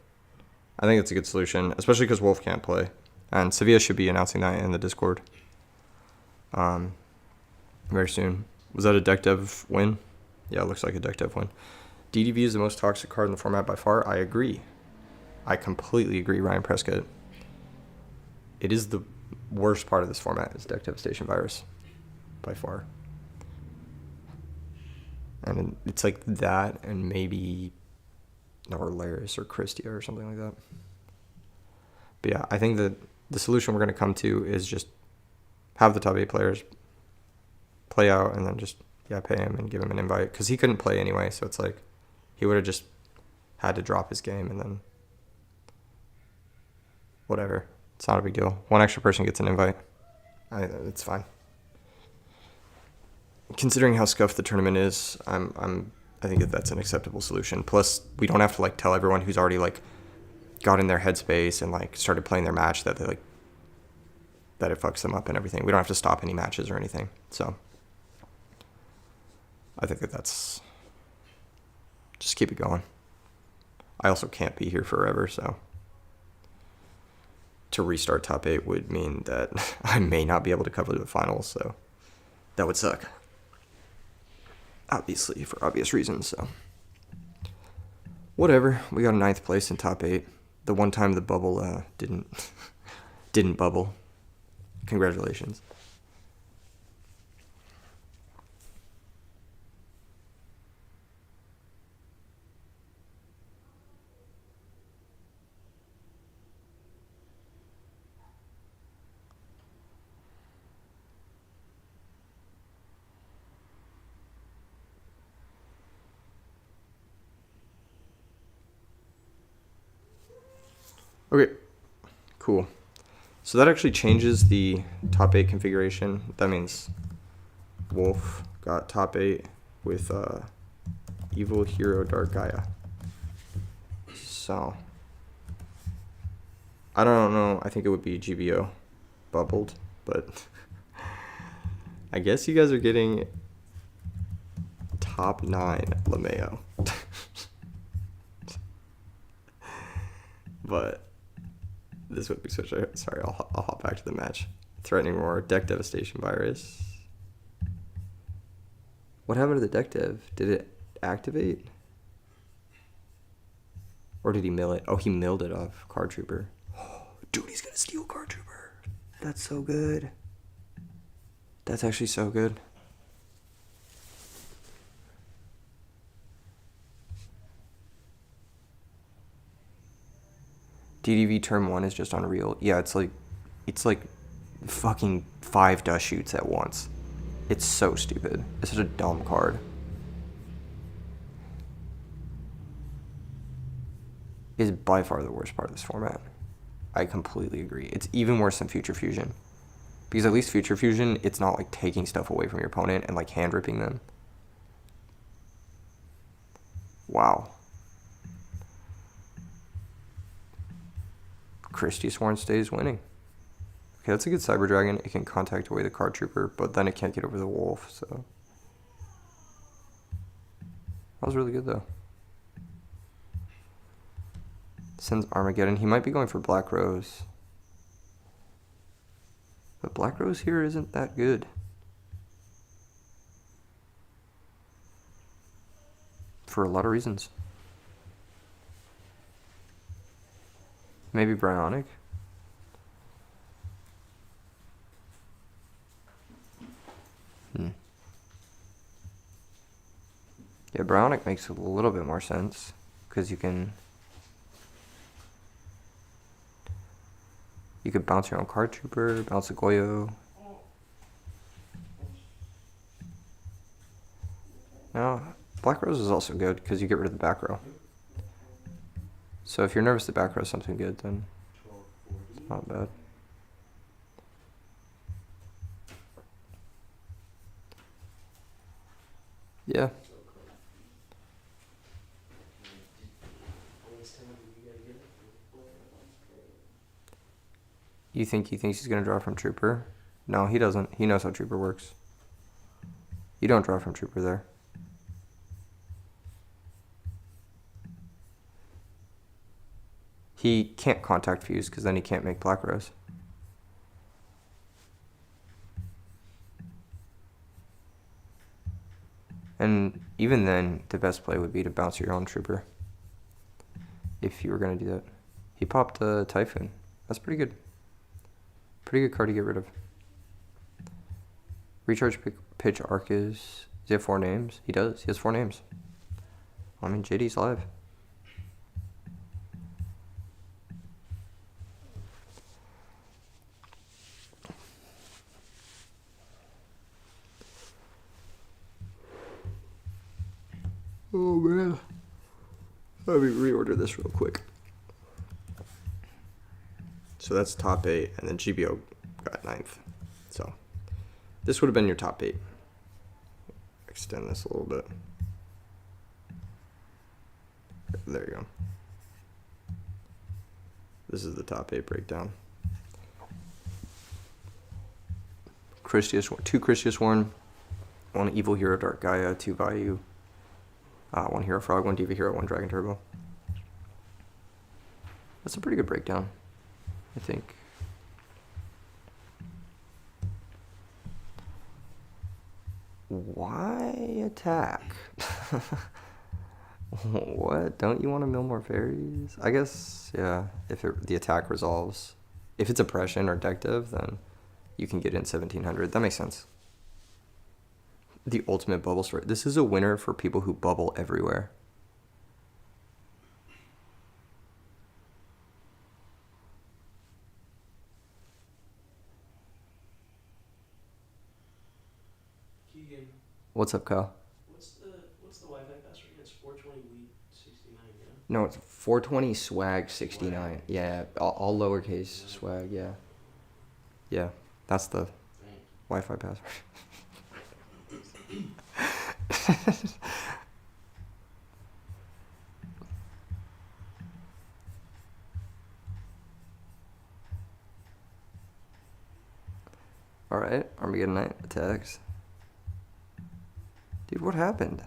I think it's a good solution, especially because Wolf can't play. And Sevilla should be announcing that in the Discord very soon. Was that a deck dev win? Yeah, it looks like a deck dev win. DDV is the most toxic card in the format by far. I agree. I completely agree, Ryan Prescott. It is the worst part of this format is deck devastation virus, by far. And it's like that and maybe Norlaris or Christia or something like that. But yeah, I think that the solution we're going to come to is just have the top 8 players play out and then just, pay him and give him an invite. Because he couldn't play anyway, so it's like he would have just had to drop his game and then whatever. It's not a big deal. One extra person gets an invite. It's fine. Considering how scuffed the tournament is, I think that that's an acceptable solution. Plus, we don't have to like tell everyone who's already like got in their headspace and like started playing their match that they like that it fucks them up and everything. We don't have to stop any matches or anything. So I think that that's just keep it going. I also can't be here forever, so to restart top 8 would mean that I may not be able to cover the finals, so that would suck. Obviously, for obvious reasons, so. Whatever, we got a 9th place in top 8. The one time the bubble didn't bubble. Congratulations. Okay, cool. So that actually changes the top 8 configuration. That means Wolf got top 8 with Evil Hero Dark Gaia. So I don't know. I think it would be GBO bubbled, but I guess you guys are getting top 9 LeMayo. But this would be such a... Sorry, I'll hop back to the match. Threatening Roar, Deck Devastation Virus. What happened to the deck dev? Did it activate? Or did he mill it? Oh, he milled it off Card Trooper. Oh, dude, he's gonna steal Card Trooper. That's so good. That's actually so good. DDV turn 1 is just unreal. Yeah, it's like fucking 5 dust shoots at once. It's so stupid. It's such a dumb card. Is by far the worst part of this format. I completely agree. It's even worse than Future Fusion. Because at least Future Fusion, it's not like taking stuff away from your opponent and like hand ripping them. Wow. Christie Sworn stays winning. Okay, that's a good Cyber Dragon. It can contact away the Card Trooper, but then it can't get over the Wolf, so. That was really good, though. Sends Armageddon. He might be going for Black Rose. But Black Rose here isn't that good. For a lot of reasons. Maybe Bryonic? Yeah, Bryonic makes a little bit more sense. Because you could bounce your own Card Trooper, bounce a Goyo. Now, Black Rose is also good because you get rid of the back row. So if you're nervous the back row is something good, then it's not bad. Yeah. You think he thinks he's going to draw from Trooper? No, he doesn't. He knows how Trooper works. You don't draw from Trooper there. He can't contact Fuse because then he can't make Black Rose. And even then, the best play would be to bounce your own Trooper. If you were going to do that. He popped a Typhoon. That's pretty good. Pretty good card to get rid of. Recharge Pitch Arcus. Does he have 4 names? He does. He has 4 names. I mean, JD's live. Oh man. Let me reorder this real quick. So that's top 8, and then GBO got 9th. So this would have been your top 8. Extend this a little bit. There you go. This is the top 8 breakdown. Two Christius Worn, 1 Evil Hero Dark Gaia, 2 Vayu, 1 Hero Frog, 1 Diva Hero, 1 Dragon Turbo. That's a pretty good breakdown, I think. Why attack? What? Don't you want to mill more fairies? I guess, yeah, if the attack resolves. If it's oppression or deck div, then you can get in 1700. That makes sense. The ultimate bubble story. This is a winner for people who bubble everywhere. Keegan, What's up, Kyle? what's the Wi-Fi password again? It's 420 weed 69, yeah? No, it's 420 swag 69. Yeah, all lowercase swag, yeah. Yeah, that's the Dang. Wi-Fi password. Alright, Armageddon Knight attacks. Dude, what happened?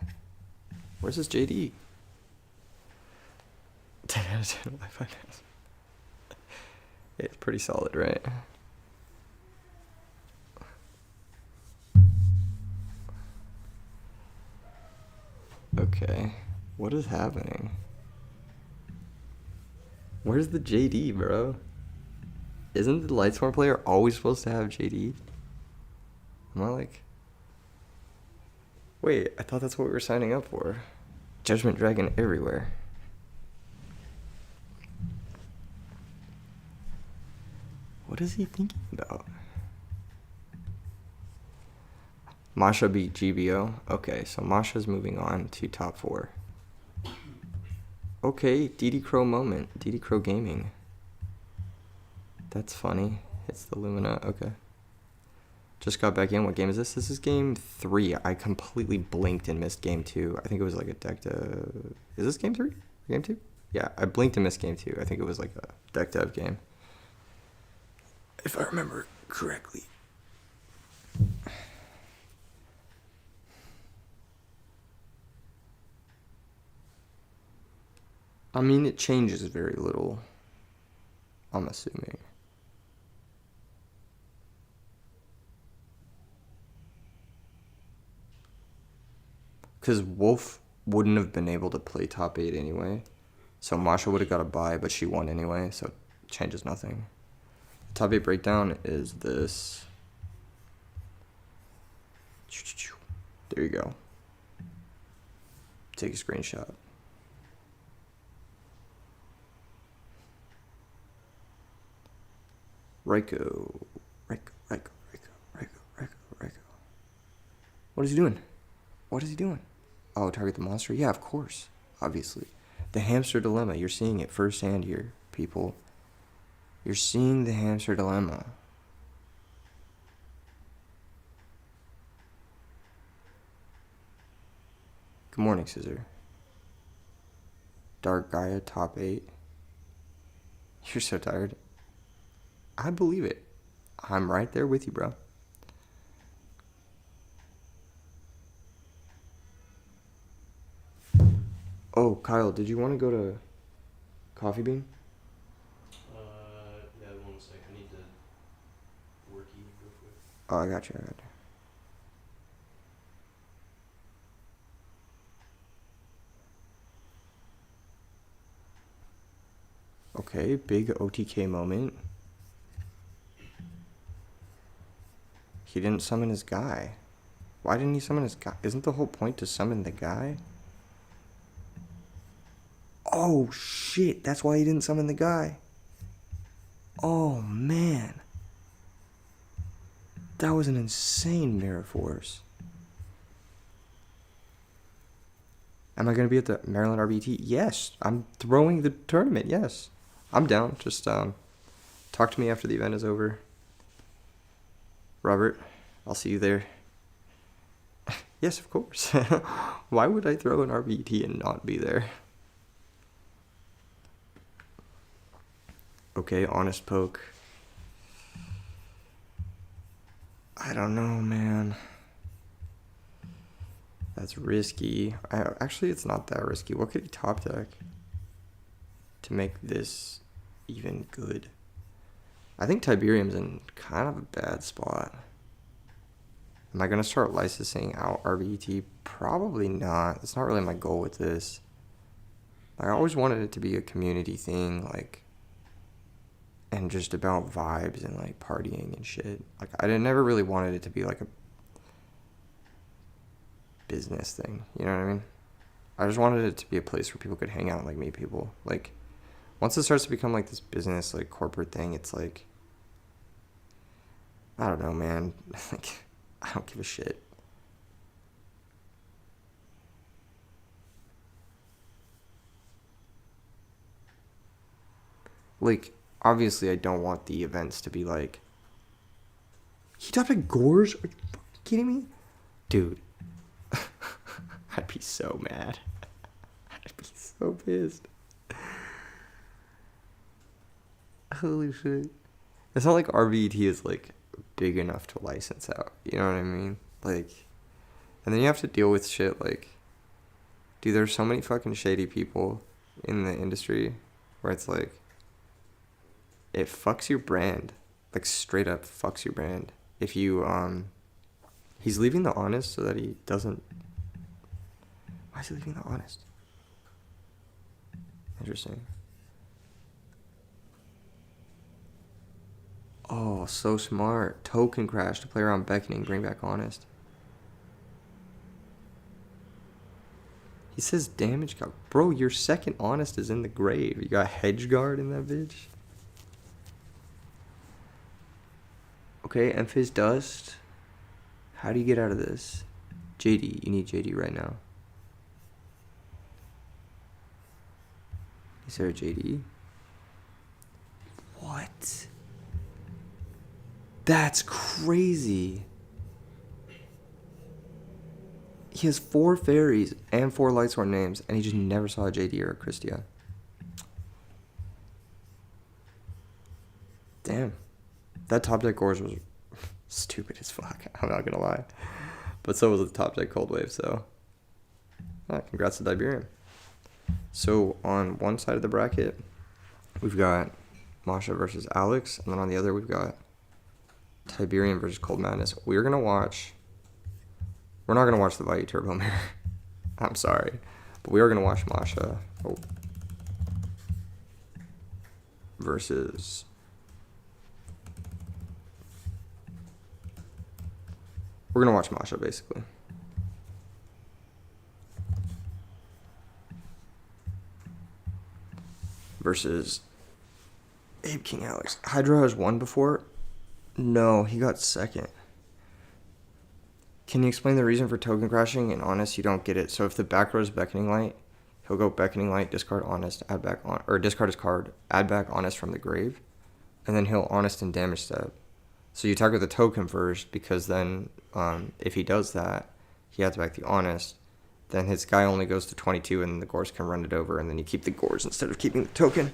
Where's this JD? 10 out of 10 Wi-Fi password. It's pretty solid, right? Okay, what is happening? Where's the JD, bro? Isn't the Lightstorm player always supposed to have JD? Am I like... Wait, I thought that's what we were signing up for. Judgment Dragon everywhere. What is he thinking about? Masha beat GBO. Okay, so Masha's moving on to top 4. Okay, DD Crow moment. DD Crow Gaming. That's funny. It's the Lumina. Okay. Just got back in. What game is this? This is game 3. I completely blinked and missed game 2. I think it was like a deck dev. Is this game 3? Game 2? Yeah, I blinked and missed game 2. I think it was like a deck dev game, if I remember correctly. I mean, it changes very little, I'm assuming. Because Wolf wouldn't have been able to play top 8 anyway. So Masha would have got a bye, but she won anyway, so it changes nothing. Top 8 breakdown is this. There you go. Take a screenshot. Raiko. What is he doing? What is he doing? Oh, target the monster? Yeah, of course. Obviously. The hamster dilemma. You're seeing it firsthand here, people. You're seeing the hamster dilemma. Good morning, Scissor. Dark Gaia, top 8. You're so tired. I believe it. I'm right there with you, bro. Oh, Kyle, did you want to go to Coffee Bean? Yeah, 1 sec. I need to work you real quick. Oh, I got you. Okay, big OTK moment. He didn't summon his guy. Why didn't he summon his guy? Isn't the whole point to summon the guy? Oh, shit. That's why he didn't summon the guy. Oh, man. That was an insane Mirror Force. Am I going to be at the Maryland RBET? Yes. I'm throwing the tournament. Yes. I'm down. Just talk to me after the event is over. Robert, I'll see you there. Yes, of course. Why would I throw an RBET and not be there? Okay, honest poke. I don't know, man. That's risky. Actually, it's not that risky. What could he top deck to make this even good. I think Tiberium's in kind of a bad spot. Am I going to start licensing out RBET? Probably not. That's not really my goal with this. I always wanted it to be a community thing, like, and just about vibes and, like, partying and shit. Like, never really wanted it to be, like, a business thing. You know what I mean? I just wanted it to be a place where people could hang out and, like, meet people. Like, once it starts to become, like, this business, like, corporate thing, it's, like, I don't know, man. Like, I don't give a shit. Like, obviously, I don't want the events to be like, he dropped a Gorge? Are you fucking kidding me? Dude. I'd be so mad. I'd be so pissed. Holy shit. It's not like RBET is, like, big enough to license out. You know what I mean? Like, and then you have to deal with shit like, dude, there's so many fucking shady people in the industry where it's like, it fucks your brand. Like, straight up fucks your brand. If you, he's leaving The Honest so that he doesn't. Why is he leaving The Honest? Interesting. Oh, so smart. Token crash to play around beckoning, bring back Honest. He says damage calc. Bro, your second Honest is in the grave. You got hedge guard in that bitch. Okay, Emphys Dust. How do you get out of this? JD. You need JD right now. Is there a JD? What? That's crazy. He has 4 fairies and 4 Lightsworn names, and he just never saw a JD or a Christia. Damn. That top deck Gorge was stupid as fuck. I'm not gonna lie. But so was the top deck Cold Wave, so. Congrats to Tiberium. So on one side of the bracket, we've got Masha versus Alex, and then on the other we've got Tiberium versus Cold Madness. We're not gonna watch the Vayu Turbo Mirror. I'm sorry. But we are gonna watch Masha versus we're gonna watch Masha basically. Versus Ape King Alex. Hydra has won before? No, he got second. Can you explain the reason for token crashing? And Honest, you don't get it. So if the back row is Beckoning Light, he'll go Beckoning Light, discard Honest, add back on, or discard his card, add back Honest from the grave, and then he'll Honest and damage step. So you target the token first, because then if he does that, he adds back the Honest. Then his guy only goes to 22, and the Gorge can run it over, and then you keep the Gorge instead of keeping the token.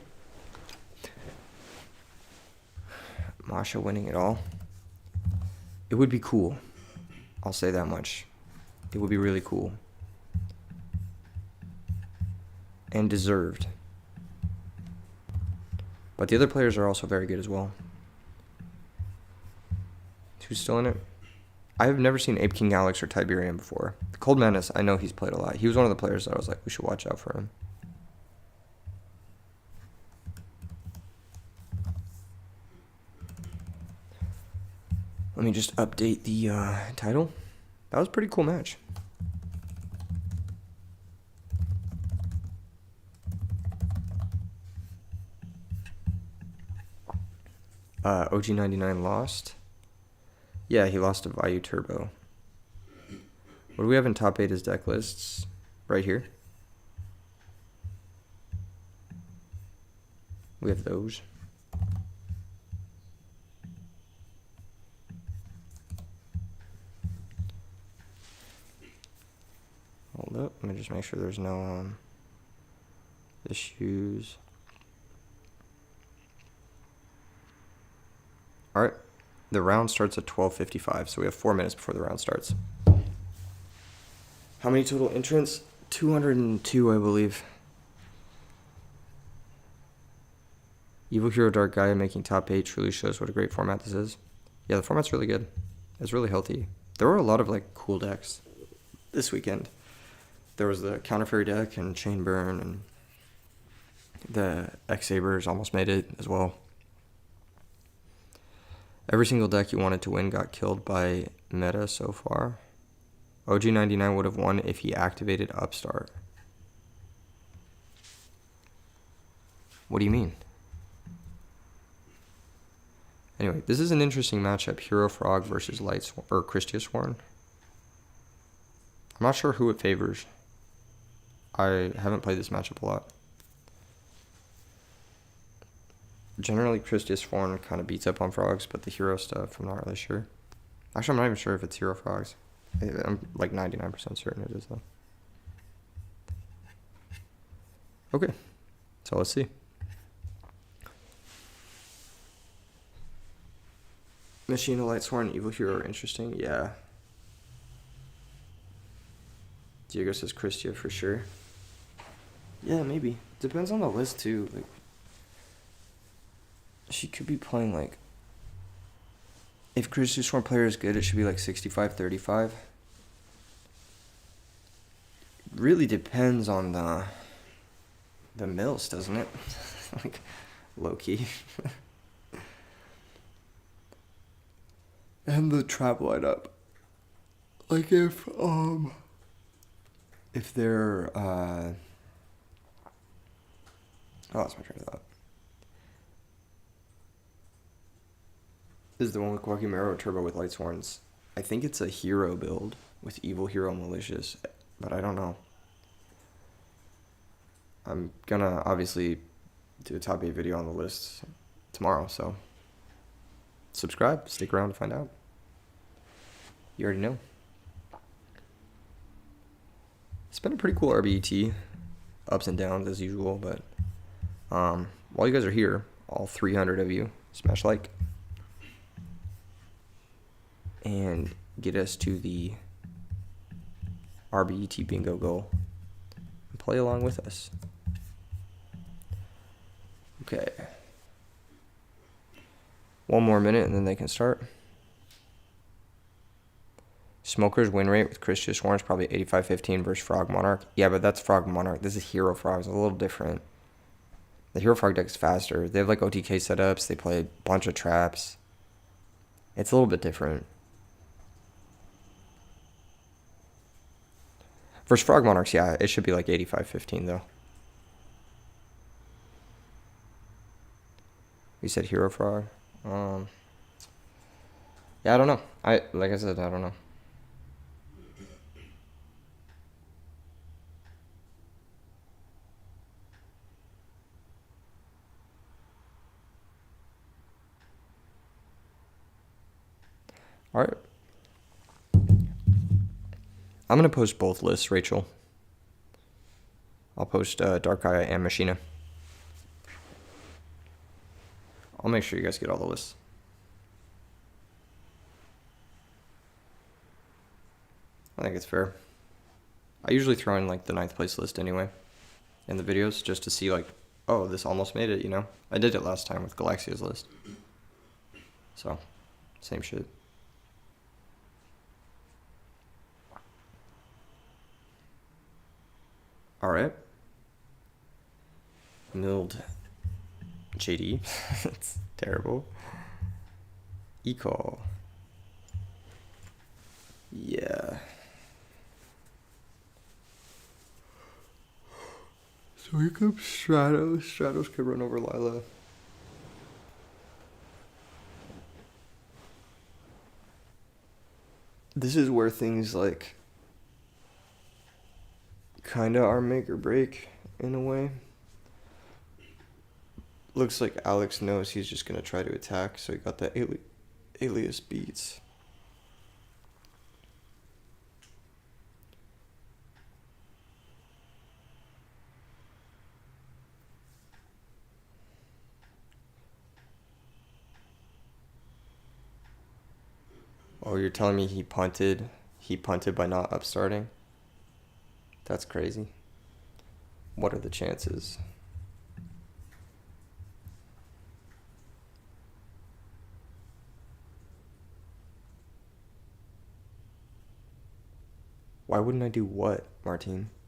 Masha winning it all. It would be cool. I'll say that much. It would be really cool. And deserved. But the other players are also very good as well. Who's still in it? I have never seen Ape King Alex or Tiberium before. Cold Madness, I know he's played a lot. He was one of the players that I was like, we should watch out for him. Let me just update the title. That was a pretty cool match. OG99 lost. Yeah, he lost to Vayu Turbo. What do we have in top 8 as deck lists? Right here. We have those. Hold up, let me just make sure there's no issues. Alright, the round starts at 12:55, so we have 4 minutes before the round starts. How many total entrants? 202, I believe. Evil Hero Dark Gaia making top 8 truly shows what a great format this is. Yeah, the format's really good. It's really healthy. There were a lot of like cool decks this weekend. There was the Counter Fairy deck and Chain Burn, and the X Sabers almost made it as well. Every single deck you wanted to win got killed by meta so far. OG99 would have won if he activated Upstart. What do you mean? Anyway, this is an interesting matchup. Hero Frog versus Christia Sworn. I'm not sure who it favors. I haven't played this matchup a lot. Generally, Christia Sworn kind of beats up on frogs, but the hero stuff, I'm not really sure. Actually, I'm not even sure if it's hero frogs. I'm like 99% certain it is, though. Okay, so let's see. Machina Light Sworn, Evil Hero are interesting, yeah. Diego says Christia for sure. Yeah, maybe. Depends on the list, too. Like, she could be playing, like... If Christia Sworn player is good, it should be, like, 65-35. Really depends on the mills, doesn't it? Like, low-key. And the trap lineup. Like, if they're, oh, that's my train of thought. This is the one with Guacamero Turbo with Light Sworns. I think it's a hero build with Evil Hero Malicious, but I don't know. I'm gonna obviously do a top 8 video on the list tomorrow, so subscribe, stick around to find out. You already know. It's been a pretty cool RBET, ups and downs as usual, but while you guys are here, all 300 of you, smash like and get us to the RBET bingo goal and play along with us. Okay. One more minute and then they can start. Smoker's win rate with Christia Sworn is probably 85-15 versus Frog Monarch. Yeah, but that's Frog Monarch. This is Hero Frog. It's a little different. The Hero Frog deck is faster. They have like OTK setups. They play a bunch of traps. It's a little bit different. Versus Frog Monarchs, yeah, it should be like 85-15 though. You said Hero Frog? Yeah, I don't know. Like I said, I don't know. All right. I'm going to post both lists, Rachel. I'll post Dark Eye and Machina. I'll make sure you guys get all the lists. I think it's fair. I usually throw in like the 9th place list anyway in the videos just to see like, oh, this almost made it, you know? I did it last time with Galaxia's list. So, same shit. Alright. Milled JD. It's terrible. E-call. Yeah. So here comes Stratos. Stratos could run over Lila. This is where things like kinda are make or break in a way. Looks like Alex knows he's just gonna try to attack, so he got that alias beats. Oh, you're telling me he punted? He punted by not upstarting? That's crazy. What are the chances? Why wouldn't I do what, Martine? You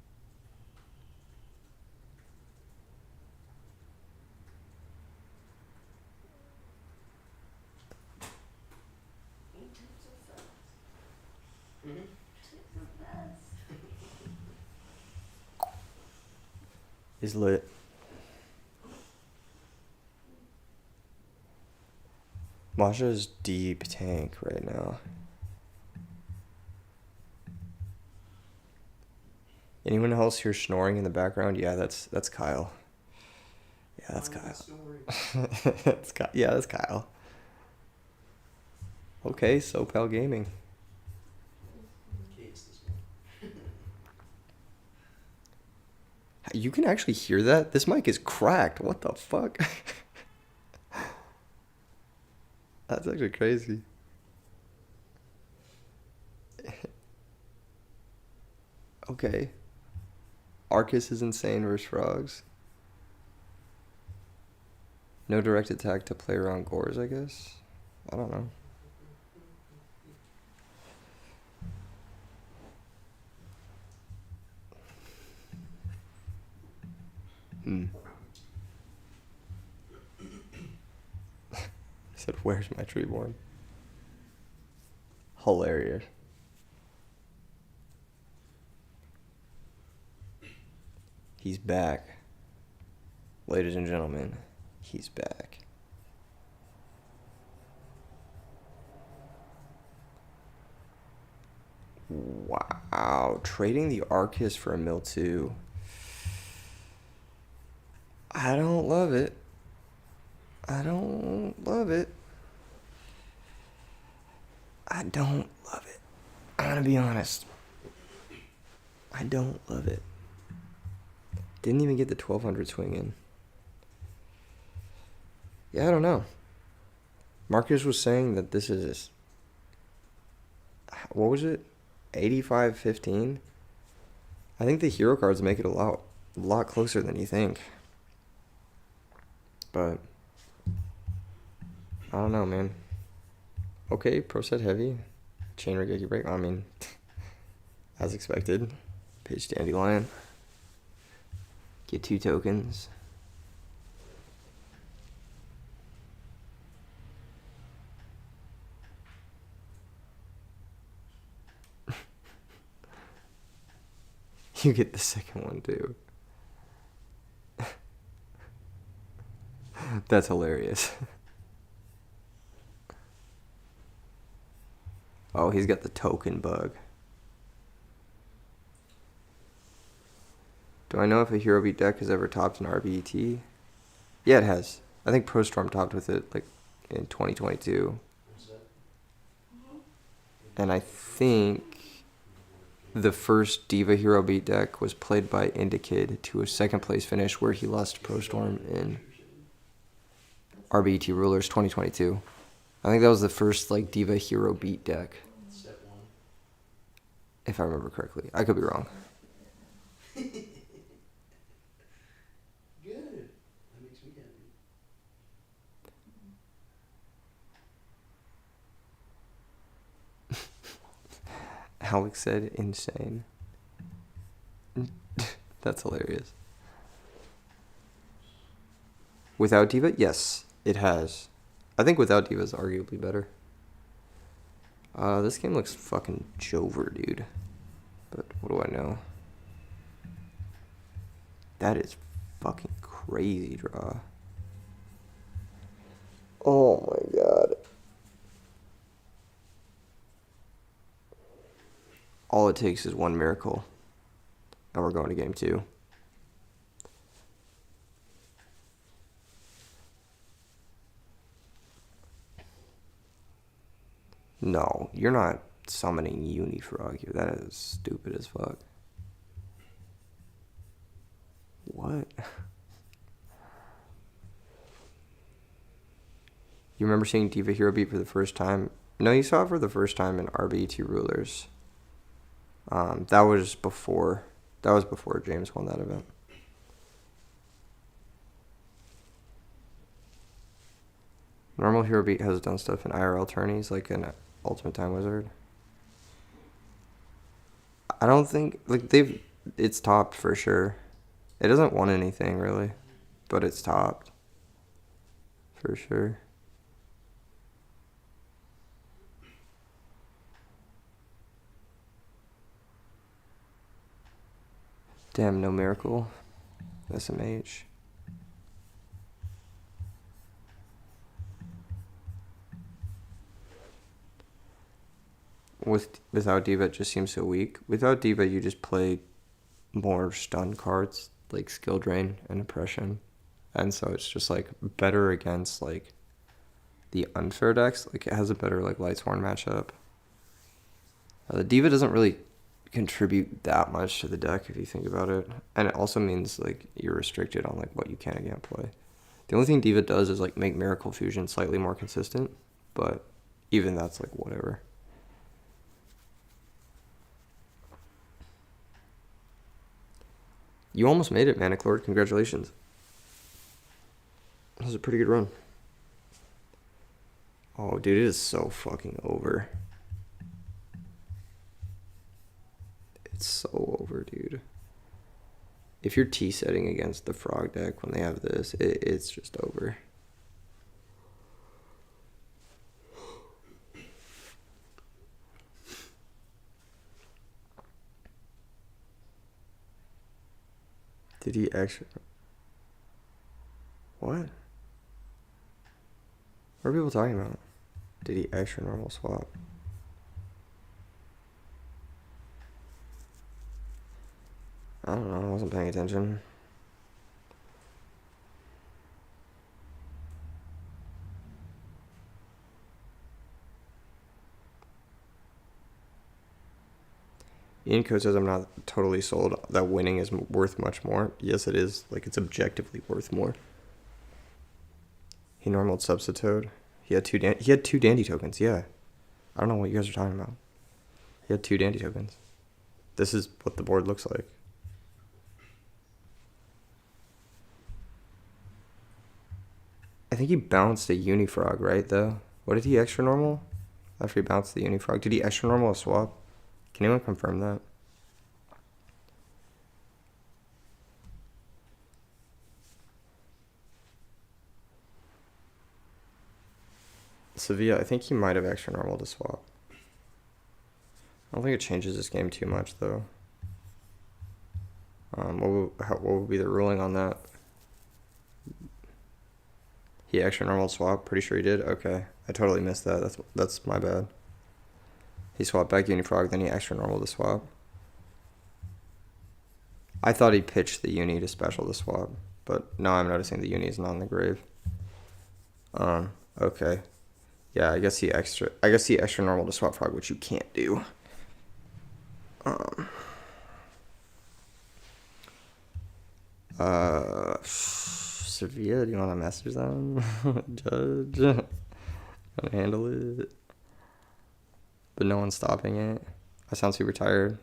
took some fast. Mm-hmm. Took some fast. Is lit. Masha's deep tank right now. Anyone else hear snoring in the background? Yeah, that's Kyle. Yeah, that's Why am I Kyle. snoring? That's Kyle. Yeah, that's Kyle. Okay, SoPal Gaming. Kate's this one. You can actually hear that? This mic is cracked. What the fuck? That's actually crazy. Okay. Arcus is insane versus frogs. No direct attack to play around gores, I guess. I don't know. I said, where's my treeborn? Hilarious. He's back. Ladies and gentlemen, he's back. Wow, trading the Arcus for a mill 2. I don't love it. I don't love it. I don't love it. I'm gonna be honest. I don't love it. Didn't even get the 1200 swing in. Yeah, I don't know. Marcus was saying that this is, what was it? 85-15? I think the hero cards make it a lot closer than you think. But I don't know, man. Okay, pro set heavy. Chain Regeki break. I mean, as expected. Pitch Dandelion. Get 2 tokens. You get the second one too. That's hilarious. Oh, he's got the token bug. Do I know if a Hero Beat deck has ever topped an RBET? Yeah, it has. I think Pro Storm topped with it like in 2022. What's that? And I think the first Diva Hero Beat deck was played by Indikid to a second place finish where he lost to Pro Storm in RBET Rulers 2022. I think that was the first like Diva Hero Beat deck, Step 1. if I remember correctly. I could be wrong. Good. That makes me happy. Alex said insane. That's hilarious. Without Diva? Yes, it has. I think without Diva is arguably better. This game looks fucking Jover, dude. But what do I know? That is fucking crazy draw. Oh my god. All it takes is one miracle. And we're going to game 2. No, you're not summoning Unifrog here. That is stupid as fuck. What? You remember seeing Diva Hero Beat for the first time? No, you saw it for the first time in RBET Rulers. That was before James won that event. Normal Hero Beat has done stuff in IRL tourneys, like an Ultimate Time Wizard. I don't think like it's topped for sure. It hasn't won anything really, but it's topped for sure. Damn, no miracle. SMH. Without Diva, it just seems so weak. Without Diva, you just play more stun cards like Skill Drain and Oppression, and so it's just like better against like the unfair decks. Like it has a better like Lightsworn matchup. The Diva doesn't really contribute that much to the deck if you think about it, and it also means like you're restricted on like what you can and can't play. The only thing Diva does is like make Miracle Fusion slightly more consistent, but even that's like whatever. You almost made it, Manic Lord. Congratulations. That was a pretty good run. Oh, dude, it is so fucking over. It's so over, dude. If you're T-setting against the Frog deck when they have this, it's just over. Did he actually... What? What are people talking about? Did he extra normal swap? I don't know, I wasn't paying attention. Ian Code says I'm not totally sold that winning is worth much more. Yes, it is. Like, it's objectively worth more. He normaled Substitute. He had two Dandy tokens, yeah. I don't know what you guys are talking about. He had 2 Dandy tokens. This is what the board looks like. I think he bounced a Unifrog, right, though? What did he extra normal? After he bounced the Unifrog. Did he extra normal a swap? Can anyone confirm that? Sevilla, I think he might have extra normal to swap. I don't think it changes this game too much, though. What would be the ruling on that? He extra normal swap? Pretty sure he did? Okay. I totally missed that. That's my bad. He swapped back Unifrog, then he extra normal to swap. I thought he pitched the Uni to special to swap, but now I'm noticing the Uni is not in the grave. Okay. Yeah, I guess he extra normal to swap Frog, which you can't do. Sevilla, do you want to message them? Judge? Gonna handle it. But no one's stopping it. I sound super tired.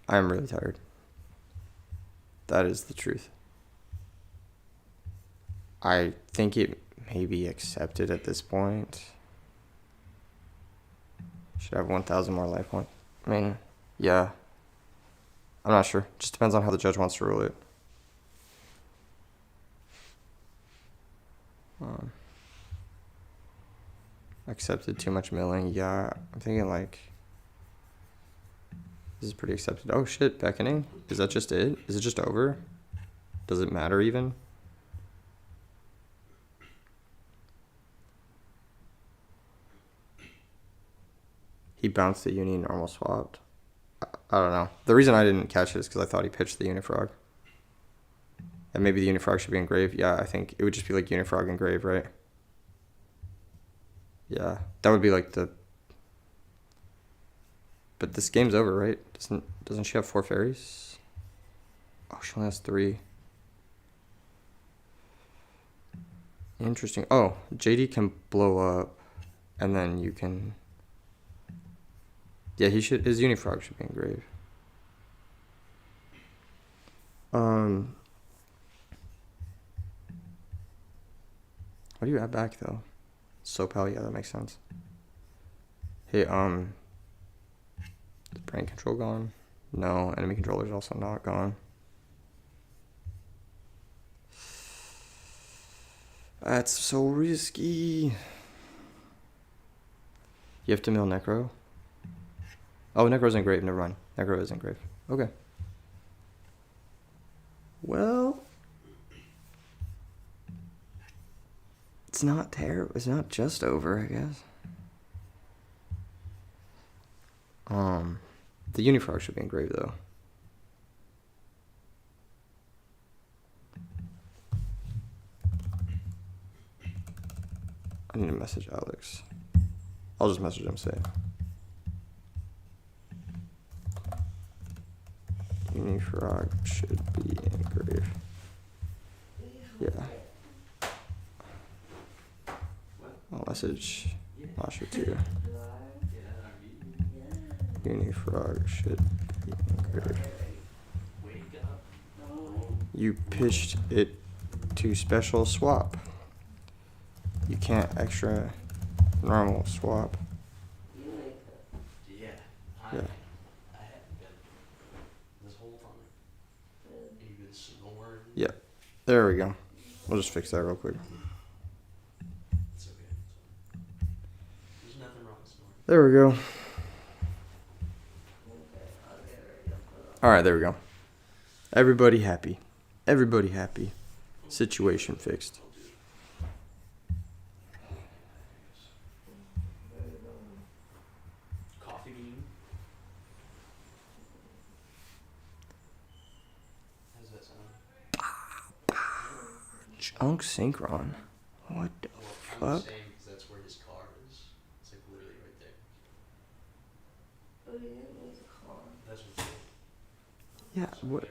I am really tired. That is the truth. I think it may be accepted at this point. Should have 1,000 more life points. I mean, yeah. I'm not sure. Just depends on how the judge wants to rule it. Accepted too much milling. Yeah, I'm thinking like... This is pretty accepted. Oh shit, beckoning? Is that just it? Is it just over? Does it matter even? He bounced the Uni normal swapped. I don't know. The reason I didn't catch it is because I thought he pitched the Unifrog. And maybe the Unifrog should be in grave. Yeah, I think it would just be like Unifrog in grave, right? Yeah, that would be like the... But this game's over, right? Doesn't she have 4 fairies? Oh, she only has 3. Interesting. Oh, JD can blow up, and then you can... Yeah, his Unifrog should be in grave. What do you add back though? Sopal, yeah, that makes sense. Hey, Is brain control gone? No, enemy controller is also not gone. That's so risky. You have to mill Necro? Oh, Necro's engraved. Never mind. Necro is engraved. Okay. Well, it's not terrible. It's not just over, I guess. The Unifrog should be engraved though. I need to message Alex. I'll just message him, say Unifrog should be engraved. Yeah. I'll message Masha too. Unifrog should be engraved. Wake up. You pitched it to special swap. You can't extra normal swap. Yeah. Yeah. I haven't been this whole time. You've been snoring. Yeah. There we go. We'll just fix that real quick. It's okay. There's nothing wrong with snoring. There we go. Alright, there we go. Everybody happy. Everybody happy. Situation fixed. Coffee bean. How does that sound? Junk Synchron. What the Well, I'm fuck? saying because that's where his car is. It's like literally right there. That's what Yeah, what?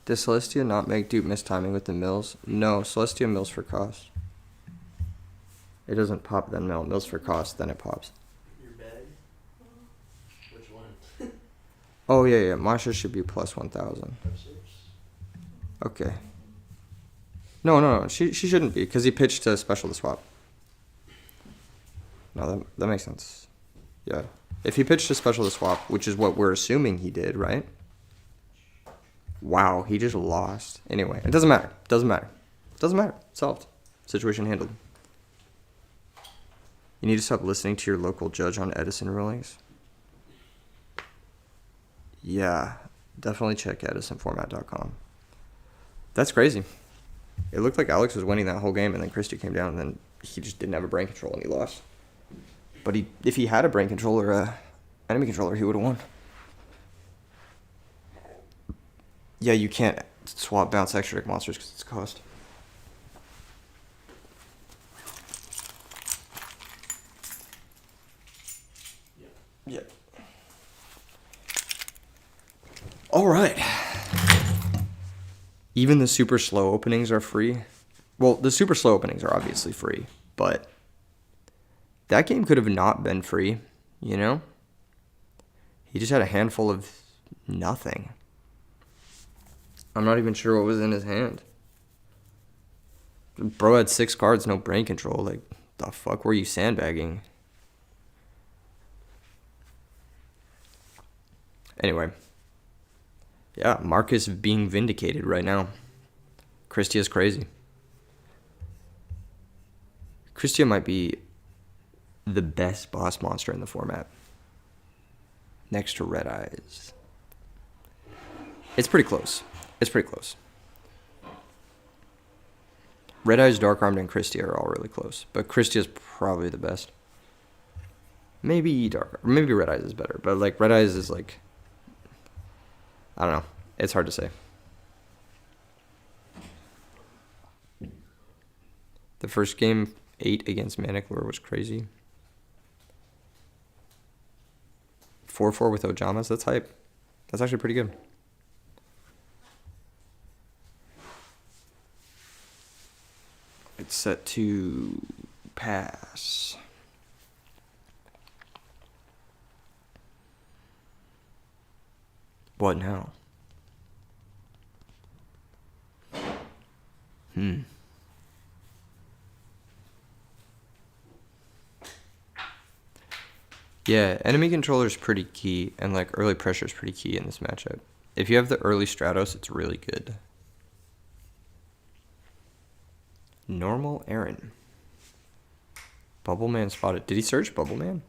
Does Celestia not make dupe mistiming with the mills? No, Celestia mills for cost. It doesn't pop then mill. Mills for cost, then it pops. Your bag? Which one? Oh, yeah. Masha should be plus 1,000. Upstairs? Okay. No. She shouldn't be, because he pitched to special the swap. No, that makes sense. Yeah. If he pitched to special the swap, which is what we're assuming he did, right? Wow, he just lost. Anyway, it doesn't matter. Doesn't matter. Solved. Situation handled. You need to stop listening to your local judge on Edison rulings. Yeah, definitely check edisonformat.com. That's crazy. It looked like Alex was winning that whole game, and then Christie came down, and then he just didn't have a brain control, and he lost. But if he had a brain controller, enemy controller, he would have won. Yeah, you can't swap bounce extra deck monsters because it's a cost. Yeah. All right. Even the super slow openings are free. Well, the super slow openings are obviously free, but that game could have not been free, you know? He just had a handful of nothing. I'm not even sure what was in his hand. Bro had 6 cards, no brain control. Like, the fuck were you sandbagging? Anyway. Yeah, Marcus being vindicated right now. Christia is crazy. Christia might be the best boss monster in the format. Next to Red Eyes. It's pretty close. Red Eyes, Dark Armed, and Christia are all really close. But Christia is probably the best. Maybe Red Eyes is better. But like Red Eyes is like, I don't know. It's hard to say. The first game, 8 against Manic Lure was crazy. 4-4 with Ojamas, that's hype. That's actually pretty good. It's set to pass. What now? Yeah, enemy controller is pretty key, and like early pressure is pretty key in this matchup. If you have the early Stratos, it's really good. Normal Aaron. Bubble Man spotted. Did he search Bubble Man?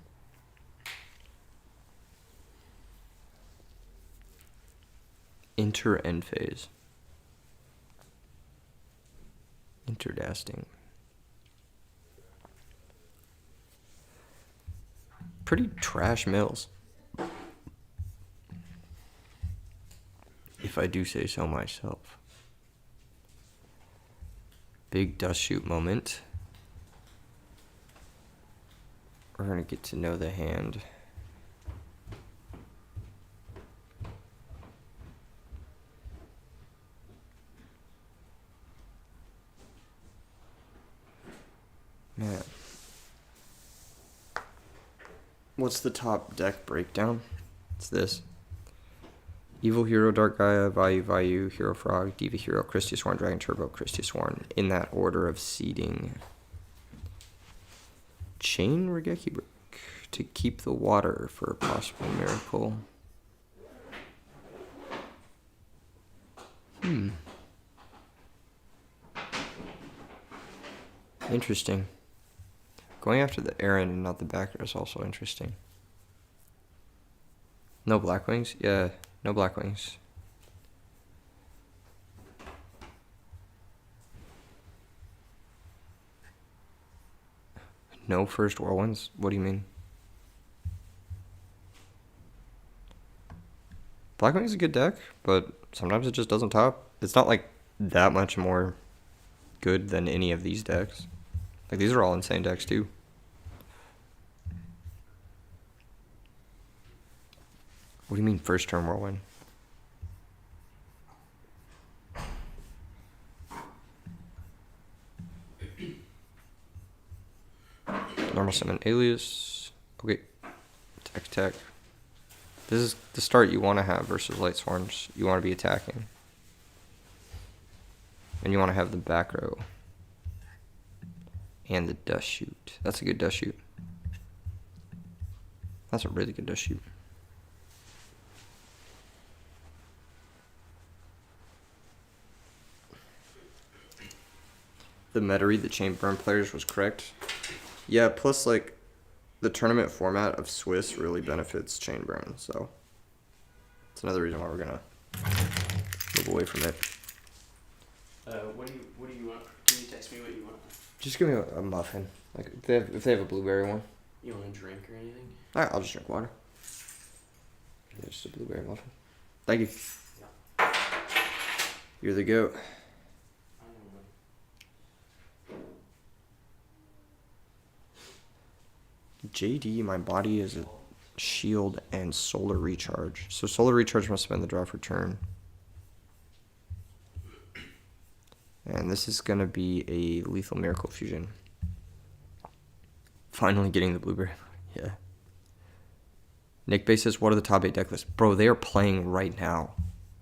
Enter end phase. Interdasting. Pretty trash mills, if I do say so myself. Big dust shoot moment. We're gonna get to know the hand. Man. What's the top deck breakdown? It's this. Evil Hero, Dark Gaia, Vayu, Hero Frog, Diva Hero, Christia Sworn, Dragon Turbo, Christia Sworn, in that order of seeding. Chain Regeki Brick to keep the water for a possible miracle. Interesting. Going after the Aaron and not the backer is also interesting. No Blackwings? Yeah, no Blackwings. No first Whirlwinds? What do you mean? Blackwings is a good deck, but sometimes it just doesn't top. It's not like that much more good than any of these decks. Like, these are all insane decks too. What do you mean first turn Whirlwind? Normal summon alias. Okay. Attack. This is the start you want to have versus Light Swarms. You want to be attacking. And you want to have the back row. And the dust shoot. That's a good dust shoot. That's a really good dust shoot. The meta read the Chain Burn players was correct. Yeah, plus like the tournament format of Swiss really benefits Chain Burn, so it's another reason why we're gonna move away from it. What do you want? Can you text me what you want? Just give me a muffin. Like if they have a blueberry one. You want a drink or anything? Alright, I'll just drink water. Yeah, just a blueberry muffin. Thank you. Yeah. You're the goat. I don't know. JD, my body is a shield and solar recharge. So solar recharge must spend the draw for turn. And this is gonna be a lethal miracle fusion. Finally getting the blueberry. Yeah. Nick Bay says, what are the top 8 deck lists? Bro, they are playing right now.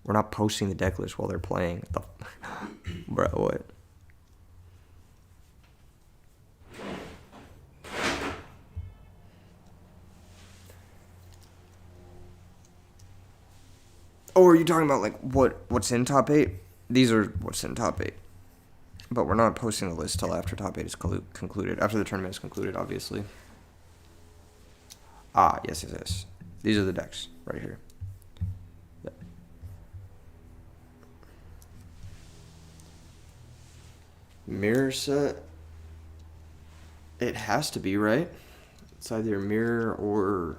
We're not posting the deck list while they're playing. Bro, what? Oh, are you talking about like what's in top 8? These are what's in top 8. But we're not posting the list till after top 8 is concluded. After the tournament is concluded, obviously. Ah, yes. These are the decks right here. Yeah. Mirror set. It has to be, right? It's either mirror or...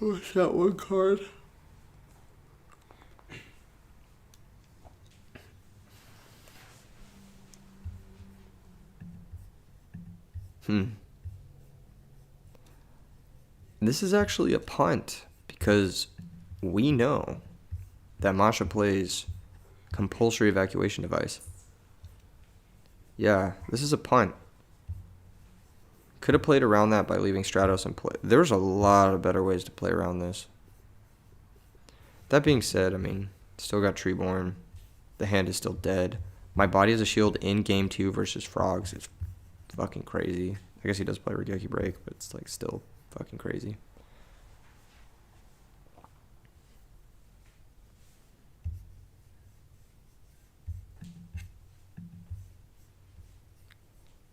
what's that one card? This is actually a punt because we know that Masha plays compulsory evacuation device. Yeah, this is a punt. Could have played around that by leaving Stratos and play. There's a lot of better ways to play around this. That being said, I mean, still got Treeborn. The hand is still dead. My body is a shield in game 2 versus Frogs. It's fucking crazy. I guess he does play Ryuki Break, but it's like still fucking crazy.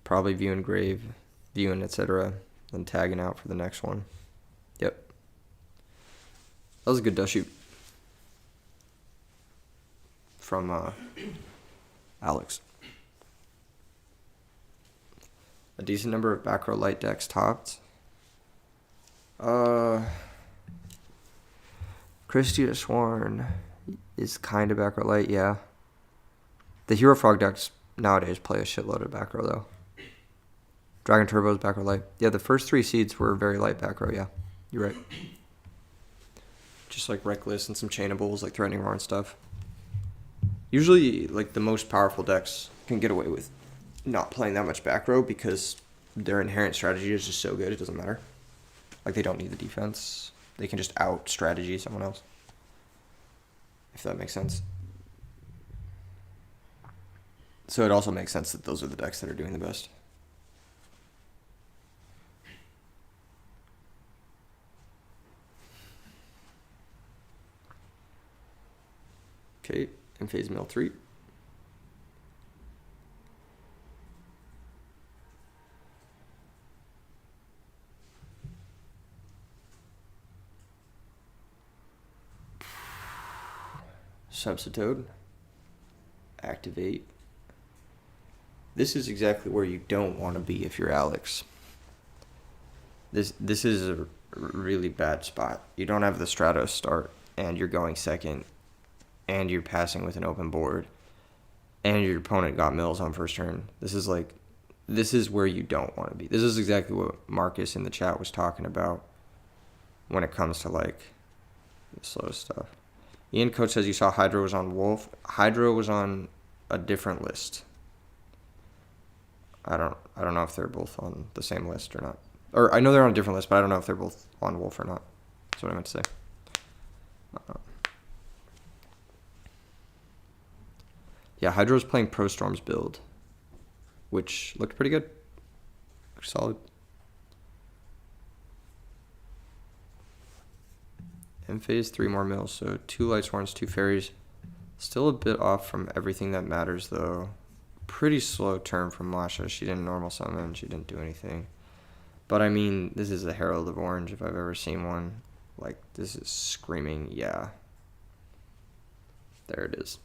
Probably viewing Grave, viewing etc. Then tagging out for the next one. Yep. That was a good dust shoot. From Alex. A decent number of back row light decks topped. Christia Sworn is kind of back row light, yeah. The Hero Frog decks nowadays play a shitload of back row though. Dragon Turbo's back row light. Yeah, the first 3 seeds were very light back row, yeah. You're right. Just like Reckless and some chainables like Threatening Roar and stuff. Usually, like, the most powerful decks can get away with not playing that much back row because their inherent strategy is just so good, it doesn't matter. Like, they don't need the defense. They can just out-strategy someone else. If that makes sense. So it also makes sense that those are the decks that are doing the best. Okay, in phase mill 3. Substitute. Activate. This is exactly where you don't want to be if you're Alex. This is a really bad spot. You don't have the Stratos start, and you're going second, and you're passing with an open board, and your opponent got mills on first turn. This is where you don't want to be. This is exactly what Marcus in the chat was talking about when it comes to like the slow stuff. Ian Coach says you saw Hydra was on Wolf. Hydra was on a different list. I don't know if they're both on the same list or not. Or I know they're on a different list, but I don't know if they're both on Wolf or not. That's what I meant to say. Yeah, Hydra was playing Pro Storm's build, which looked pretty good. Looked solid. End phase, 3 more mills, so 2 Light Sworns, 2 Fairies. Still a bit off from everything that matters, though. Pretty slow turn from Masha. She didn't normal summon. She didn't do anything. But, I mean, this is a Herald of Orange if I've ever seen one. Like, this is screaming, yeah. There it is.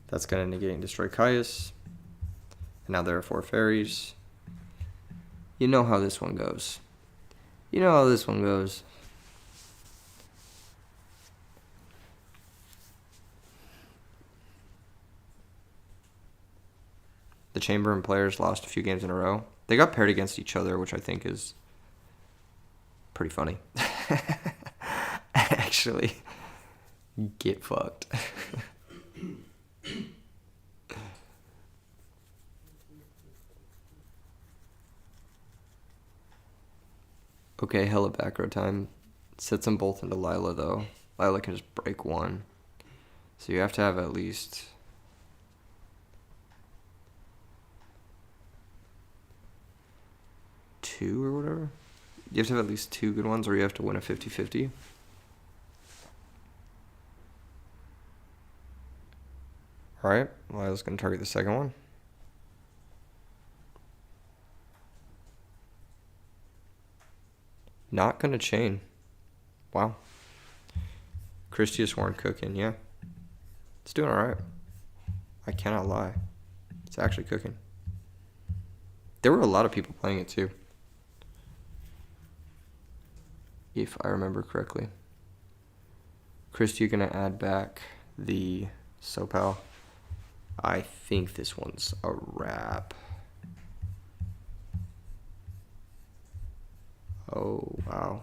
That's going to negate and destroy Caius. And now there are 4 Fairies. You know how this one goes. You know how this one goes. The Chamberlain players lost a few games in a row. They got paired against each other, which I think is pretty funny. Actually, get fucked. Okay, hella back row time. Sets them both into Lila, though. Lila can just break 1. So you have to have at least... 2 or whatever. You have to have at least 2 good ones, or you have to win a 50-50. Alright, Lila's going to target the second one. Not going to chain. Wow. Christia Sworn cooking, yeah. It's doing alright. I cannot lie. It's actually cooking. There were a lot of people playing it too, if I remember correctly. Christy, gonna add back the Sopal. I think this one's a wrap. Oh, wow.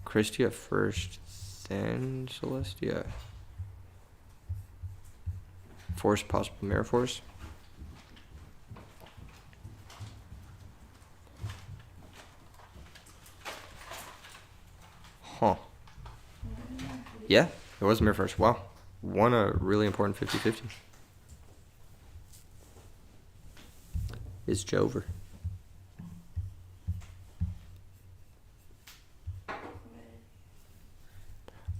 Christia first, then Celestia. Force, possible Mirror Force. Huh. Yeah, it was Mirror Force. Wow. won a really important 50-50. It's Jover.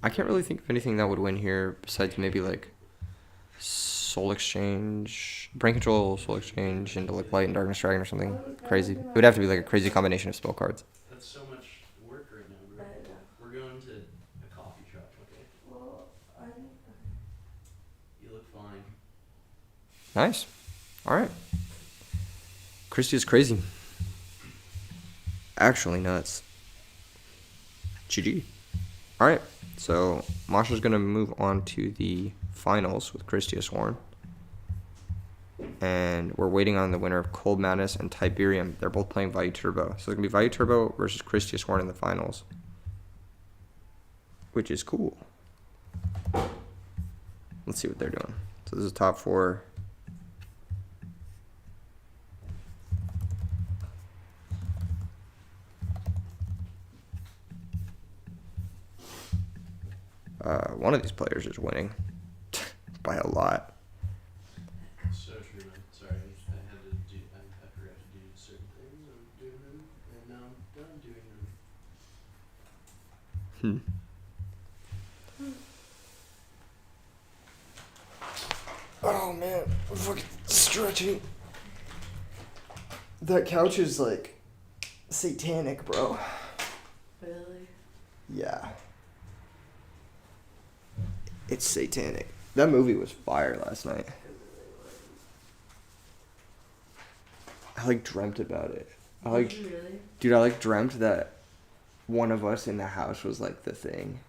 I can't really think of anything that would win here besides maybe like Soul Exchange, Brain Control, Soul Exchange into like Light and Darkness Dragon or something crazy. It would have to be like a crazy combination of spell cards. That's so much work right now, bro. I know. We're going to a coffee shop, okay? Well, You look fine. Nice. All right. Christy is crazy. Actually nuts. GG. All right. So Masha's going to move on to the finals with Christy Sworn. And we're waiting on the winner of Cold Madness and Tiberium. They're both playing Value Turbo. So it's going to be Value Turbo versus Christy Sworn in the finals. Which is cool. Let's see what they're doing. So this is top 4. One of these players is winning by a lot. So true, man. Sorry, I forgot to do certain things. I'm doing them, and now I'm done doing them. Oh man, I'm fucking stretching. That couch is like satanic, bro. really? Yeah. It's satanic. That movie was fire last night. I like dreamt about it. Really? Dude, I like dreamt that one of us in the house was like the thing.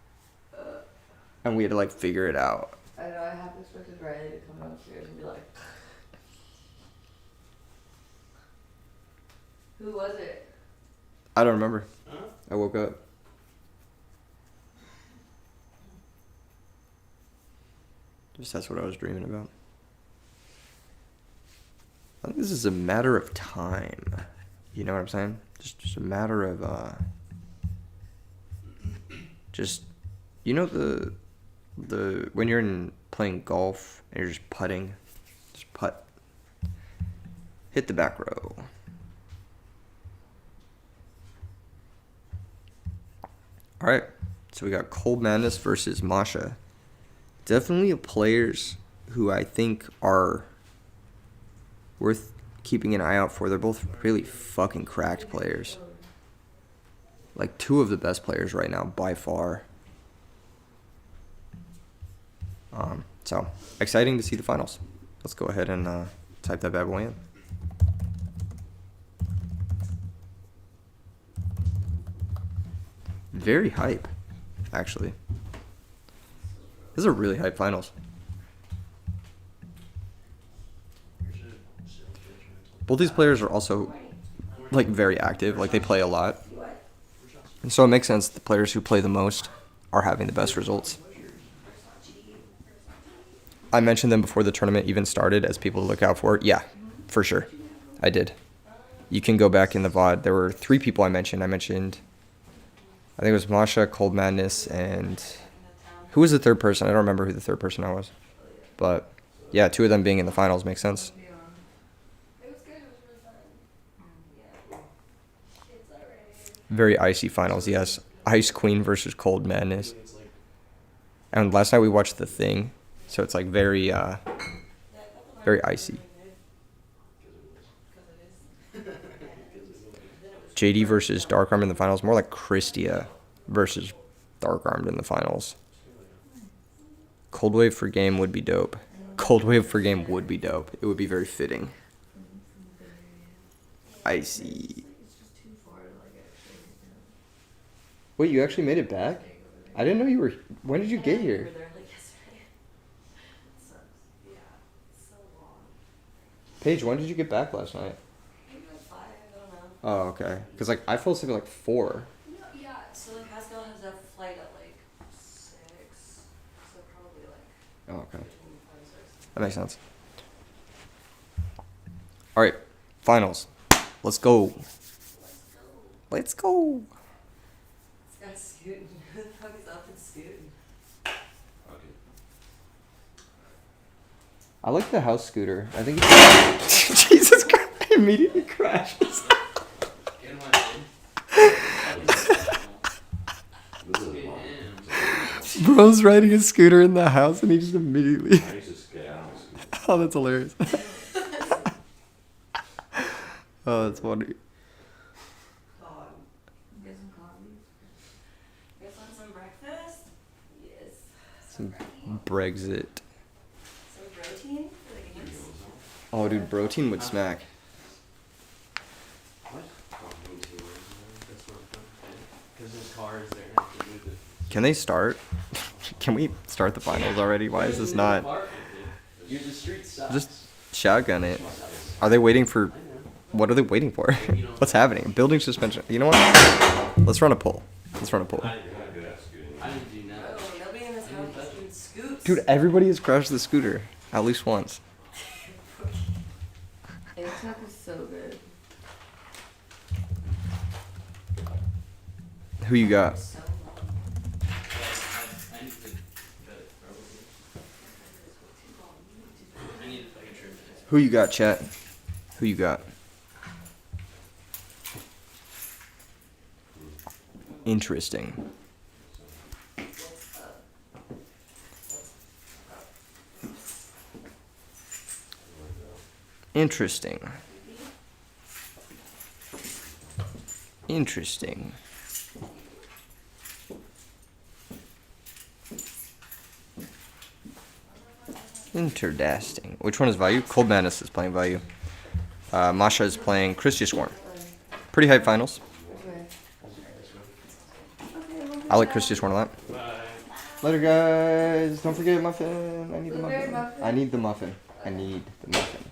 And we had to like figure it out. I know, I half expected Riley to come downstairs and be like, who was it? I don't remember. Huh? I woke up. Just that's what I was dreaming about. I think this is a matter of time. You know what I'm saying? Just a matter of just you know the when you're playing golf and you're just putting, just putt. Hit the back row. All right. So we got Cold Madness versus Masha. Definitely players who I think are worth keeping an eye out for. They're both really fucking cracked players. Like 2 of the best players right now by far. So exciting to see the finals. Let's go ahead and type that bad boy in. Very hype, actually. This is a really hype finals. Both these players are also like very active. Like they play a lot. And so it makes sense the players who play the most are having the best results. I mentioned them before the tournament even started as people to look out for. Yeah, for sure. I did. You can go back in the VOD. There were 3 people I mentioned. I think it was Masha, Cold Madness, and who was the third person? I don't remember who the third person was. But yeah, 2 of them being in the finals makes sense. It was good, it was really fun. Yeah. It's alright. Very icy finals, yes. Ice Queen versus Cold Madness. And last night we watched The Thing, so it's like very icy. JD versus Dark Armed in the finals, more like Christia versus Dark Armed in the finals. Cold Wave for game would be dope. Cold Wave for game would be dope. It would be very fitting. Icy. It's just too far to like actually. Wait, you actually made it back? I didn't know you were. When did you get We here? were there like yesterday. It sucks. Yeah. It's so long. Paige, when did you get back last night? Maybe like 5, I don't know. Oh, okay. Because like I fell asleep at like 4. No, yeah, so like Pascal has a flight at like 6. So probably like Oh, okay. between 5 and 6. That makes sense. All right, finals. Let's go. Let's go. Let's go. This guy's scooting. Who the fuck is up and scooting? Okay. I like the house scooter. I think it's... Jesus Christ. I immediately crashes. Get in my head. Bro's riding a scooter in the house and he just immediately... I used to skate out on a scooter. Oh, that's hilarious. Oh, that's funny. God. You guys some coffee? You guys want some breakfast? Yes. Some protein. Brexit. Some protein for the games. Oh, dude, protein would smack. What? That's not fun. Because his car is there and I have to move it. Can they start? Can we start the finals already? Why is this not? You're the street sucks. Just shotgun it. Are they waiting for... I know. What are they waiting for? What's happening? Building suspension. You know what? Let's run a poll. Let's run a poll. I didn't do that scooting. I didn't do nothing. Oh, nobody in this house can scoot. Dude, everybody has crashed the scooter. At least once. Airtop is so good. Who you got? So long. I need to cut it, probably. I need like a trim it. Who you got, chat? Who you got? Interesting. Interesting. Interesting. Interdasting. Which one is Value? Cold Madness is playing Value. Masha is playing Christian Swarm. Pretty hype finals. I like Christian Swarm a lot. Later, guys. Don't forget muffin. I need the Blueberry muffin. muffin? I need the muffin. I need the muffin.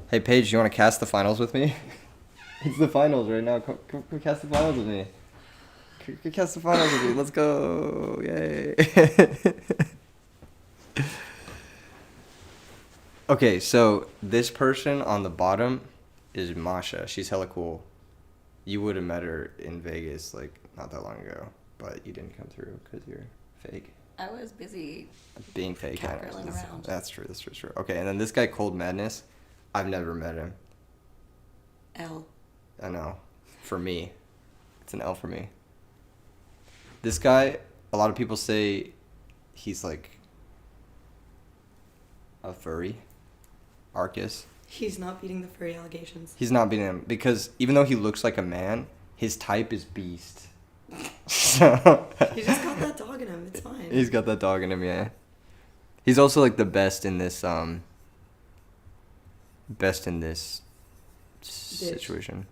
Hey, Paige, you want to cast the finals with me? It's the finals right now. Come cast the finals with me. Come cast the finals with me. Let's go. Yay. Okay, so this person on the bottom is Masha. She's hella cool. You would have met her in Vegas, like, not that long ago. But you didn't come through because you're fake. I was busy. Being fake. I know. Catgirling around. That's true. That's true. That's true. Okay, and then this guy, Cold Madness. I've never met him. L. I know. For me. It's an L for me. This guy, a lot of people say he's like a furry. Arcus. He's not beating the furry allegations. He's not beating him because even though he looks like a man, his type is beast. So He's just got that dog in him. It's fine. he's got that dog in him, yeah. He's also like the best in this situation.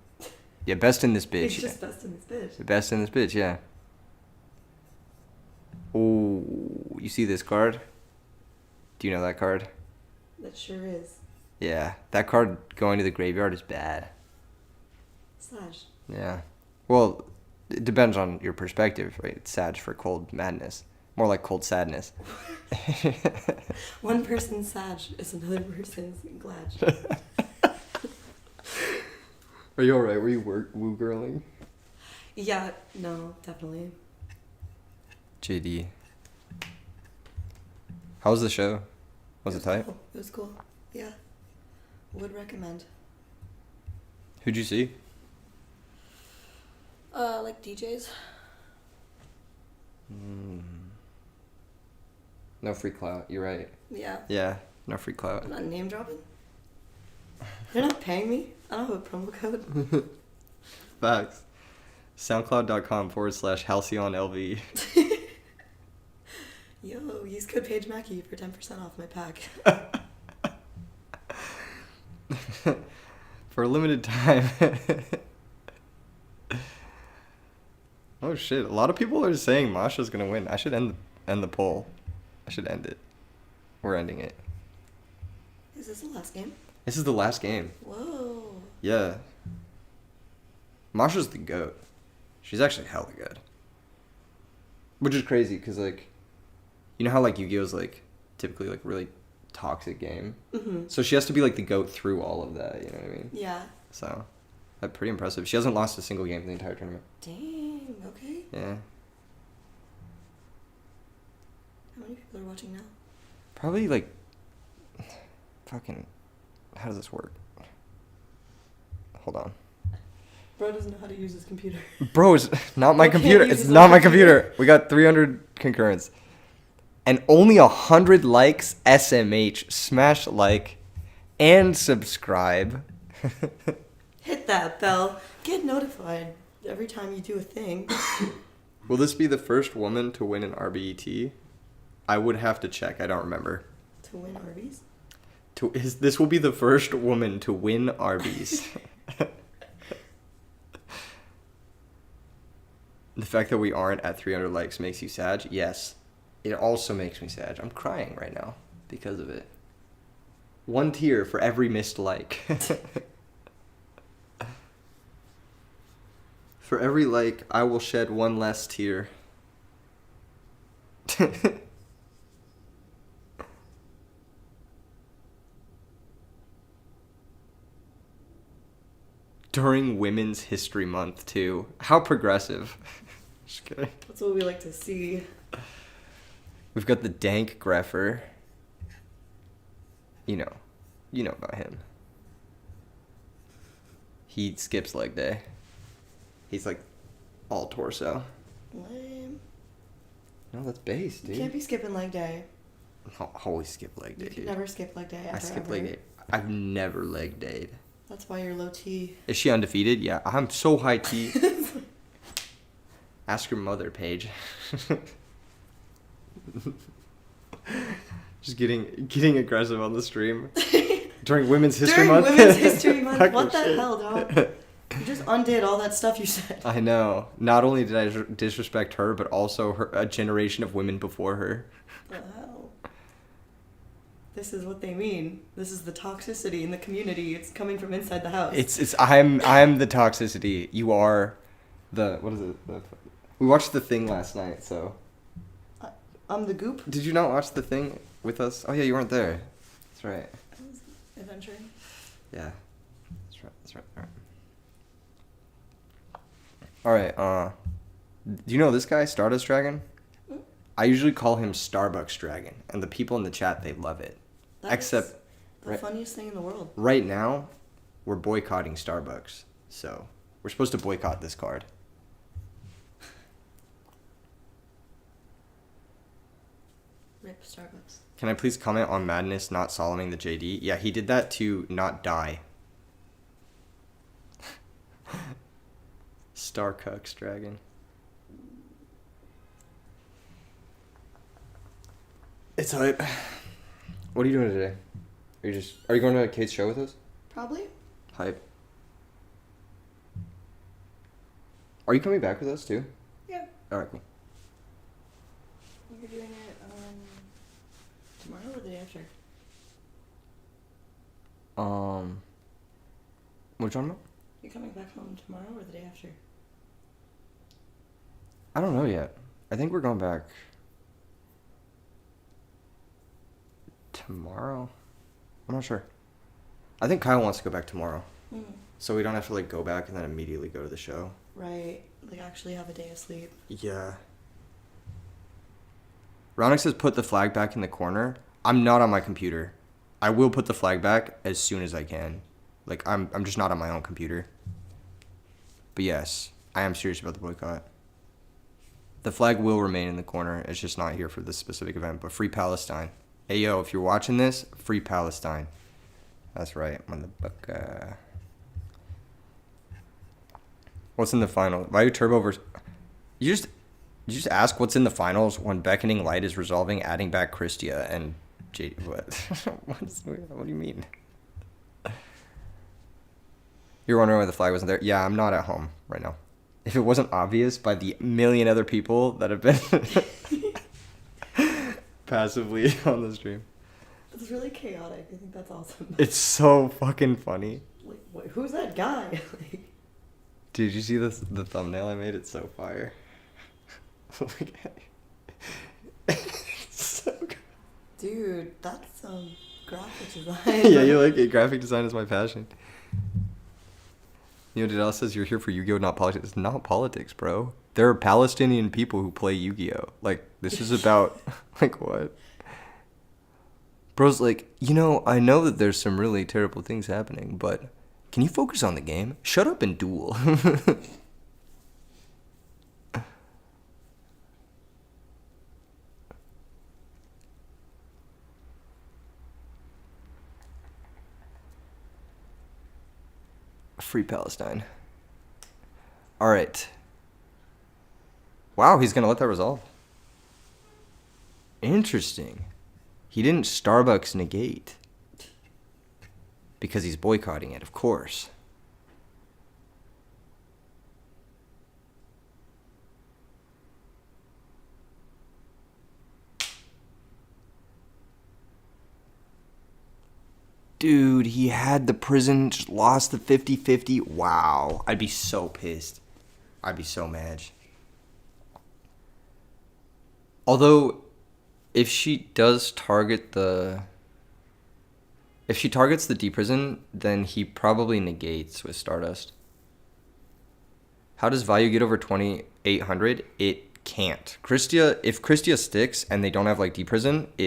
Yeah, best in this bitch. He's just best in this bitch. The best in this bitch, yeah. Oh, you see this card? Do you know that card? That sure is. Yeah, that card going to the graveyard is bad. Slash. Yeah. Well, it depends on your perspective, right? It's sad for Cold Madness. More like Cold Sadness. One person's Sag is another person's Glad. Are you alright? Were you woo girling? Yeah, no, definitely. JD. How was the show? Was it tight? Cool. It was cool. Yeah. Would recommend. Who'd you see? Like DJs. No free clout. You're right. Yeah. Yeah, no free clout. I'm not name dropping. They're not paying me. I don't have a promo code. Facts. SoundCloud.com/HalcyonLV. Yo, use code Paige Mackey for 10% off my pack. For a limited time. Oh shit! A lot of people are saying Masha's gonna win. I should end the poll. I should end it. We're ending it. Is this the last game? This is the last game. Whoa. Yeah. Masha's the GOAT. She's actually hella good. Which is crazy, because, like, you know how, like, Yu-Gi-Oh's, like, typically, like, really toxic game? Mm-hmm. So she has to be, like, the GOAT through all of that, you know what I mean? Yeah. So, that's pretty impressive. She hasn't lost a single game in the entire tournament. Dang, okay. Yeah. How many people are watching now? Probably, like, fucking... How does this work? Hold on. Bro doesn't know how to use his computer. Bro, it's not my Bro can't computer. use It's his not own my computer. computer. We got 300 concurrents. And only 100 likes. SMH. Smash like and subscribe. Hit that bell. Get notified every time you do a thing. Will this be the first woman to win an RBET? I would have to check. I don't remember. To win Arby's? This will be the first woman to win Arby's. The fact that we aren't at 300 likes makes you sad? Yes. It also makes me sad. I'm crying right now because of it. 1 tear for every missed like. For every like, I will shed 1 less tear. During Women's History Month, too. How progressive. Just kidding. That's what we like to see. We've got the dank grepher. You know about him. He skips leg day. He's like all torso. Lame. No, that's base, You dude. can't be skipping leg day. Holy skip leg day, You can dude. never skip leg day ever, I skip ever. leg day. I've never leg dayed. That's why you're low T. Is she undefeated? Yeah, I'm so high T. Ask your mother, Paige. Just getting aggressive on the stream during Women's History Month. During Women's History Month? Fucking What the shit. hell, dog? You just undid all that stuff you said. I know. Not only did I disrespect her, but also a generation of women before her. What the hell? This is what they mean. This is the toxicity in the community. It's coming from inside the house. I'm the toxicity. You are the, what is it? We watched The Thing last night, so. I'm the goop. Did you not watch The Thing with us? Oh yeah, you weren't there. That's right. I was adventuring. Yeah. That's right. Alright, do you know this guy, Stardust Dragon? Hmm? I usually call him Starbucks Dragon, and the people in the chat, they love it. That Except, is the funniest thing in the world. right now, we're boycotting Starbucks, so we're supposed to boycott this card. Rip Starbucks. Can I please comment on Madness not soloing the JD? Yeah, he did that to not die. Starcucks Dragon. It's hype. What are you doing today? Are you going to Kate's show with us? Probably. Hype. Are you coming back with us too? Yeah. Alright, cool. You're doing it tomorrow or the day after? What are you talking about? You're coming back home tomorrow or the day after? I don't know yet. I think we're going back tomorrow. I'm not sure. I think Kyle wants to go back tomorrow. So we don't have to like go back and then immediately go to the show. Right. Like actually have a day of sleep. Yeah. Ronix says put the flag back in the corner. I'm not on my computer. I will put the flag back as soon as I can. Like I'm just not on my own computer. But yes, I am serious about the boycott. The flag will remain in the corner. It's just not here for this specific event. But free Palestine. Hey yo, if you're watching this, free Palestine. That's right, motherfucker. What's in the final? Why Turbo versus... You just ask what's in the finals when Beckoning Light is resolving adding back Christia and J... What? What do you mean? You're wondering why the flag wasn't there? Yeah, I'm not at home right now. If it wasn't obvious by the million other people that have been passively on the stream. It's really chaotic. I think that's awesome. It's so fucking funny. Like, wait, who's that guy? Like, Dude, you see the thumbnail I made? It's so fire. Look at it. It's so good. dude, that's some graphic design. Yeah, you like it. Graphic design is my passion. You know, Didal says you're here for Yu-Gi-Oh, not politics. It's not politics, bro. There are Palestinian people who play Yu-Gi-Oh. Like, this is about... like, what? Bro's like, you know, I know that there's some really terrible things happening, but can you focus on the game? Shut up and duel. Free Palestine. All right. Wow, he's going to let that resolve. Interesting. He didn't Starbucks negate. Because he's boycotting it, of course. Dude, he had the prison, just lost the 50-50. Wow. I'd be so pissed. I'd be so mad. Although, if she does target the... If she targets the D prison, then he probably negates with Stardust. How does Vayu get over 2,800? It can't. If Christia sticks and they don't have like D prison, they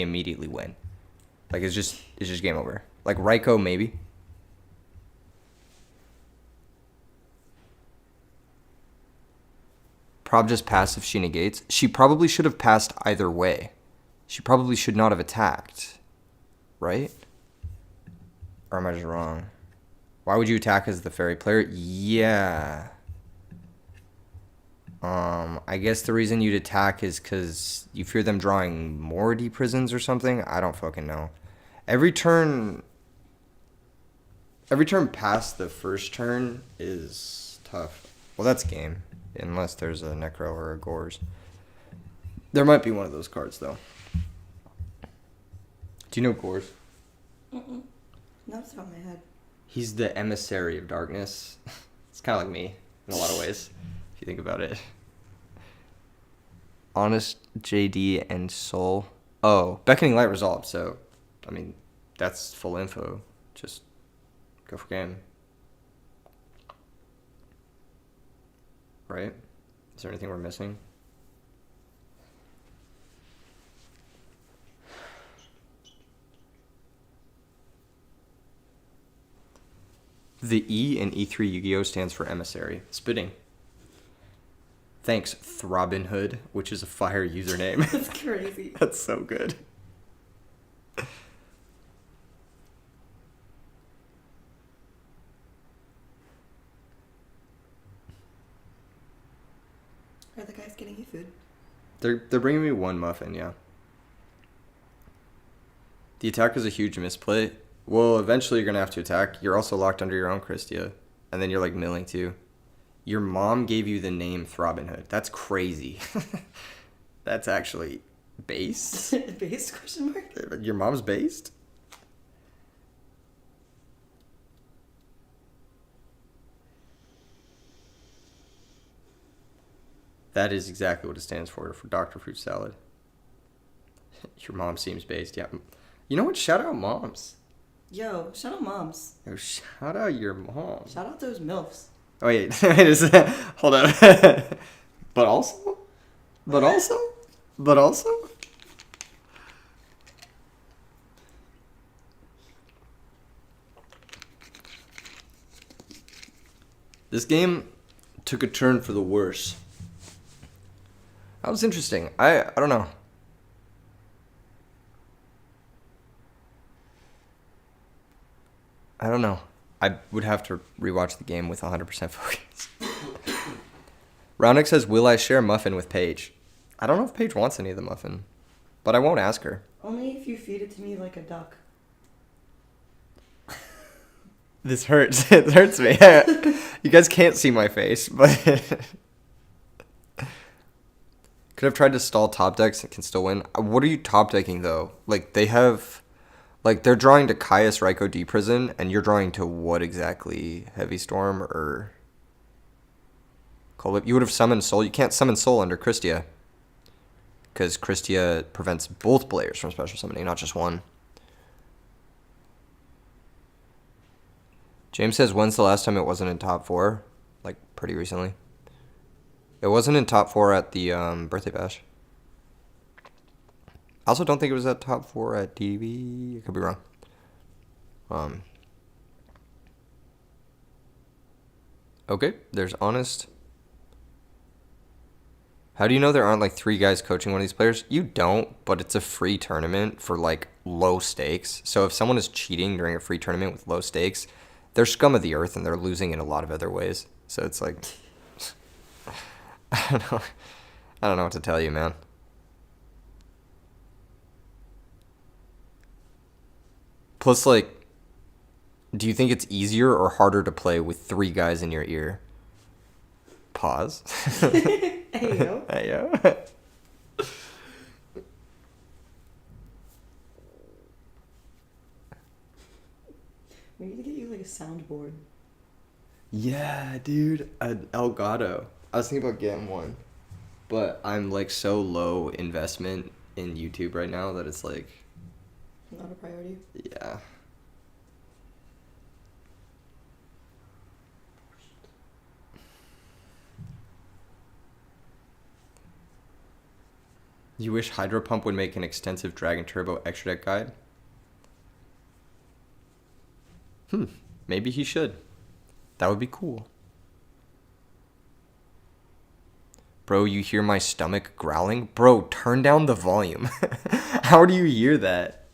immediately win. Like it's just game over. Like Raiko maybe. Prob just pass if she negates. She probably should have passed either way. She probably should not have attacked. Right? Or am I just wrong? Why would you attack as the fairy player? Yeah. I guess the reason you'd attack is because you fear them drawing more D prisons or something. I don't fucking know. Every turn past the first turn is tough. Well, that's game. Unless there's a Necro or a Gores. There might be one of those cards, though. Do you know Gores? Mm-mm. Not off the top of my head. He's the emissary of darkness. It's kind of like me in a lot of ways, if you think about it. Honest, JD, and Soul. Oh, Beckoning Light resolved, so, I mean, that's full info. Just go for game. Right? Is there anything we're missing? The E in E3 Yu-Gi-Oh! Stands for emissary. Spitting. Thanks, Throbbinhood, which is a fire username. That's crazy. That's so good. Are the guys getting you food? They're bringing me one muffin, yeah. The attack is a huge misplay. Well, eventually you're going to have to attack. You're also locked under your own Christia. And then you're like milling too. Your mom gave you the name Throbbinhood. That's crazy. That's actually based. Based question mark? Your mom's based? That is exactly what it stands for Dr. Fruit Salad. Your mom seems based, yeah. You know what? Shout out moms. Yo, shout out moms. Yo, shout out your mom. Shout out those MILFs. Oh, wait. Hold up. But also? This game took a turn for the worse. That was interesting. I don't know. I don't know. I would have to rewatch the game with 100% focus. Roundix says, will I share muffin with Paige? I don't know if Paige wants any of the muffin, but I won't ask her. Only if you feed it to me like a duck. This hurts. It hurts me. You guys can't see my face, but... Could have tried to stall top decks and can still win. What are you top decking, though? Like, they have... Like, they're drawing to Caius, Raiko, D Prison, and you're drawing to what exactly? Heavy Storm or... Cold Whip? You would have summoned Soul. You can't summon Soul under Christia. Because Christia prevents both players from special summoning, not just one. James says, when's the last time it wasn't in top 4? Like, pretty recently. It wasn't in top 4 at the birthday bash. I also don't think it was at top 4 at DV. I could be wrong. Okay, there's Honest. How do you know there aren't like 3 guys coaching one of these players? You don't, but it's a free tournament for like low stakes. So if someone is cheating during a free tournament with low stakes, they're scum of the earth and they're losing in a lot of other ways. So it's like, I don't know what to tell you, man. Plus, like, do you think it's easier or harder to play with 3 guys in your ear? Pause. Heyo. Heyo. We need to get you like a soundboard. Yeah, dude, an Elgato. I was thinking about getting one, but I'm like so low investment in YouTube right now that it's like, Not a priority. yeah. You wish Hydro Pump would make an extensive Dragon Turbo extra deck guide? Maybe he should. That would be cool. Bro, you hear my stomach growling? Bro, turn down the volume. How do you hear that?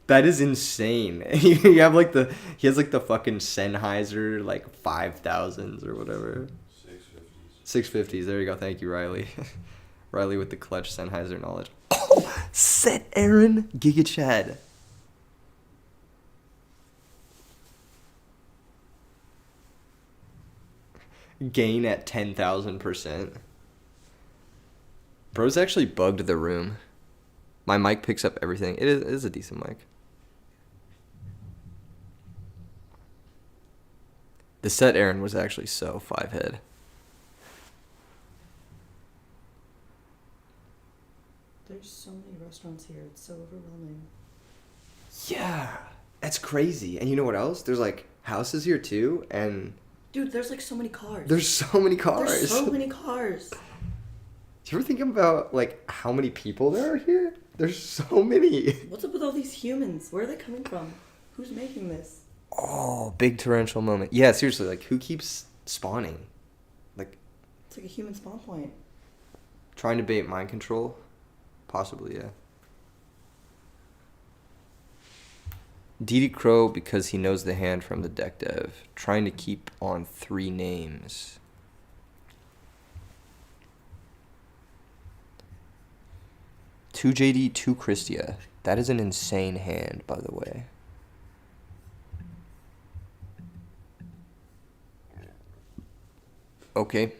That is insane. You have like he has like the fucking Sennheiser like 5000s or whatever. 650s. 650s. There you go. Thank you, Riley. Riley with the clutch Sennheiser knowledge. Oh, set Aaron Giga Chad. Gain at 10,000%. Bro's actually bugged the room. My mic picks up everything. It is a decent mic. The set Aaron was actually so 5-head. There's so many restaurants here. It's so overwhelming. Yeah, that's crazy. And you know what else? There's like houses here too, and Dude, there's like so many cars. there's so many cars. There's so many cars. Do you ever think about like how many people there are here? There's so many. What's up with all these humans? Where are they coming from? Who's making this? Oh, big torrential moment. Yeah, seriously, like who keeps spawning? Like It's like a human spawn point. trying to bait mind control? Possibly, yeah. DD Crow because he knows the hand from the deck dev. Trying to keep on 3 names. Two JD, 2 Christia. That is an insane hand, by the way. Okay.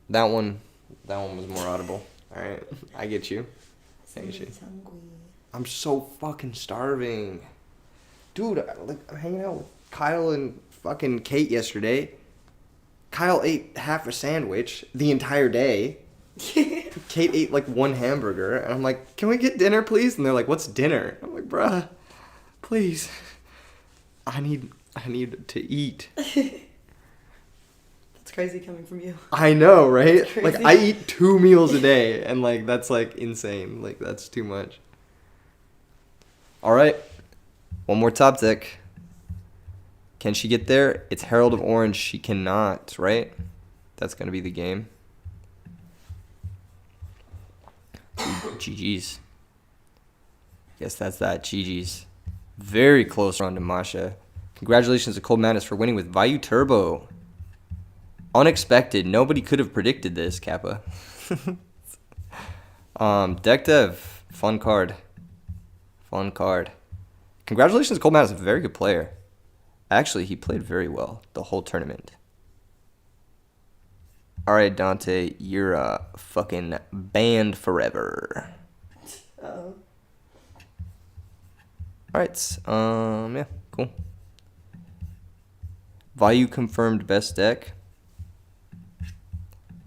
That one was more audible. Alright, I get you. Thank you. Somebody's hungry. I'm so fucking starving. Dude, I'm hanging out with Kyle and fucking Kate yesterday. Kyle ate half a sandwich the entire day. Kate ate like 1 hamburger. And I'm like, can we get dinner, please? And they're like, what's dinner? I'm like, bruh, please. I need to eat. That's crazy coming from you. I know, right? That's Like, crazy. I eat 2 meals a day. And like, that's like insane. Like, that's too much. All right. One more top deck. Can she get there? It's Herald of Orange. She cannot, right? That's going to be the game. GG's. Guess that's that. GG's. Very close run to Masha. Congratulations to Cold Madness for winning with Vayu Turbo. Unexpected. Nobody could have predicted this, Kappa. Deck Dev. Fun card. Fun card. Congratulations to Cold Madness. A very good player. Actually, he played very well the whole tournament. Alright, Dante, you're fucking banned forever. Uh-oh. Alright, yeah, cool. Vayu confirmed best deck.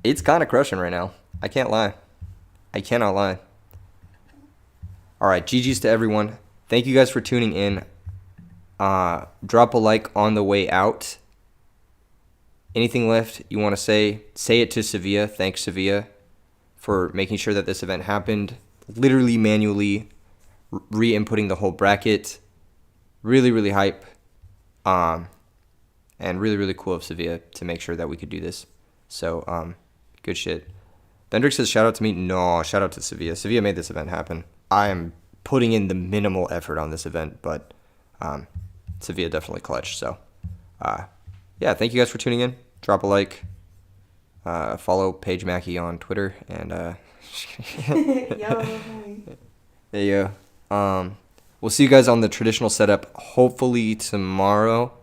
It's kind of crushing right now. I can't lie. I cannot lie. Alright, GG's to everyone. Thank you guys for tuning in. Drop a like on the way out. Anything left you want to say it to Sevilla. Thanks, Sevilla, for making sure that this event happened. literally manually re-inputting the whole bracket. Really, really hype. And really, really cool of Sevilla to make sure that we could do this. So, good shit. Bendrick says, shout out to me. No, shout out to Sevilla. Sevilla made this event happen. I am putting in the minimal effort on this event, but Sevilla definitely clutch. So, yeah, thank you guys for tuning in. Drop a like. Follow Paige Mackey on Twitter. And, Yo. there you go. We'll see you guys on the traditional setup hopefully tomorrow.